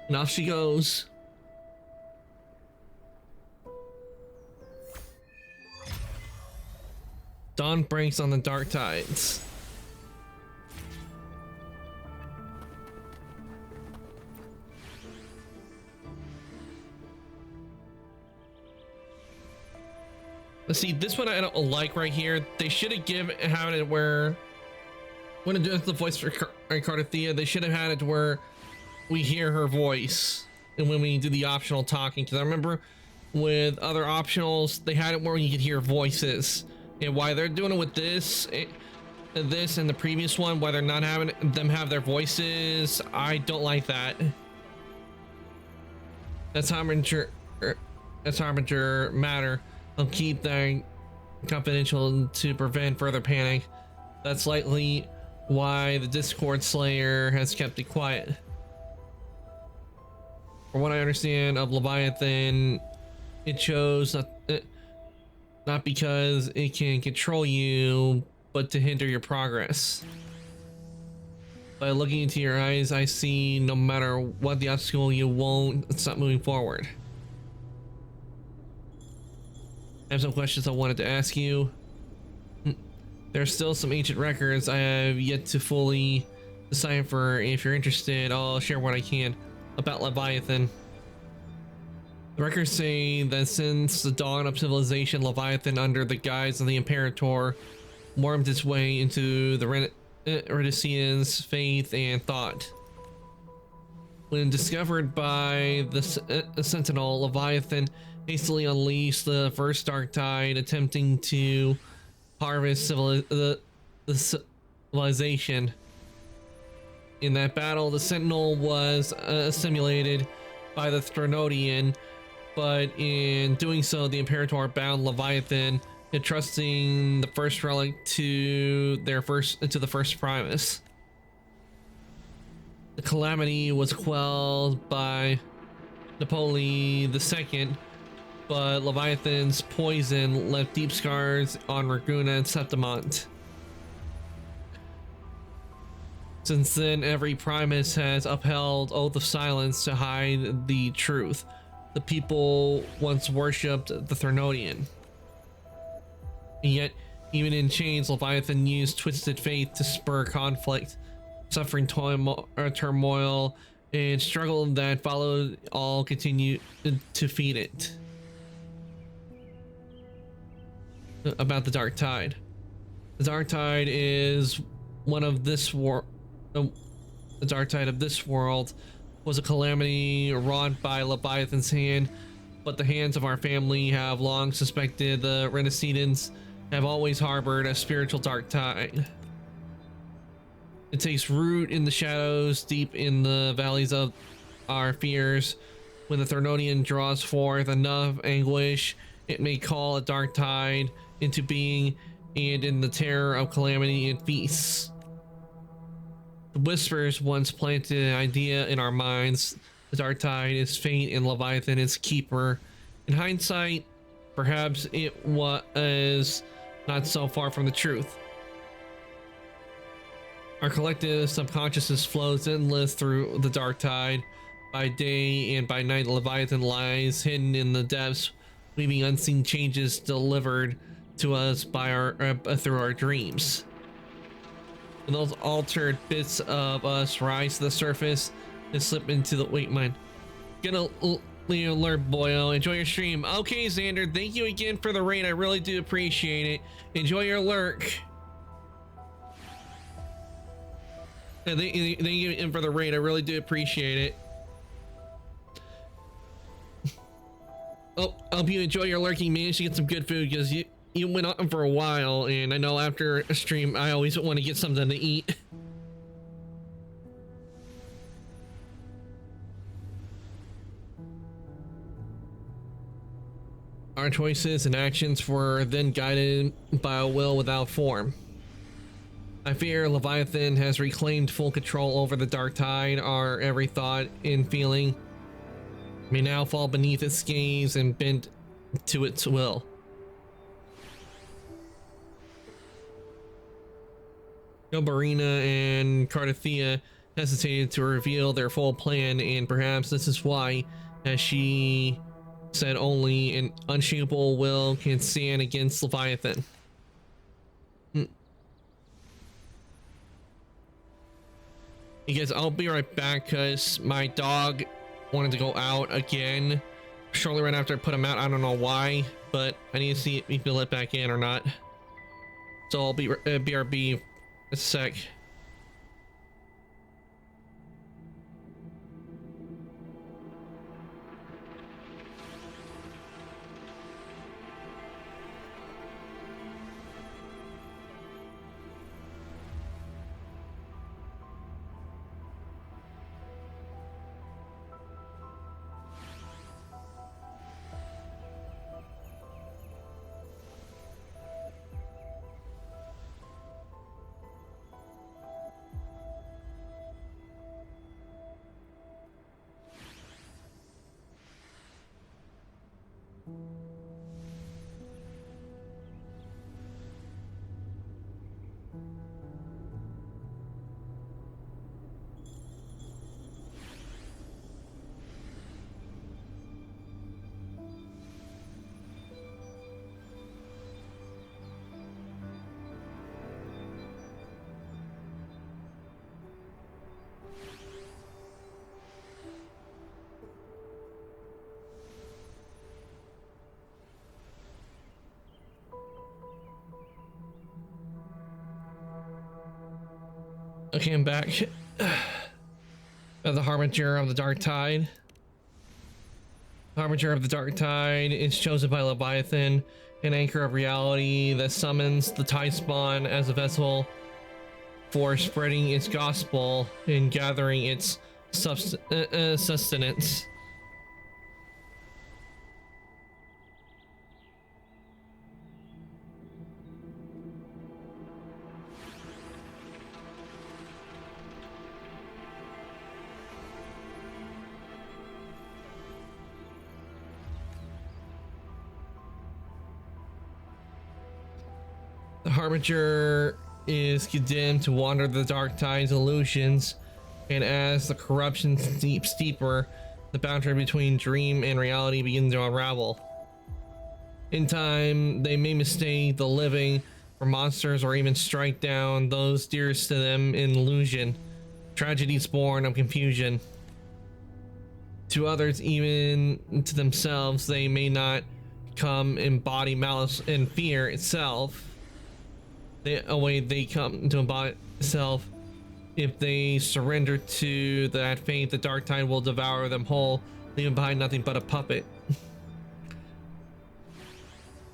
And off she goes. Dawn breaks on the Dark Tides. Let's see, this one I don't like right here. They should have had it where, when it does the voice for Cartethia, they should have had it where we hear her voice and when we do the optional talking. Because I remember with other optionals, they had it where you could hear voices. And why they're doing it with this and the previous one, why they're not having them have their voices, I don't like that. That's Harbinger matter. I'll keep that confidential to prevent further panic. That's likely why the Discord Slayer has kept it quiet. From what I understand of Leviathan, it chose not because it can control you, but to hinder your progress. By looking into your eyes, I see no matter what the obstacle, you won't stop moving forward. I have some questions I wanted to ask you. There's still some ancient records I have yet to fully decipher. If you're interested, I'll share what I can about Leviathan. The records say that since the dawn of civilization, Leviathan, under the guise of the Imperator, wormed its way into the Renicians' faith and thought. When discovered by the Sentinel, Leviathan hastily unleashed the first Dark Tide, attempting to harvest the civilization. In that battle, the Sentinel was assimilated by the Threnodian, but in doing so, the Imperator bound Leviathan, entrusting the first relic to the first Primus. The calamity was quelled by Napoleon II, but Leviathan's poison left deep scars on Raguena and Septimont. Since then, every Primus has upheld Oath of Silence to hide the truth. The people once worshipped the Threnodian. And yet, even in chains, Leviathan used twisted faith to spur conflict, suffering turmoil and struggle that followed all continue to feed it. About the Dark Tide. The Dark Tide is one of this war. The Dark Tide of this world was a calamity wrought by Leviathan's hand, but the hands of our family have long suspected the Renicians have always harbored a spiritual Dark Tide. It takes root in the shadows, deep in the valleys of our fears. When the Threnodian draws forth enough anguish, it may call a Dark Tide into being, and in the terror of calamity it feasts. The Whispers once planted an idea in our minds. The Dark Tide is fate and Leviathan its keeper. In hindsight, perhaps it was not so far from the truth. Our collective subconsciousness flows endless through the Dark Tide. By day and by night, Leviathan lies hidden in the depths, weaving unseen changes delivered to us by through our dreams. When those altered bits of us rise to the surface and slip into the wait mine. Gonna alert, boyo. Enjoy your stream. Okay, Xander, thank you again for the raid. I really do appreciate it. Enjoy your lurk. Thank you for the raid. I really do appreciate it. Oh, I hope you enjoy your lurking. Managed to get some good food because you went on for a while, and I know after a stream I always want to get something to eat. Our choices and actions were then guided by a will without form. I fear Leviathan has reclaimed full control over the Dark Tide. Our every thought and feeling may now fall beneath its gaze and bend to its will. Nobarina and Cardathia hesitated to reveal their full plan, and perhaps this is why, as she said, only an unshakable will can stand against Leviathan. You guys, I'll be right back because my dog wanted to go out again shortly right after I put him out. I don't know why, but I need to see if he can let back in or not. So I'll be BRB a sec. Okay, I'm back. The Harbinger of the Dark Tide. The Harbinger of the Dark Tide is chosen by Leviathan, an anchor of reality that summons the Tide Spawn as a vessel for spreading its gospel and gathering its sustenance. The Harbinger is condemned to wander the Dark Tide's illusions, and as the corruption steeps deeper, the boundary between dream and reality begins to unravel. In time, they may mistake the living for monsters or even strike down those dearest to them in illusion. Tragedies born of confusion. To others, even to themselves, they may not come embody malice and fear itself. They come to embody itself. If they surrender to that fate, the Dark Tide will devour them whole, leaving behind nothing but a puppet.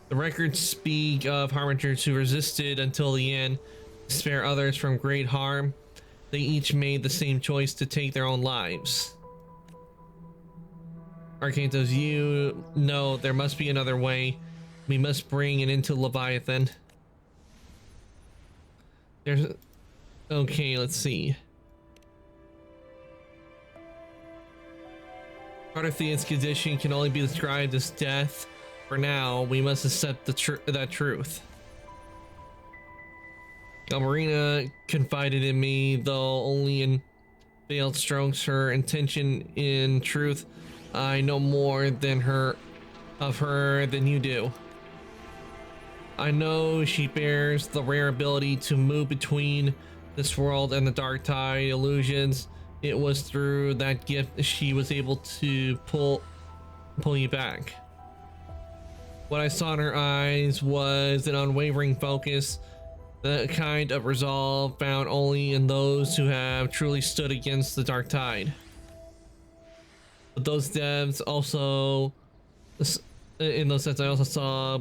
The records speak of Harbingers who resisted until the end, to spare others from great harm. They each made the same choice to take their own lives. Arcantos, you know there must be another way. We must bring it into Leviathan. There's... Okay, let's see. Cardathea's condition can only be described as death. For now, we must accept that truth. Galmarina confided in me, though only in veiled strokes. Her intention, in truth, I know more than of her than you do. I know she bears the rare ability to move between this world and the Dark Tide illusions. It was through that gift she was able to pull you back. What I saw in her eyes was an unwavering focus, the kind of resolve found only in those who have truly stood against the Dark Tide. But those devs also, in those sets, I also saw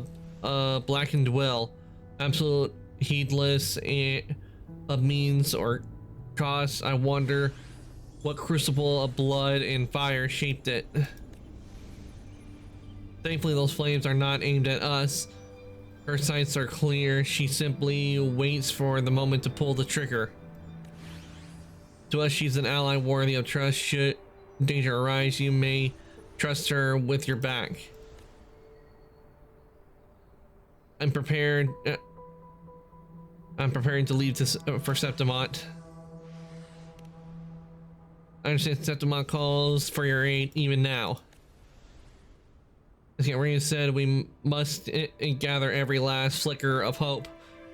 blackened will, absolute heedless of means or cost. I wonder what crucible of blood and fire shaped it. Thankfully, those flames are not aimed at us. Her sights are clear. She simply waits for the moment to pull the trigger. To us, she's an ally worthy of trust. Should danger arise, you may trust her with your back. I'm preparing to leave this for Septimont. I understand Septimont calls for your aid even now. As Galmarina said, we must gather every last flicker of hope.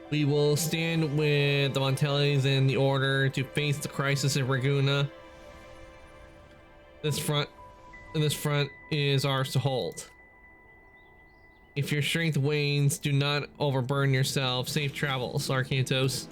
We will stand with the Montellis and the Order to face the crisis in Ragusa. This front is ours to hold. If your strength wanes, do not overburden yourself. Safe travels, Arcantos.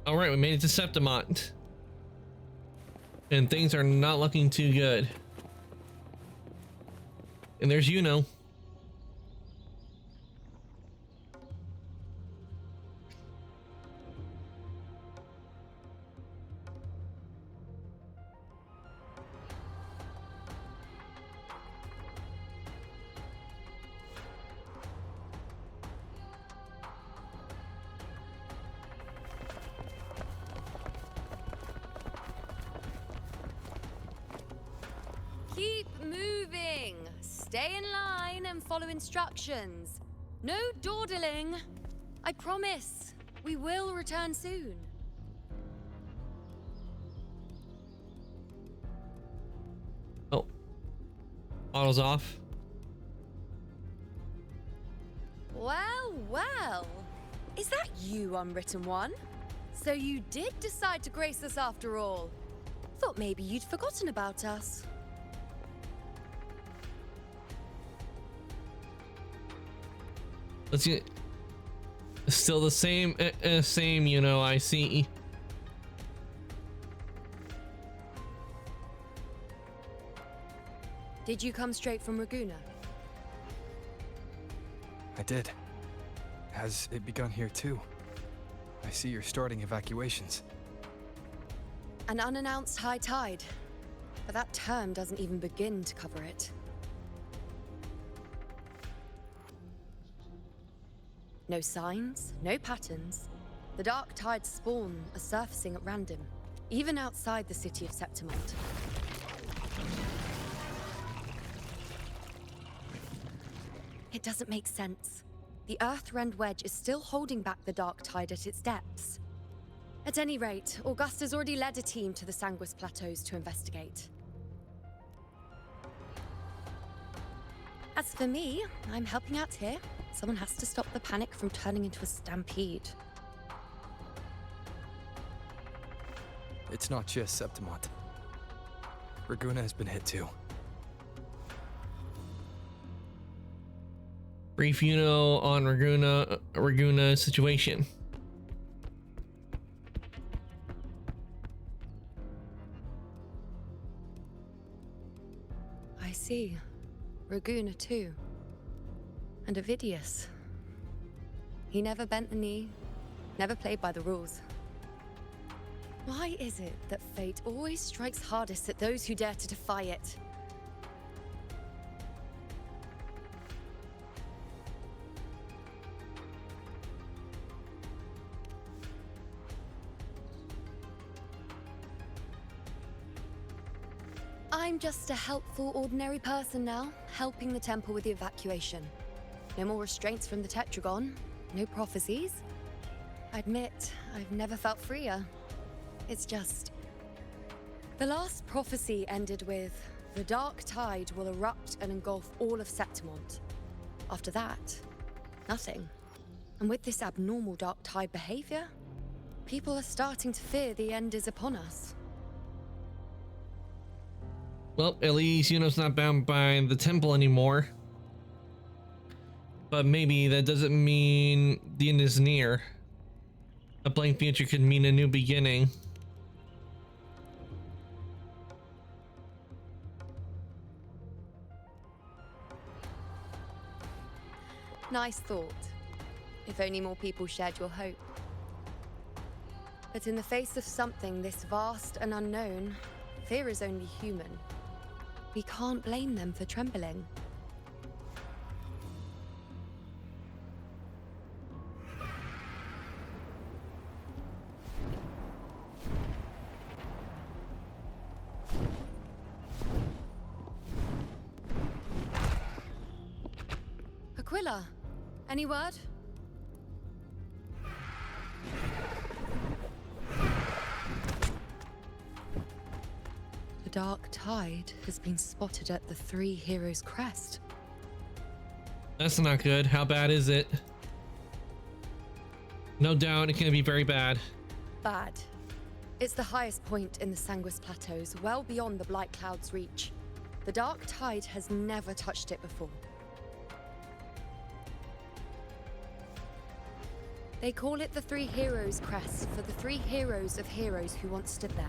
All right, we made it to Septimont, and things are not looking too good. And there's Yuno. Keep moving. Stay in line and follow instructions. No dawdling. I promise, we will return soon. Oh, auto's off. Well, well. Is that you, Unwritten One? So you did decide to grace us after all. Thought maybe you'd forgotten about us. Let's get still the same, same, you know, I see. Did you come straight from Raguna? I did. Has it begun here too? I see you're starting evacuations. An unannounced high tide. But that term doesn't even begin to cover it. No signs, no patterns. The dark tide's spawn are surfacing at random, even outside the city of Septimont. It doesn't make sense. The Earthrend Wedge is still holding back the dark tide at its depths. At any rate, Augusta's already led a team to the Sanguis Plateaus to investigate. As for me, I'm helping out here. Someone has to stop the panic from turning into a stampede. It's not just Septimont. Raguna has been hit too. Brief Yuno on Raguna situation. I see. Raguna too. And Ovidius. He never bent the knee, never played by the rules. Why is it that fate always strikes hardest at those who dare to defy it? I'm just a helpful, ordinary person now, helping the temple with the evacuation. No more restraints from the Tetragon, no prophecies. I admit, I've never felt freer. It's just... The last prophecy ended with, the dark tide will erupt and engulf all of Septimont. After that, nothing. And with this abnormal dark tide behavior, people are starting to fear the end is upon us. Well, at least Yuno's not bound by the temple anymore. But maybe that doesn't mean the end is near. A blank future could mean a new beginning. Nice thought. If only more people shared your hope. But in the face of something this vast and unknown, fear is only human. We can't blame them for trembling. Camilla, any word? The Dark Tide has been spotted at the Three Heroes Crest. That's not good. How bad is it? No doubt it can be very bad. Bad. It's the highest point in the Sanguis Plateaus, well beyond the Blight Cloud's reach. The Dark Tide has never touched it before. They call it the Three Heroes Crest for the three heroes of heroes who once stood there.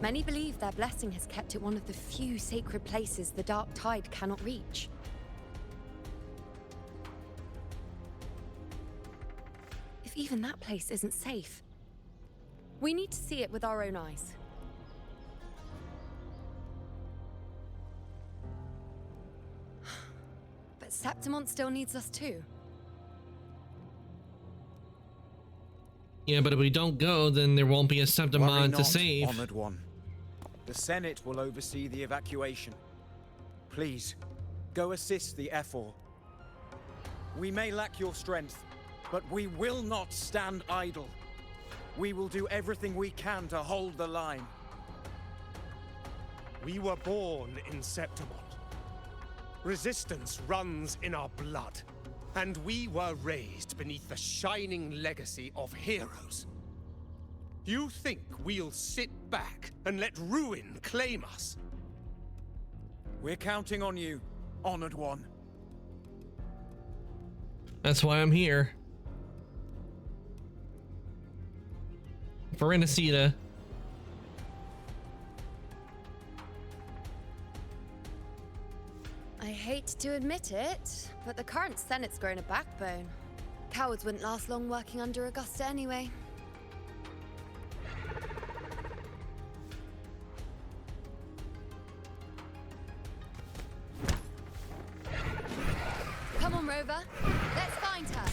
Many believe their blessing has kept it one of the few sacred places the Dark Tide cannot reach. If even that place isn't safe, we need to see it with our own eyes. But Septimont still needs us too. Yeah, but if we don't go, then there won't be a Septimon to save. Honored one. The Senate will oversee the evacuation. Please, go assist the Ephor. We may lack your strength, but we will not stand idle. We will do everything we can to hold the line. We were born in Septimont. Resistance runs in our blood. And we were raised beneath the shining legacy of heroes. You think we'll sit back and let ruin claim us? We're counting on you, Honored One. That's why I'm here. For Renacida. I hate to admit it, but the current Senate's grown a backbone. Cowards wouldn't last long working under Augusta anyway. Come on, Rover. Let's find her.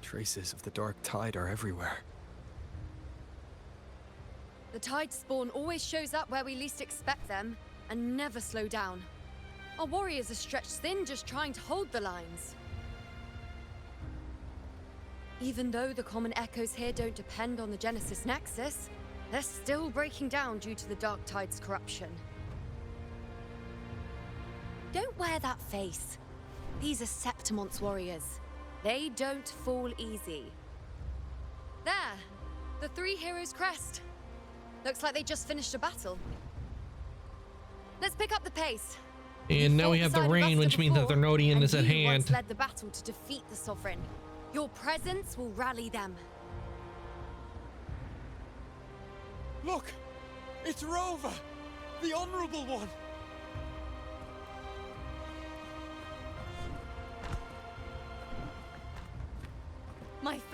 Traces of the Dark Tide are everywhere. The Tide spawn always shows up where we least expect them, and never slow down. Our warriors are stretched thin just trying to hold the lines. Even though the common echoes here don't depend on the Genesis Nexus, they're still breaking down due to the Dark Tide's corruption. Don't wear that face. These are Septimont's warriors. They don't fall easy. There! The Three Heroes Crest. Looks like they just finished a battle. Let's pick up the pace. And now we have the rain, which means that the Nodian is at hand. You once led the battle to defeat the Sovereign. Your presence will rally them. Look! It's Rover! The Honorable One!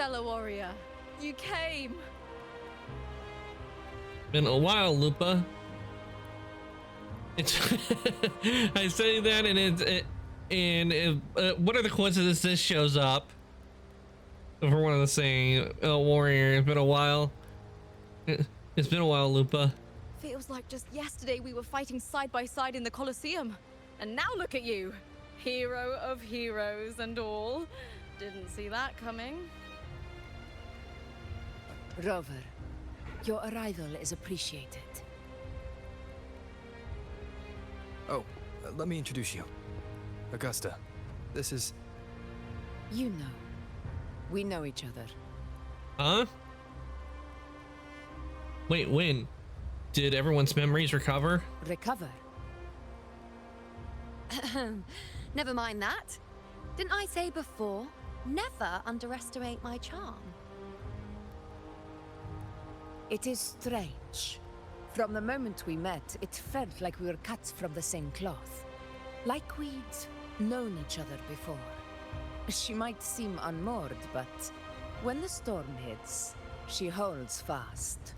fellow warrior. You came. Been a while, Lupa. It's I say that, and what are the coincidences this shows up? For one of the saying, warrior. It's been a while. It's been a while, Lupa. Feels like just yesterday we were fighting side by side in the Colosseum. And now look at you. Hero of heroes and all. Didn't see that coming. Rover, your arrival is appreciated. Oh, let me introduce you. Augusta, this is... You know. We know each other. Huh? Wait, when? Did everyone's memories recover? Recover? Never mind that. Didn't I say before? Never underestimate my charm. It is strange. From the moment we met, it felt like we were cut from the same cloth. Like we'd known each other before. She might seem unmoored, but when the storm hits, she holds fast.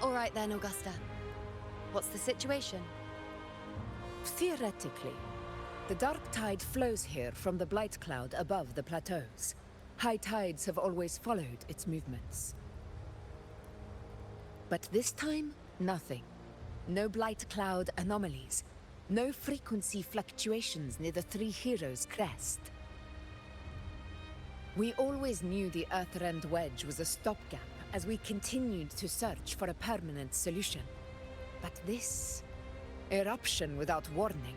All right then, Augusta. What's the situation? Theoretically, the dark tide flows here from the blight cloud above the plateaus. High tides have always followed its movements. But this time, nothing. No blight cloud anomalies. No frequency fluctuations near the Three Heroes crest. We always knew the Earthrend Wedge was a stopgap as we continued to search for a permanent solution. But this eruption without warning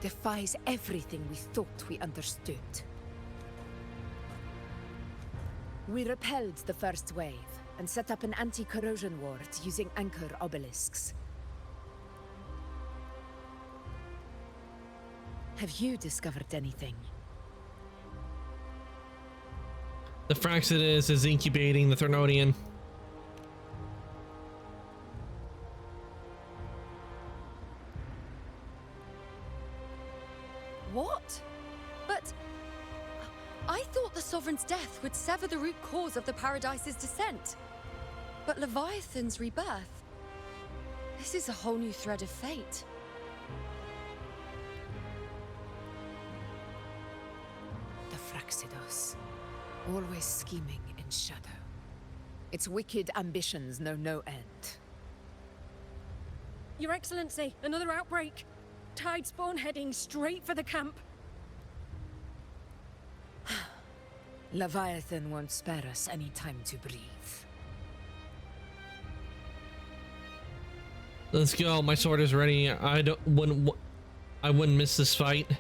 defies everything we thought we understood. We repelled the first wave and set up an anti-corrosion ward using anchor obelisks. Have you discovered anything? The Fraxidus is incubating the Threnodian. What? But I thought the Sovereign's death would sever the root cause of the Paradise's descent. But Leviathan's rebirth... This is a whole new thread of fate. The Fraxidos, always scheming in shadow. Its wicked ambitions know no end. Your Excellency, another outbreak. Tide spawn heading straight for the camp. Leviathan won't spare us any time to breathe. Let's go. My sword is ready. I wouldn't miss this fight.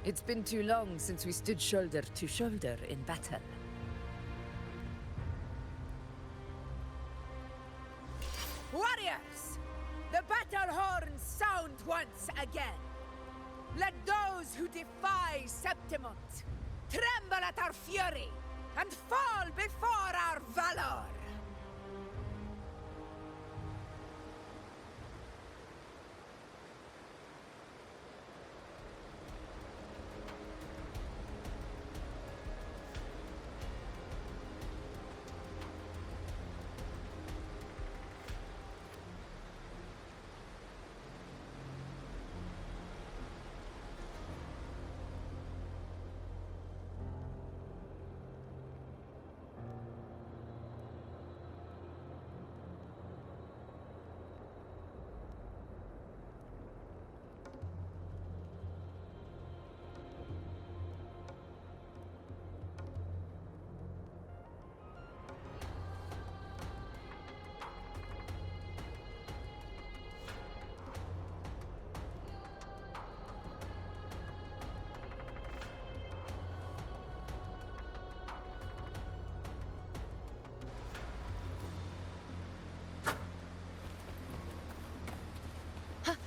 It's been too long since we stood shoulder to shoulder in battle. Warriors! The battle horns sound once again. Let those who defy Septimont tremble at our fury and fall before our valor!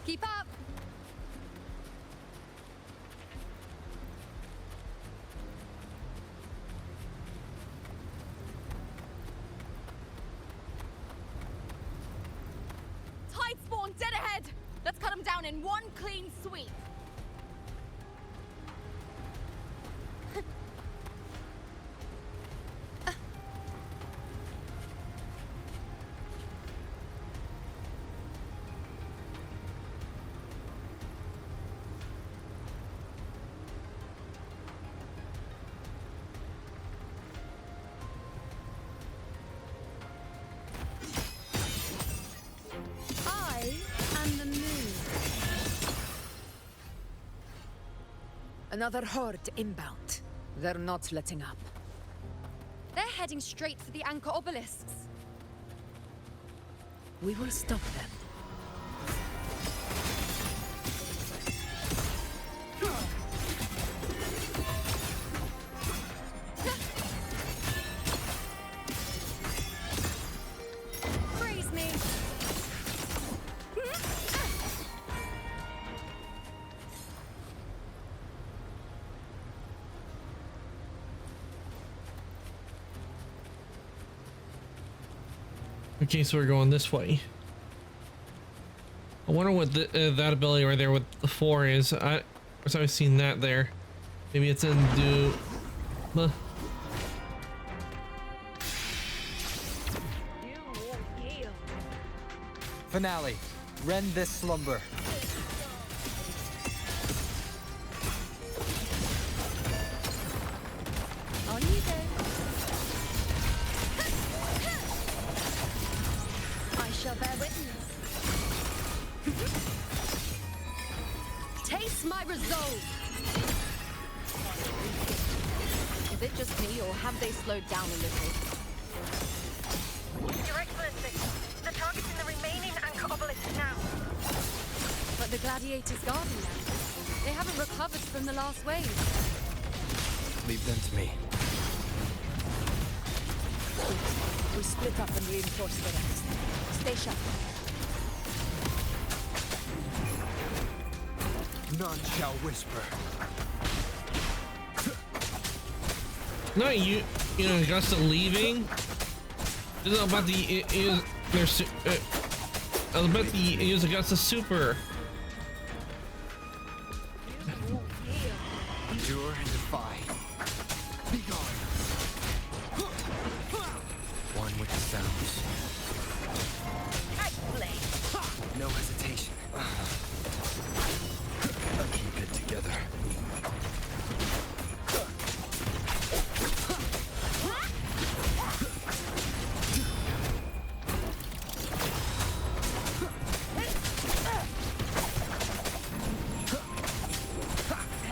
Keep up! Tide spawn dead ahead! Let's cut them down in one clean sweep. Another horde inbound. They're not letting up. They're heading straight for the anchor obelisks. We will stop them. Freeze me! Okay, so we're going this way. I wonder what that ability right there with the 4 is. I've always seen that there. Maybe it's in do. Finale. Rend this slumber. On you go. I shall bear witness. Taste my resolve. Is it just me, or have they slowed down a little? Your Excellency, the target's in the remaining anchor obelisk now. But the gladiators guarding them. They haven't recovered from the last wave. Leave them to me. We split up and reinforce the rest. Stay sharp. None shall whisper. No, you know, Augusta leaving. This is about the I was about to use Augusta super. Endure and defy. Be gone. One with the sounds. No hesitation. Keep it together.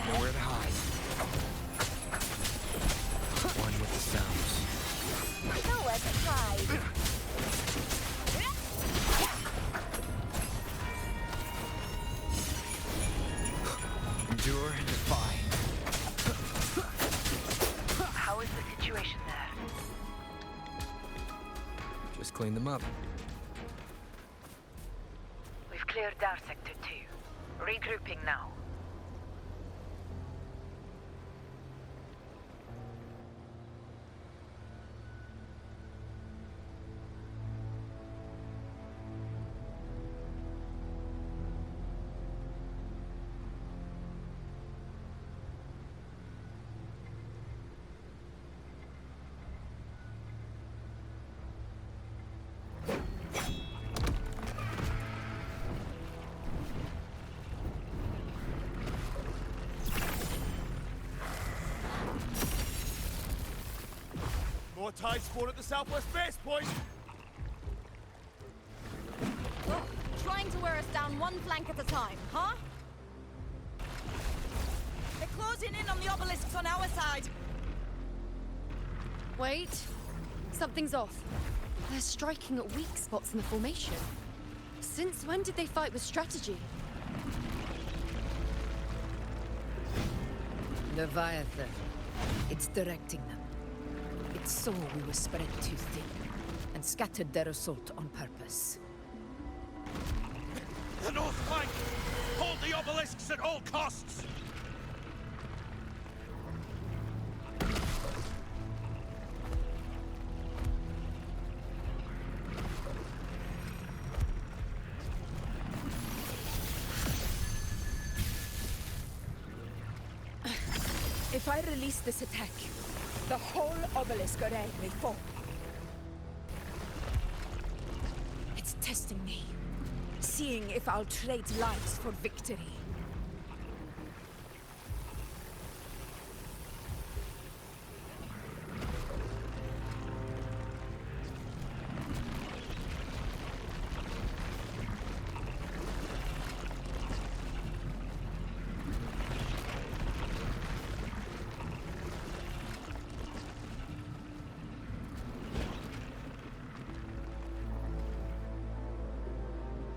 Nowhere to hide. One with the sounds. Nowhere to hide. Endure and defy. How is the situation there? Just clean them up. We've cleared our sector 2. Regrouping now. More tide spawn at the southwest base point. Oh, trying to wear us down one flank at a time, huh? They're closing in on the obelisks on our side. Wait. Something's off. They're striking at weak spots in the formation. Since when did they fight with strategy? Leviathan. It's directing them. It saw we were spread too thin, and scattered their assault on purpose. The north flank! Hold the obelisks at all costs! If I release this attack, the whole obelisk array may fall. It's testing me, seeing if I'll trade lives for victory.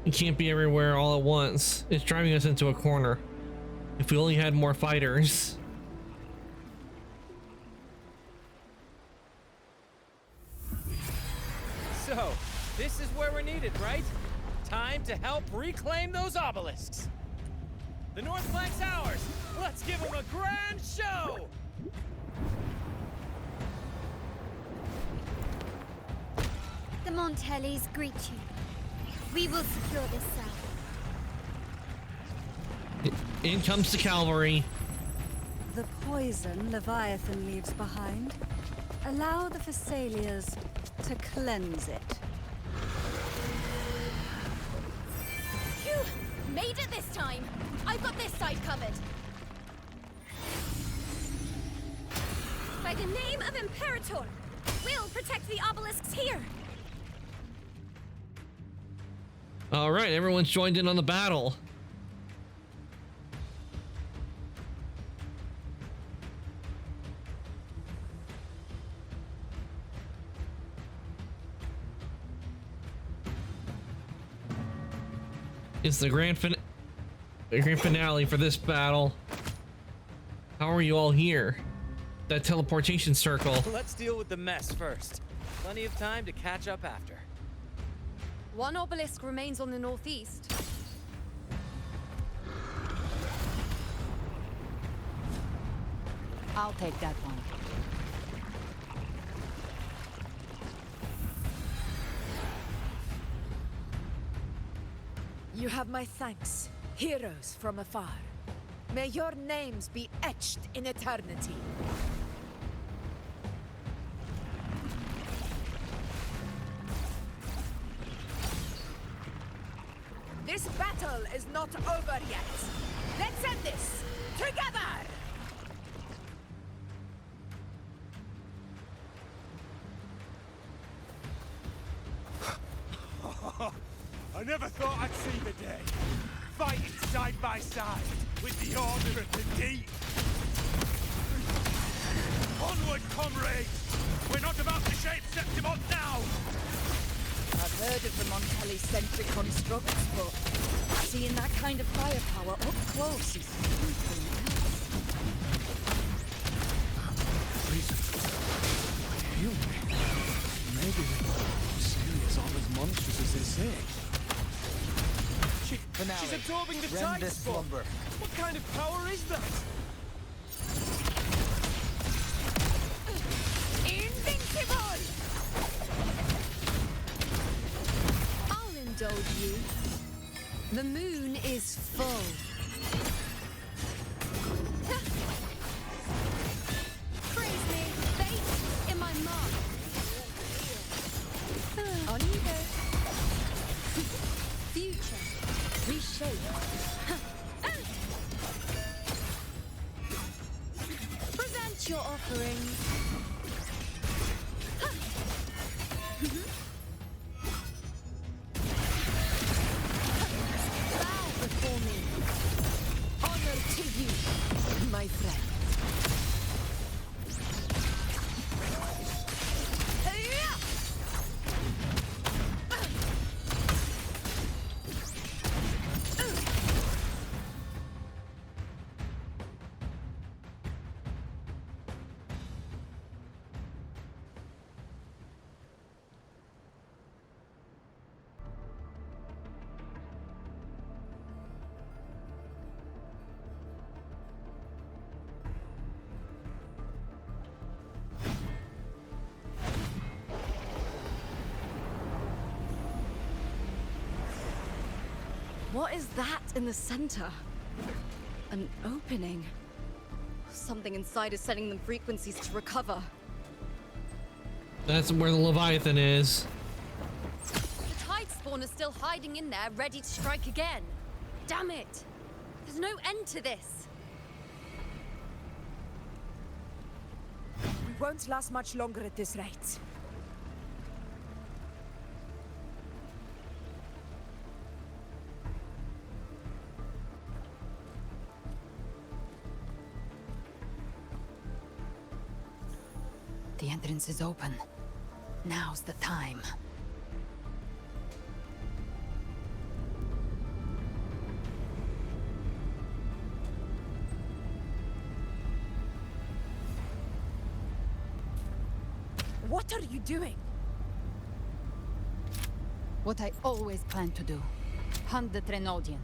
We can't be everywhere all at once. It's driving us into a corner. If we only had more fighters. So, this is where we're needed, right? Time to help reclaim those obelisks. The North Flank's ours. Let's give them a grand show! The Montellis greet you. We will secure this cell. In comes the cavalry. The poison Leviathan leaves behind. Allow the Phassalias to cleanse it. Phew! Made it this time! I've got this side covered. By the name of Imperator, we'll protect the obelisks here! All right, everyone's joined in on the battle. It's the grand finale for this battle. How are you all here? That teleportation circle. Let's deal with the mess first. Plenty of time to catch up after. One obelisk remains on the northeast. I'll take that one. You have my thanks, heroes from afar. May your names be etched in eternity. This battle is not over yet. Let's end this together! I never thought I'd see the day. Fighting side by side with the Order of the Deep. Onward, comrades! We're not about to shape Septimont now! I've heard of the Montelli-centric constructs, but seeing that kind of firepower up close is something else. Reason. Human. Maybe Celia aren't as monstrous as they say. She's absorbing the Rend tide this spot. slumber. What kind of power is that? Invincible! I'll indulge you. The moon is full. Praise me, fate in my mark. On you go. Future, reshape. Present your offerings. Bow before me. Honor to you, my friend. What is that in the center? An opening. Something inside is sending them frequencies to recover. That's where the Leviathan is. The Tide Spawn is still hiding in there, ready to strike again. Damn it! There's no end to this. We won't last much longer at this rate. The entrance is open. Now's the time. What are you doing? What I always planned to do. Hunt the Trenodian.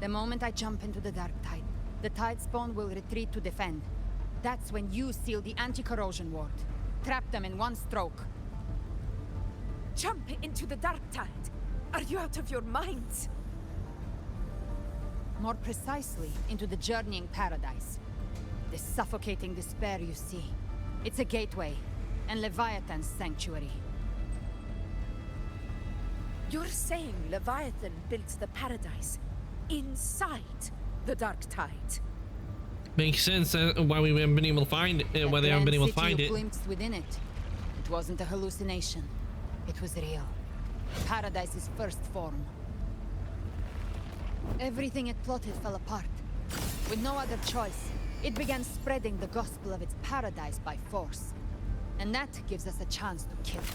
The moment I jump into the Dark Tide, the Tide Spawn will retreat to defend. That's when you seal the anti-corrosion ward. Trap them in one stroke. Jump into the Dark Tide? Are you out of your minds? More precisely, into the journeying paradise. The suffocating despair you see. It's a gateway, and Leviathan's sanctuary. You're saying Leviathan built the paradise inside the Dark Tide? Makes sense why we haven't been able to find it. Why they haven't been able to find it. Glimpsed within it. It wasn't a hallucination. It was real. Paradise's first form. Everything it plotted fell apart. With no other choice, it began spreading the gospel of its paradise by force. And that gives us a chance to kill it.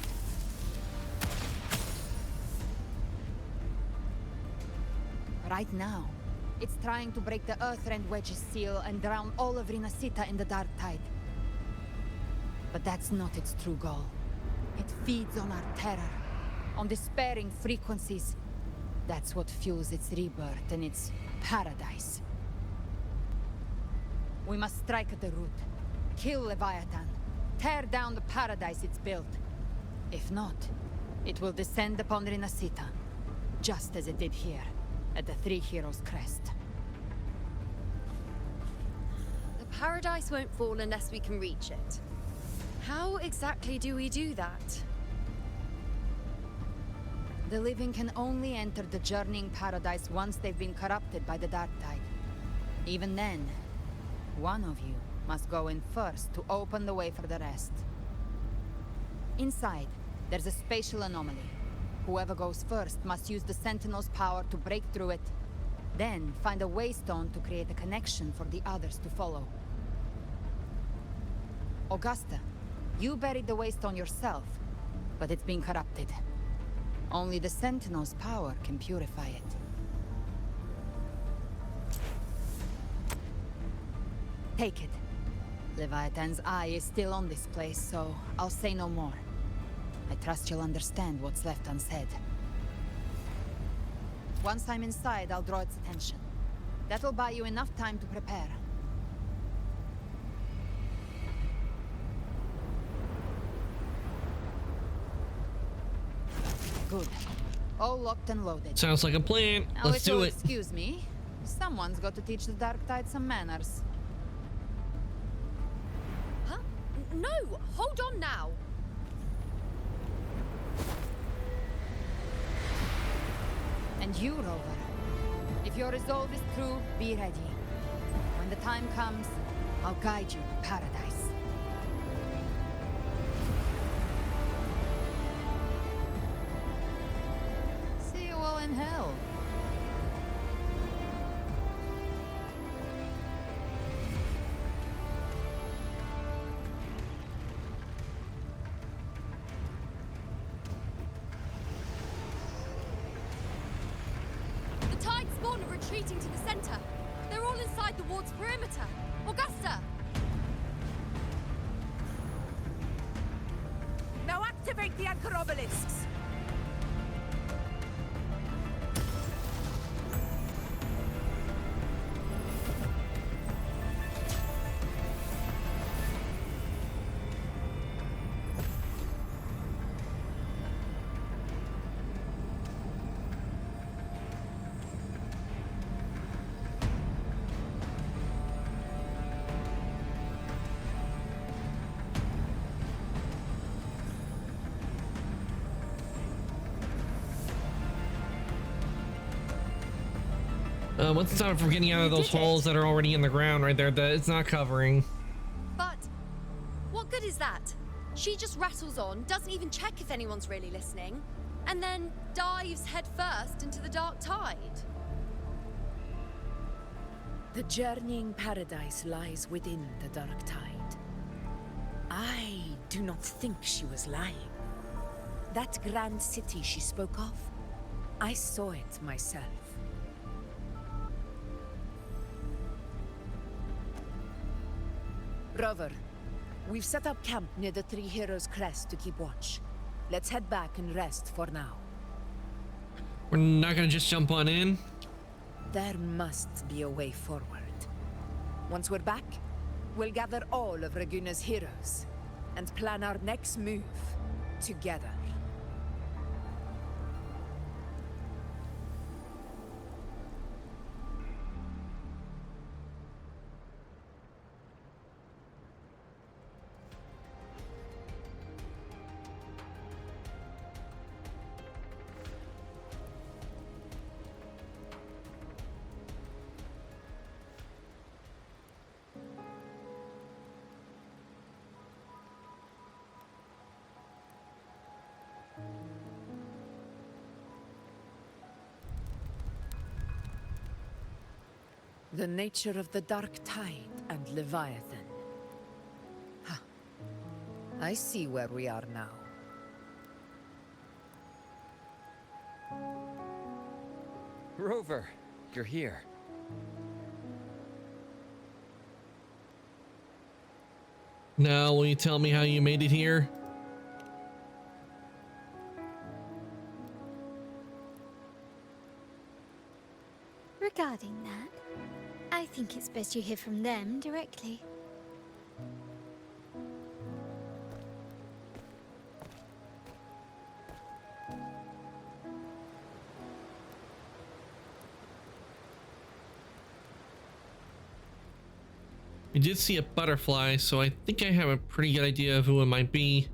Right now, it's trying to break the Earthrend Wedge's seal and drown all of Renacita in the Dark Tide. But that's not its true goal. It feeds on our terror, on despairing frequencies. That's what fuels its rebirth and its paradise. We must strike at the root, kill Leviathan, tear down the paradise it's built. If not, it will descend upon Renacita, just as it did here, at the Three Heroes Crest. The paradise won't fall unless we can reach it. How exactly do we do that? The living can only enter the journeying paradise once they've been corrupted by the Dark Tide. Even then, one of you must go in first to open the way for the rest. Inside, there's a spatial anomaly. Whoever goes first must use the Sentinel's power to break through it, then find a waystone to create a connection for the others to follow. Augusta, you buried the waystone yourself, but it's been corrupted. Only the Sentinel's power can purify it. Take it. Leviathan's eye is still on this place, so I'll say no more. I trust you'll understand what's left unsaid. Once I'm inside, I'll draw its attention. That'll buy you enough time to prepare. Good. All locked and loaded. Sounds like a plan. Now, Let's if do you'll it. Excuse me. Someone's got to teach the Dark Tide some manners. Huh? No! Hold on now! And you, Rover. If your resolve is true, be ready. When the time comes, I'll guide you to paradise. See you all in hell. The Tide Spawn are retreating to the center. They're all inside the ward's perimeter. Augusta! Now activate the anchor obelisks! What's the time for getting out of those holes that are already in the ground right there that it's not covering? But what good is that? She just rattles on, doesn't even check if anyone's really listening, and then dives headfirst into the dark tide. The journeying paradise lies within the dark tide. I do not think she was lying. That grand city she spoke of, I saw it myself. Rover, we've set up camp near the Three Heroes Crest to keep watch. Let's head back and rest for now. We're not gonna just jump on in? There must be a way forward. Once we're back, we'll gather all of Raguna's heroes and plan our next move together. The nature of the Dark Tide and Leviathan. Huh. I see where we are now. Rover, you're here. Now, will you tell me how you made it here? Regarding that, I think it's best you hear from them directly. I did see a butterfly, so I think I have a pretty good idea of who it might be.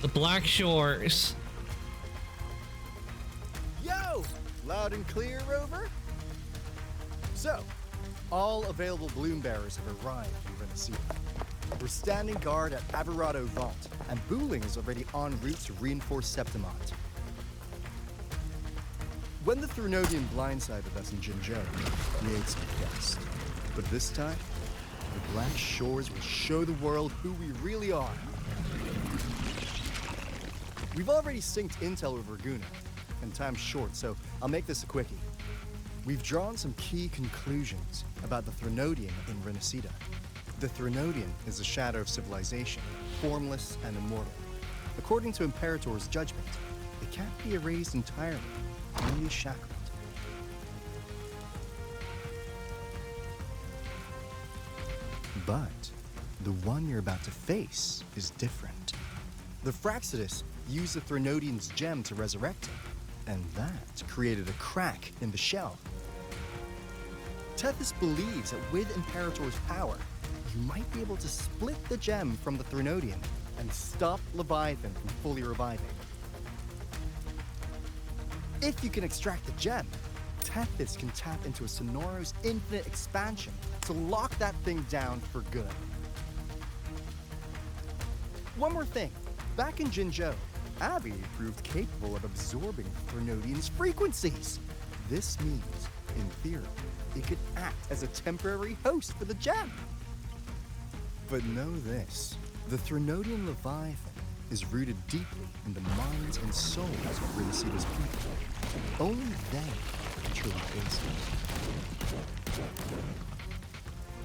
The Black Shores. Yo! Loud and clear, Rover? So, all available bloom bearers have arrived over the sea. We're standing guard at Averado Vault, and Booling is already en route to reinforce Septimont. When the Threnodian blindsided us in Jinzhou, we ate some dust. But this time, the Black Shores will show the world who we really are. We've already synced intel with Raguna, and time's short, so I'll make this a quickie. We've drawn some key conclusions about the Threnodian in Renacida. The Threnodian is a shadow of civilization, formless and immortal. According to Imperator's judgment, it can't be erased entirely, only shackled. But the one you're about to face is different. The Fraxidus used the Threnodian's gem to resurrect him, and that created a crack in the shell. Tethys believes that with Imperator's power, you might be able to split the gem from the Threnodian and stop Leviathan from fully reviving. If you can extract the gem, Tethys can tap into a Sonoros infinite expansion to lock that thing down for good. One more thing. Back in Jinzhou, Abby proved capable of absorbing Threnodian's frequencies. This means, in theory, it could act as a temporary host for the gem. But know this, the Threnodian Leviathan is rooted deeply in the minds and souls of Renacida's people. Only they can truly face it.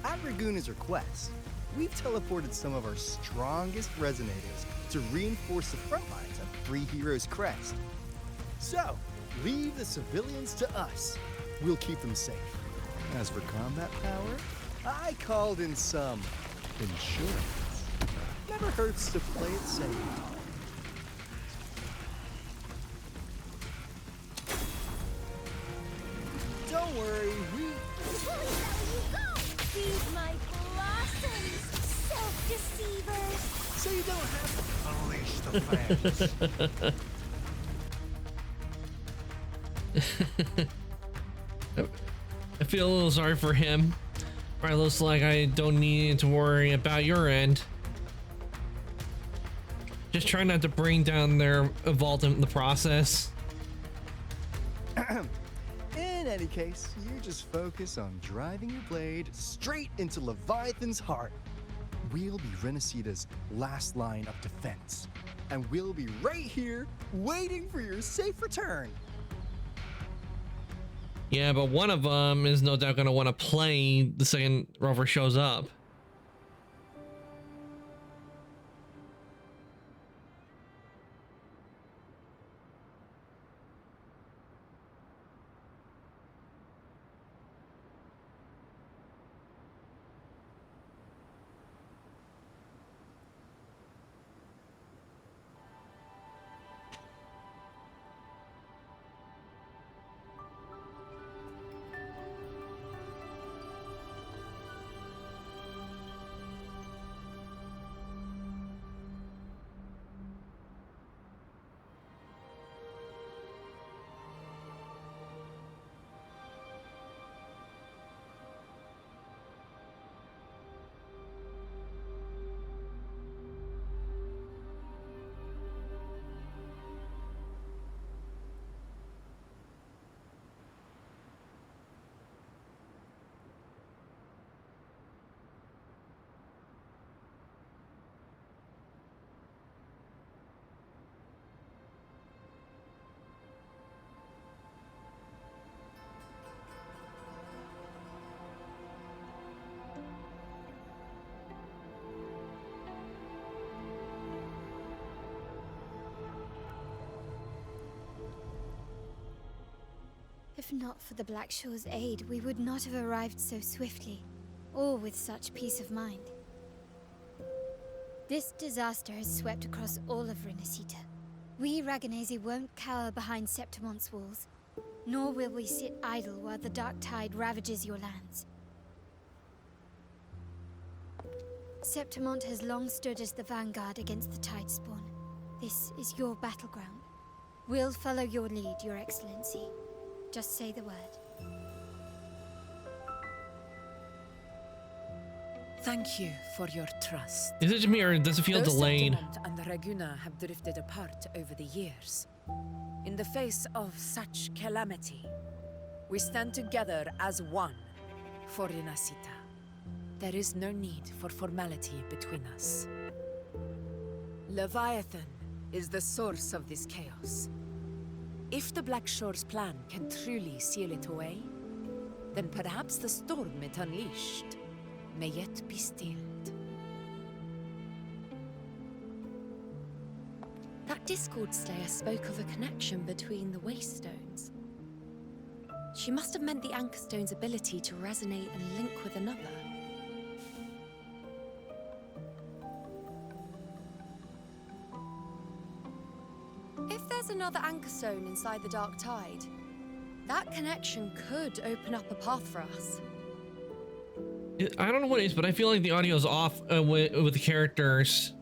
At Raguna's request, we've teleported some of our strongest resonators to reinforce the front lines of Three Heroes Crest. So, leave the civilians to us. We'll keep them safe. As for combat power, I called in some insurance. Never hurts to play it safe. Don't worry, Feed my blossoms, self-deceivers! So you don't have to unleash the flames. I feel a little sorry for him. Right, looks like I don't need to worry about your end. Just try not to bring down their vault in the process. In any case, you just focus on driving your blade straight into Leviathan's heart. We'll be Renacida's last line of defense, and we'll be right here waiting for your safe return. Yeah, but one of them is no doubt going to want to play the second Rover shows up. If not for the Black Shore's aid, we would not have arrived so swiftly, or with such peace of mind. This disaster has swept across all of Renacita. We Raganazi won't cower behind Septimon's walls, nor will we sit idle while the Dark Tide ravages your lands. Septimont has long stood as the vanguard against the Tidespawn. This is your battleground. We'll follow your lead, Your Excellency. Just say the word. Thank you for your trust. Is it just me or does it feel Though delayed? Septimont and the Raguna have drifted apart over the years, In the face of such calamity, we stand together as one for Renacita. There is no need for formality between us. Leviathan is the source of this chaos. If the Black Shore's plan can truly seal it away, then perhaps the storm it unleashed may yet be stilled. That Discord Slayer spoke of a connection between the Wastestones. She must have meant the Anchorstone's ability to resonate and link with another. If there's another Anchorstone inside the Dark Tide, that connection could open up a path for us. I don't know what it is, but I feel like the audio's off with the characters.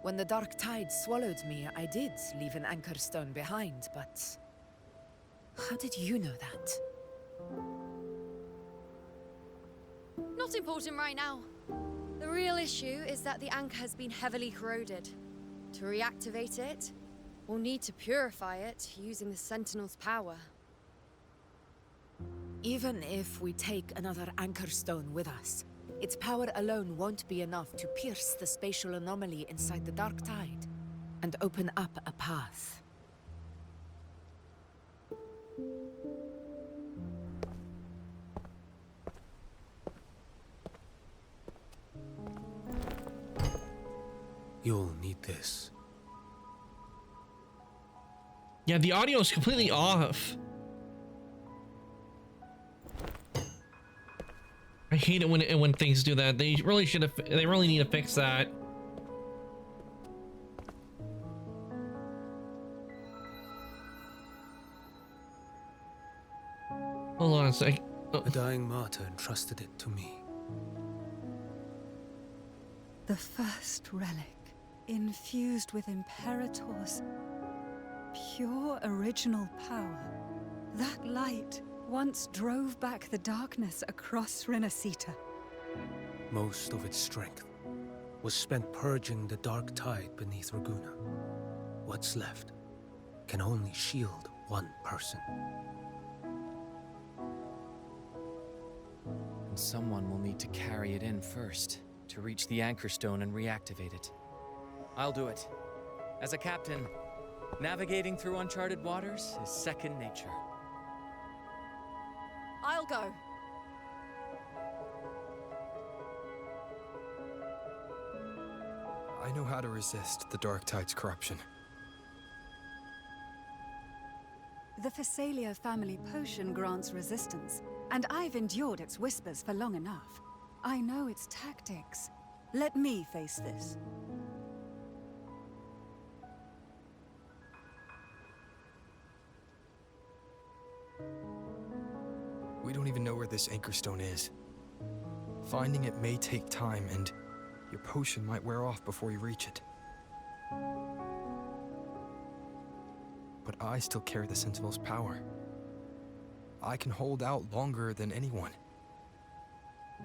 When the Dark Tide swallowed me, I did leave an Anchorstone behind, but... how did you know that? Not important right now. The real issue is that the anchor has been heavily corroded. To reactivate it, we'll need to purify it using the Sentinel's power. Even if we take another Anchorstone with us, its power alone won't be enough to pierce the spatial anomaly inside the Dark Tide and open up a path. You'll need this. Yeah, the audio is completely off. I hate it when things do that. They really should have. They really need to fix that. Hold on a sec. Oh. A dying martyr entrusted it to me. The first relic, infused with Imperator's pure original power. That light once drove back the darkness across Renacita. Most of its strength was spent purging the Dark Tide beneath Raguna. What's left can only shield one person. And someone will need to carry it in first, to reach the Anchorstone and reactivate it. I'll do it. As a captain, navigating through uncharted waters is second nature. I'll go. I know how to resist the Dark Tide's corruption. The Physalia family potion grants resistance, and I've endured its whispers for long enough. I know its tactics. Let me face this. We don't even know where this Anchorstone is. Finding it may take time, and your potion might wear off before you reach it. But I still carry the Sentinel's power. I can hold out longer than anyone.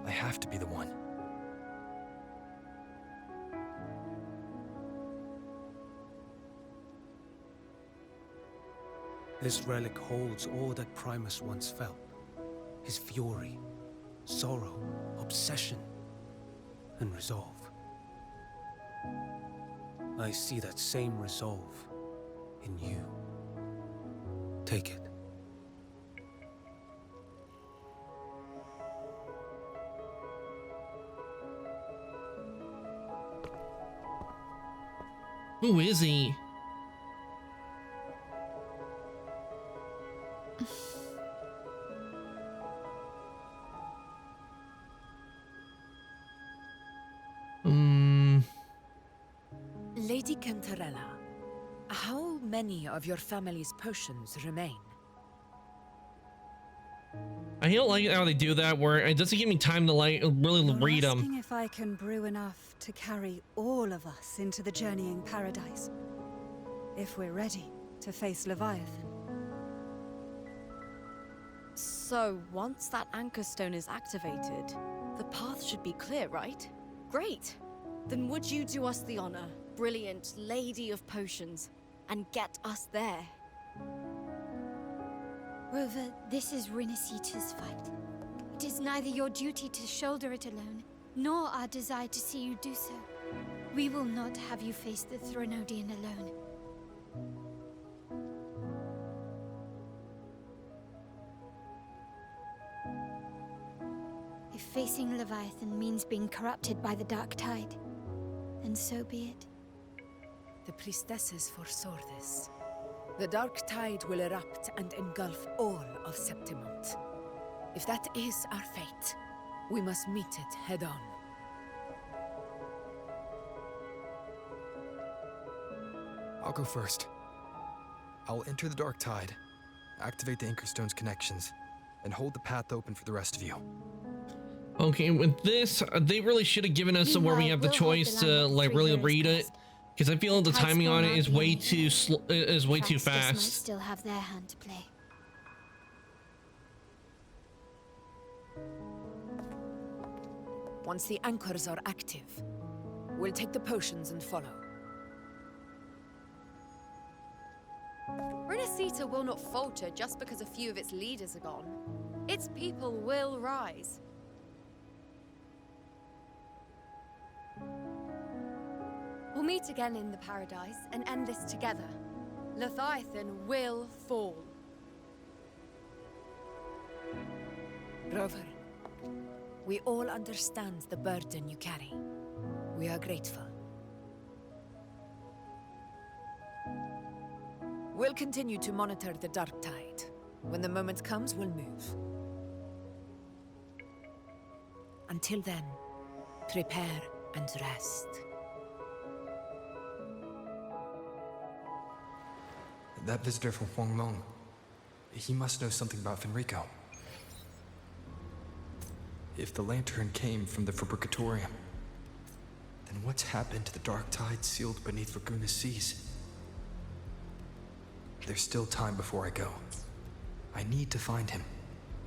I have to be the one. This relic holds all that Primus once felt. His fury, sorrow, obsession, and resolve. I see that same resolve in you. Take it. Who is he? Lady Cantarella, how many of your family's potions remain? I don't like how they do that, where it doesn't give me time to like really read them. Asking if I can brew enough to carry all of us into the journeying paradise, if we're ready to face Leviathan. So, once that Anchorstone is activated, the path should be clear, right? Great! Then would you do us the honor, brilliant Lady of Potions? and get us there. Rover, this is Rinasita's fight. It is neither your duty to shoulder it alone, nor our desire to see you do so. We will not have you face the Threnodian alone. If facing Leviathan means being corrupted by the Dark Tide, then so be it. The priestesses foresaw this. The Dark Tide will erupt and engulf all of Septimont. If that is our fate, we must meet it head-on. I'll go first. I'll enter the Dark Tide, activate the Anchorstone's connections, and hold the path open for the rest of you. Okay, with this, they really should have given us where we have the choice to like really read it, because I feel the timing on it is way too way too fast. Might still have their hand to play. Once the anchors are active, we'll take the potions and follow. Renacita will not falter just because a few of its leaders are gone. Its people will rise. We'll meet again in the Paradise and end this together. Leviathan will fall. Rover, we all understand the burden you carry. We are grateful. We'll continue to monitor the Dark Tide. When the moment comes, we'll move. Until then, prepare and rest. That visitor from Huangmeng, he must know something about Fenrico. If the lantern came from the Fabricatorium, then what's happened to the Dark Tide sealed beneath Raguna's seas? There's still time before I go. I need to find him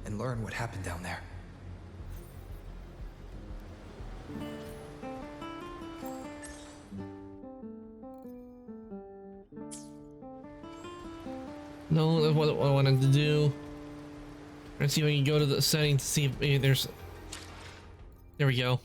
and learn what happened down there. No, that's what I wanted to do. Let's see if I can go to the settings to see if maybe there's... There we go.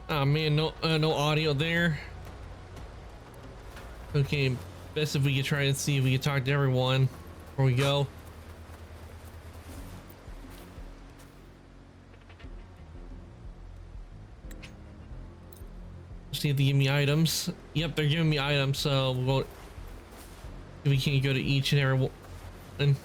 Oh man, no audio there. Okay, best if we could try and see if we can talk to everyone before we go. See if they give me items. Yep, they're giving me items, so we'll go. We can't go to each and every one.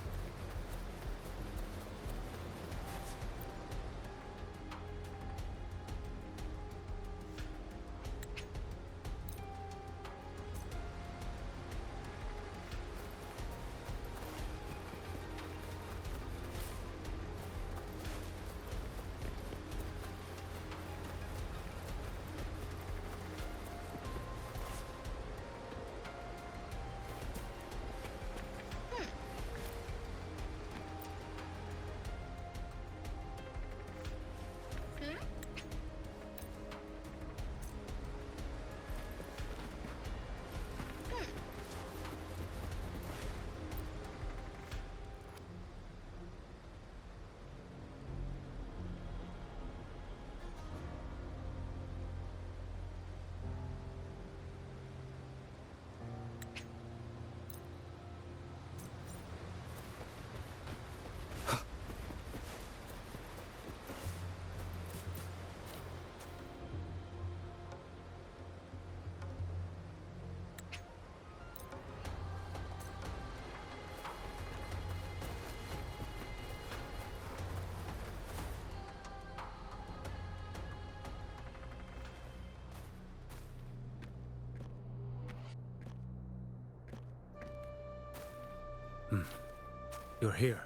You're here.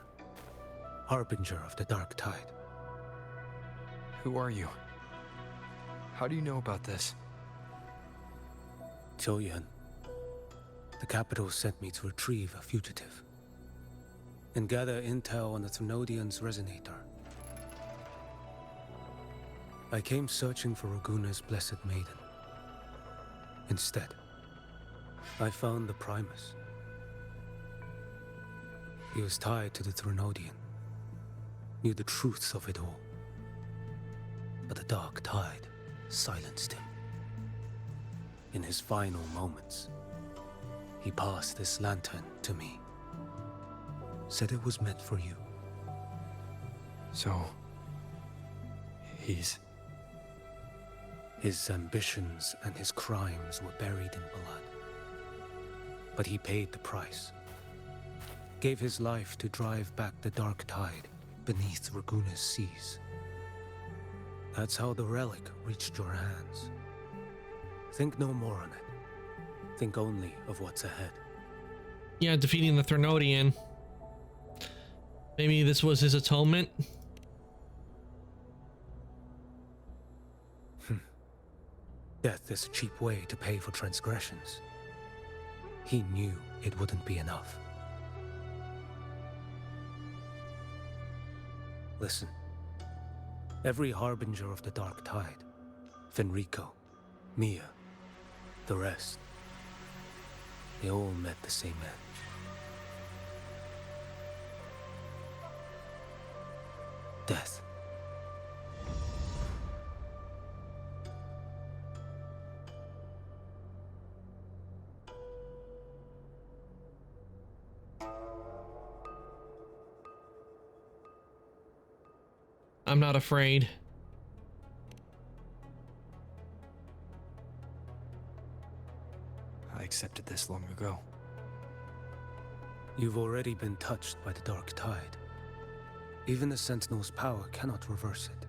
Harbinger of the Dark Tide. Who are you? How do you know about this? Choyan. The capital sent me to retrieve a fugitive and gather intel on the Thrunodian's resonator. I came searching for Raguna's Blessed Maiden. Instead, I found the Primus. He was tied to the Thrunodian, knew the truths of it all. But the Dark Tide silenced him. In his final moments, he passed this lantern to me. Said it was meant for you. So... His ambitions and his crimes were buried in blood. But he paid the price. Gave his life to drive back the Dark Tide beneath Raguna's seas. That's how the relic reached your hands. Think no more on it. Think only of what's ahead. Yeah, defeating the Thrunodian. Maybe this was his atonement? Death is a cheap way to pay for transgressions. He knew it wouldn't be enough. Listen. Every Harbinger of the Dark Tide, Fenrico, Mia, the rest, they all met the same end. Death. I'm not afraid. I accepted this long ago. You've already been touched by the Dark Tide. Even the Sentinel's power cannot reverse it.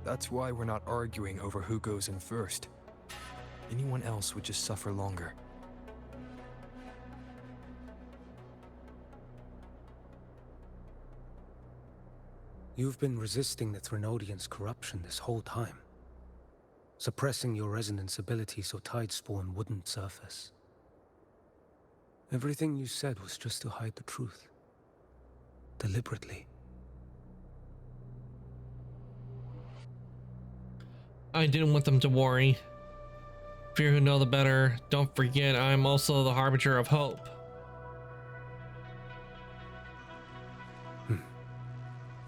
That's why we're not arguing over who goes in first. Anyone else would just suffer longer. You've been resisting the Thrunodian's corruption this whole time. Suppressing your resonance ability so Tidespawn wouldn't surface. Everything you said was just to hide the truth. Deliberately. I didn't want them to worry. Fear who know the better. Don't forget, I'm also the Harbinger of Hope.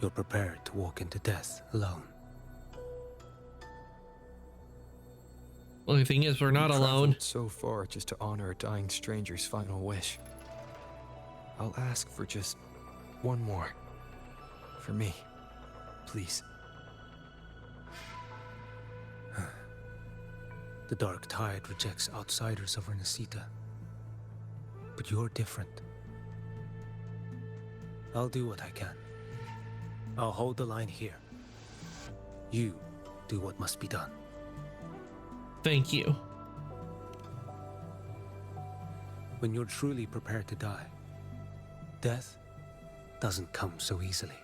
You're prepared to walk into death alone. Well, the thing is, we're not alone. So far just to honor a dying stranger's final wish. I'll ask for just one more. For me. Please. The Dark Tide rejects outsiders of Renacita. But you're different. I'll do what I can. I'll hold the line here. You do what must be done. Thank you. When you're truly prepared to die, death doesn't come so easily.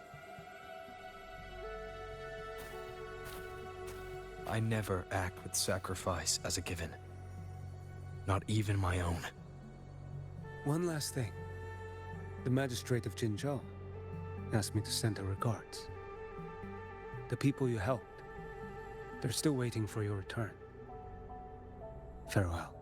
I never act with sacrifice as a given. Not even my own. One last thing. The magistrate of Jinzhou asked me to send her regards. The people you helped, they're still waiting for your return. Farewell.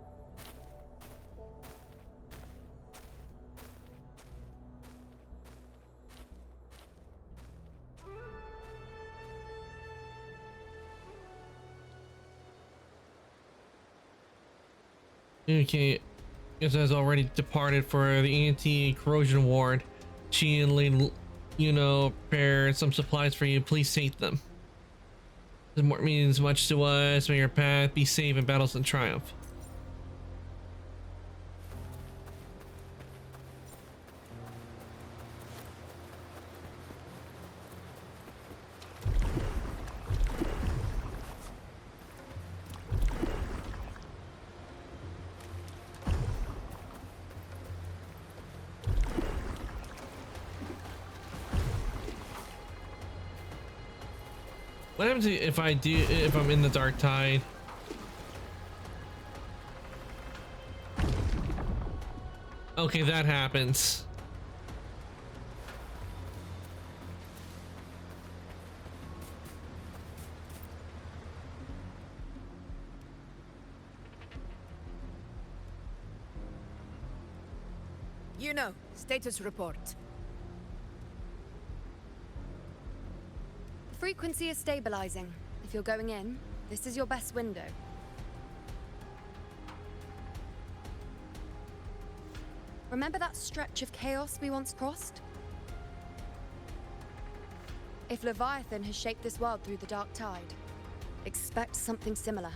Okay, guess has already departed for the anti-corrosion ward. She and Lady, prepare some supplies for you. Please take them. This means much to us. May your path be safe in battles and triumph. What happens if I'm in the Dark Tide? Okay, that happens. You know, status report. Frequency is stabilizing. If you're going in, this is your best window. Remember that stretch of chaos we once crossed? If Leviathan has shaped this world through the Dark Tide, expect something similar.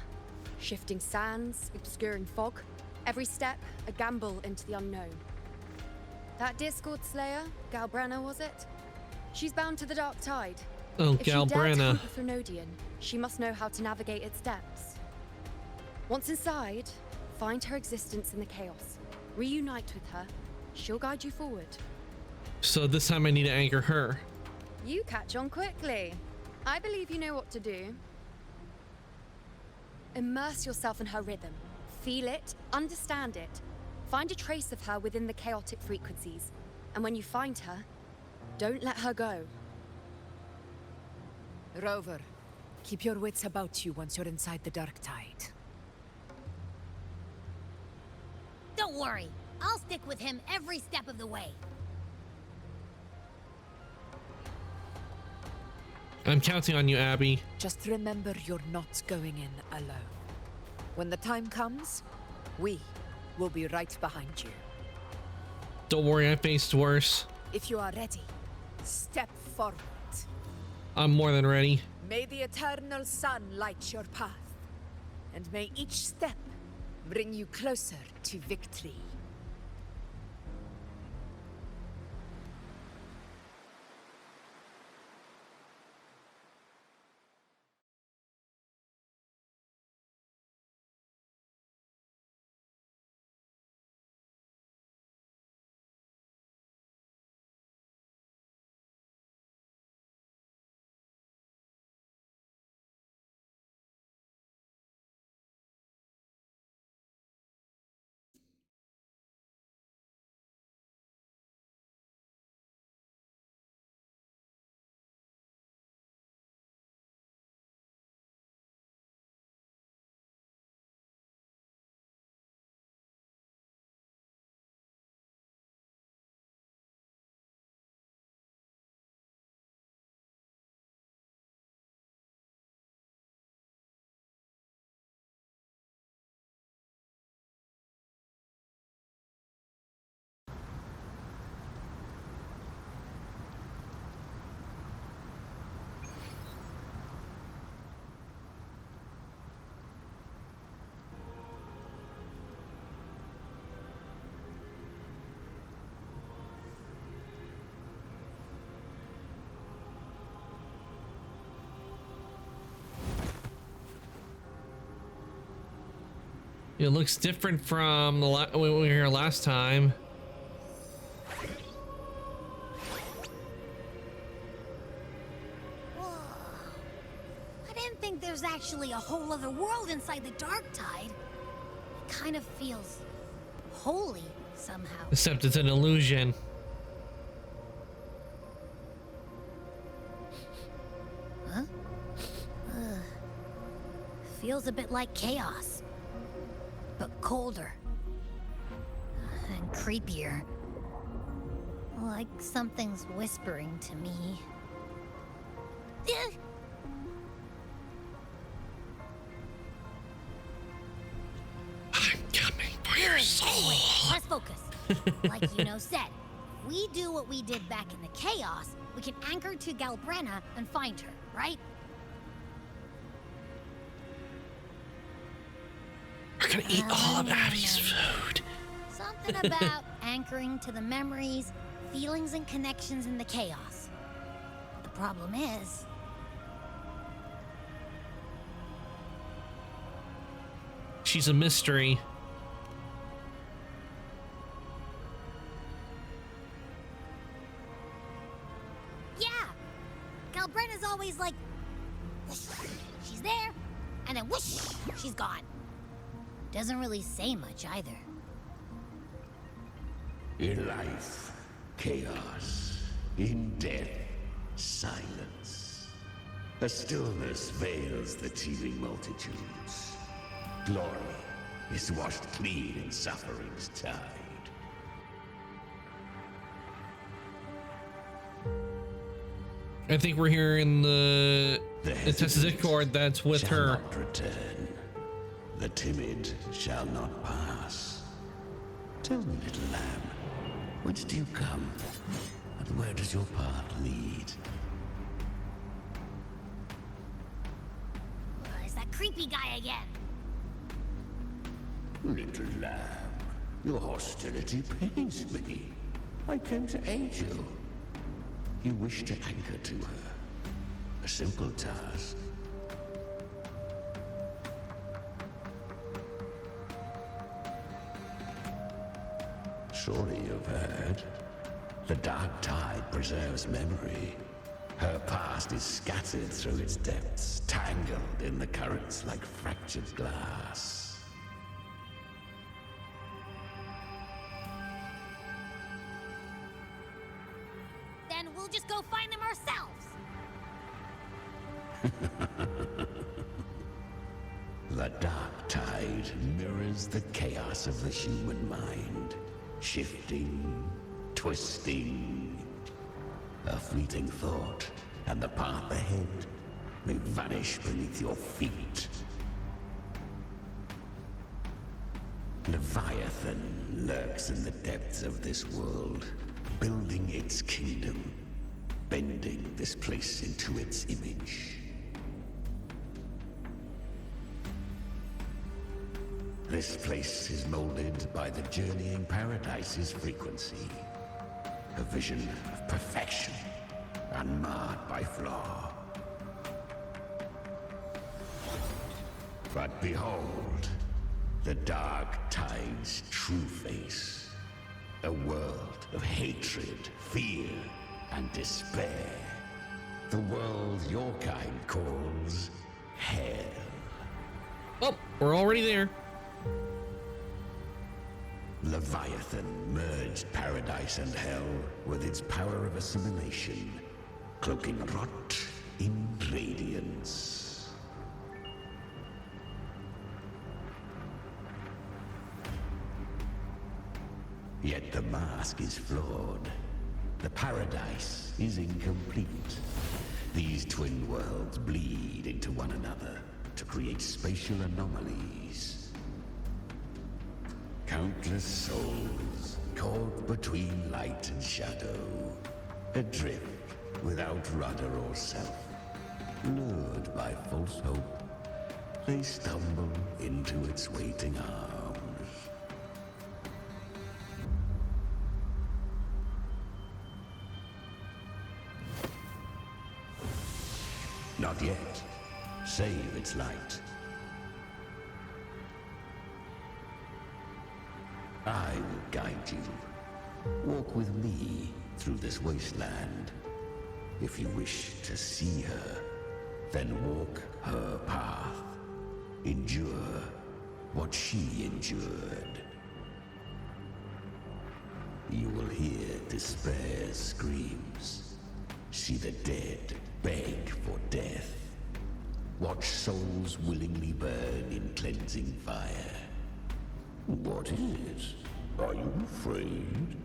Shifting sands, obscuring fog, every step a gamble into the unknown. That Discord Slayer, Galbrenna was it? She's bound to the Dark Tide. Oh, If she dared Galbrenna. conquer Thrunodian, she must know how to navigate its depths. Once inside, find her existence in the chaos. Reunite with her. She'll guide you forward. So this time I need to anchor her. You catch on quickly. I believe you know what to do. Immerse yourself in her rhythm. Feel it, understand it. Find a trace of her within the chaotic frequencies. And when you find her, don't let her go. Rover, keep your wits about you once you're inside the Dark Tide. Don't worry. I'll stick with him every step of the way. I'm counting on you, Abby. Just remember you're not going in alone. When the time comes, we will be right behind you. Don't worry, I faced worse. If you are ready, step forward. I'm more than ready. May the eternal sun light your path, and may each step bring you closer to victory. It looks different from the when we were here last time. I didn't think there's actually a whole other world inside the Dark Tide. It kind of feels holy somehow. Except it's an illusion. Huh? Feels a bit like chaos. But colder. And creepier. Like something's whispering to me. I'm coming for your soul. Anyway, let's focus. Like Yuno said, if we do what we did back in the chaos, we can anchor to Galbrenna and find her, right? We're gonna eat all of Abby's food. Something about anchoring to the memories, feelings, and connections in the chaos. The problem is... she's a mystery. Yeah! Galbrenna's always like... whoosh, she's there, and then whoosh, she's gone. Doesn't really say much either. In life, chaos. In death, silence. A stillness veils the teeming multitudes. Glory is washed clean in suffering's tide. I think we're here in the Tessa's Discord that's with shall her. Not return. The timid shall not pass. Tell me, little lamb, whence do you come? And where does your path lead? It's that creepy guy again. Little lamb, your hostility pains me. I came to aid you. You wish to anchor to her. A simple task. Surely you've heard. The dark tide preserves memory. Her past is scattered through its depths, tangled in the currents like fractured glass. Then we'll just go find them ourselves. The dark tide mirrors the chaos of the human mind. Shifting, twisting. A fleeting thought, and the path ahead may vanish beneath your feet. Leviathan lurks in the depths of this world, building its kingdom, bending this place into its image. This place is molded by the journeying paradise's frequency. A vision of perfection, unmarred by flaw. But behold, the dark tide's true face. A world of hatred, fear, and despair. The world your kind calls hell. Oh, we're already there. Leviathan merged paradise and hell with its power of assimilation, cloaking rot in radiance. Yet the mask is flawed. The paradise is incomplete. These twin worlds bleed into one another to create spatial anomalies. Countless souls caught between light and shadow, adrift without rudder or self, lured by false hope, they stumble into its waiting arms. Not yet. Save its light. I will guide you. Walk with me through this wasteland. If you wish to see her, then walk her path. Endure what she endured. You will hear despair's screams. See the dead beg for death. Watch souls willingly burn in cleansing fire. What is it? Are you afraid?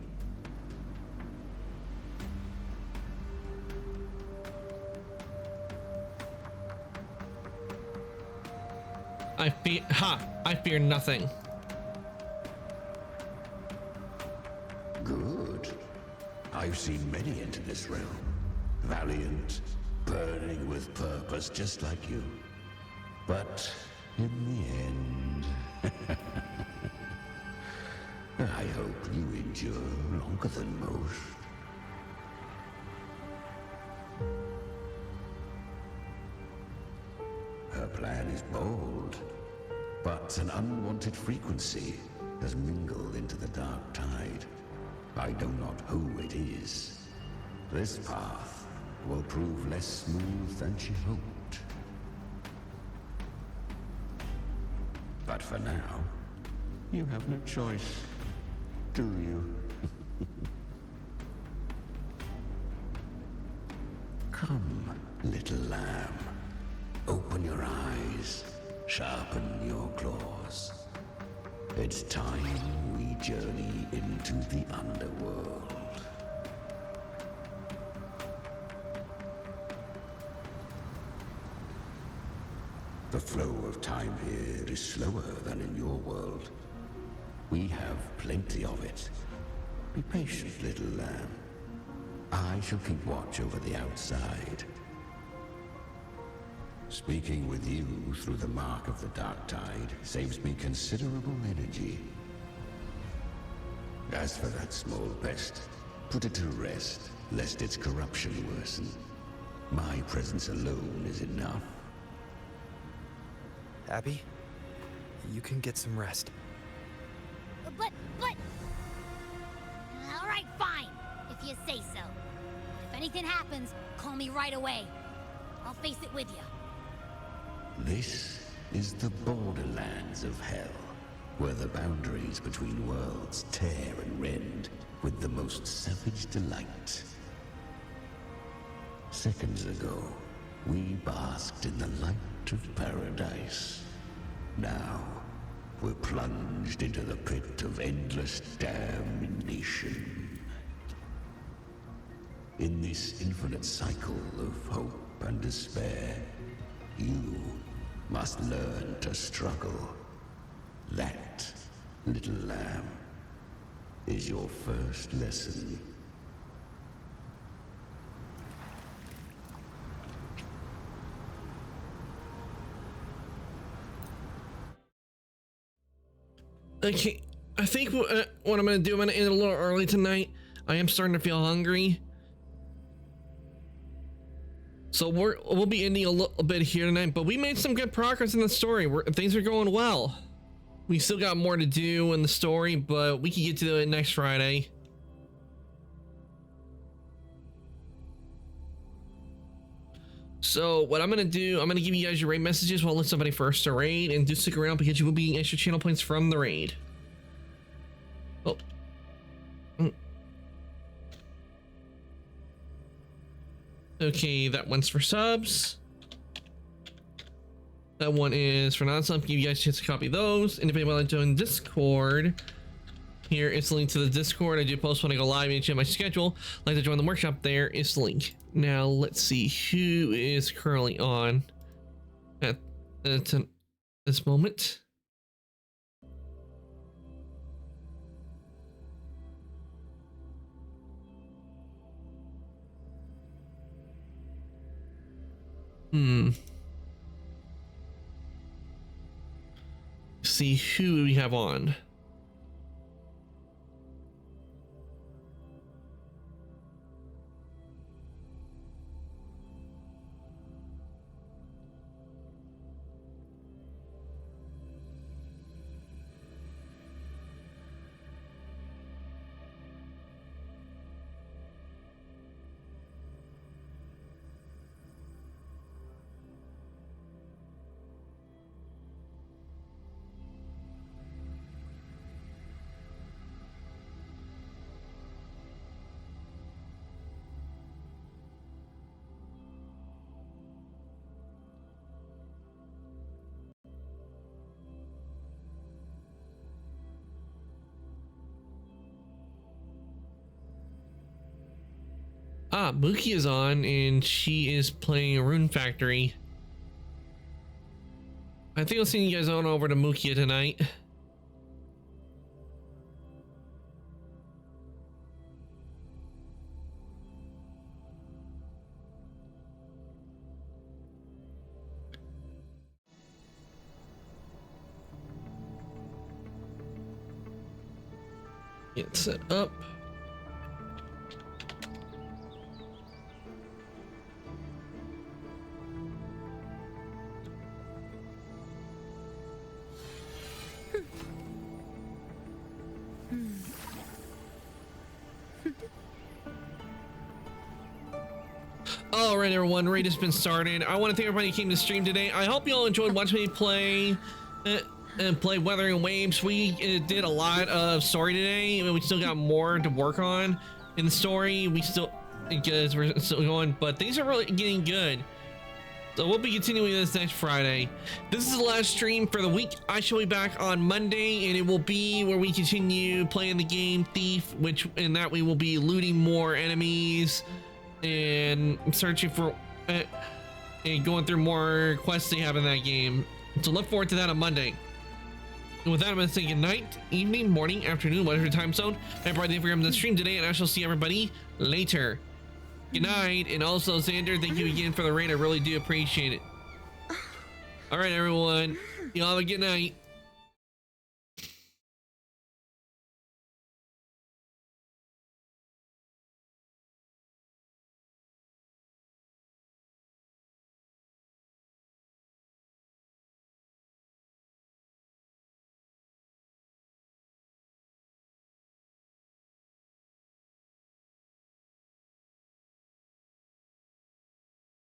I fear nothing. Good. I've seen many enter this realm. Valiant, burning with purpose just like you. But in the end... I hope you endure longer than most. Her plan is bold, but an unwanted frequency has mingled into the dark tide. I know not who it is. This path will prove less smooth than she hoped. for now, you have no choice, do you? Come, little lamb. Open your eyes, sharpen your claws. It's time we journey into the underworld. The flow of time here is slower than in your world. We have plenty of it. Be patient, little lamb. I shall keep watch over the outside. Speaking with you through the mark of the dark tide saves me considerable energy. As for that small pest, put it to rest, lest its corruption worsen. My presence alone is enough. Abby, you can get some rest. But... All right, fine, if you say so. If anything happens, call me right away. I'll face it with you. This is the borderlands of hell, where the boundaries between worlds tear and rend with the most savage delight. Seconds ago, we basked in the light of paradise. Now, we're plunged into the pit of endless damnation. In this infinite cycle of hope and despair, you must learn to struggle. That, little lamb, is your first lesson. Okay, I think what I'm gonna do, I'm gonna end a little early tonight. I am starting to feel hungry. So we'll be ending a little bit here tonight, but we made some good progress in the story. Things are going well. We still got more to do in the story, but we can get to it next Friday. So what I'm gonna do, I'm gonna give you guys your raid messages while I let somebody first to raid, and do stick around because you will be getting extra channel points from the raid. Oh. Okay, that one's for subs. That one is for non-subs. Give you guys a chance to copy those. And if anyone wants to join Discord, here is the link to the Discord. I do post when I go live and check my schedule. Like to join the workshop, there is the link. Now let's see who is currently on at this moment. See who we have on. Ah, Mookie is on, and she is playing Rune Factory. I think I'll send you guys on over to Mookie tonight. Get set up. All right, everyone, raid has been started. I want to thank everybody who came to stream today. I hope you all enjoyed watching me play and play Weathering Waves. We did a lot of story today, and we still got more to work on in the story. We're still going, but things are really getting good. So we'll be continuing this next Friday. This is the last stream for the week. I shall be back on Monday, and it will be where we continue playing the game Thief, which in that we will be looting more enemies and searching for and going through more quests they have in that game. So look forward to that on Monday. And with that, I'm going to say good night, evening, morning, afternoon, whatever time zone. Everybody for the stream today, and I shall see everybody later. Good night, and also Xander, thank you again for the raid. I really do appreciate it. All right, everyone, y'all have a good night.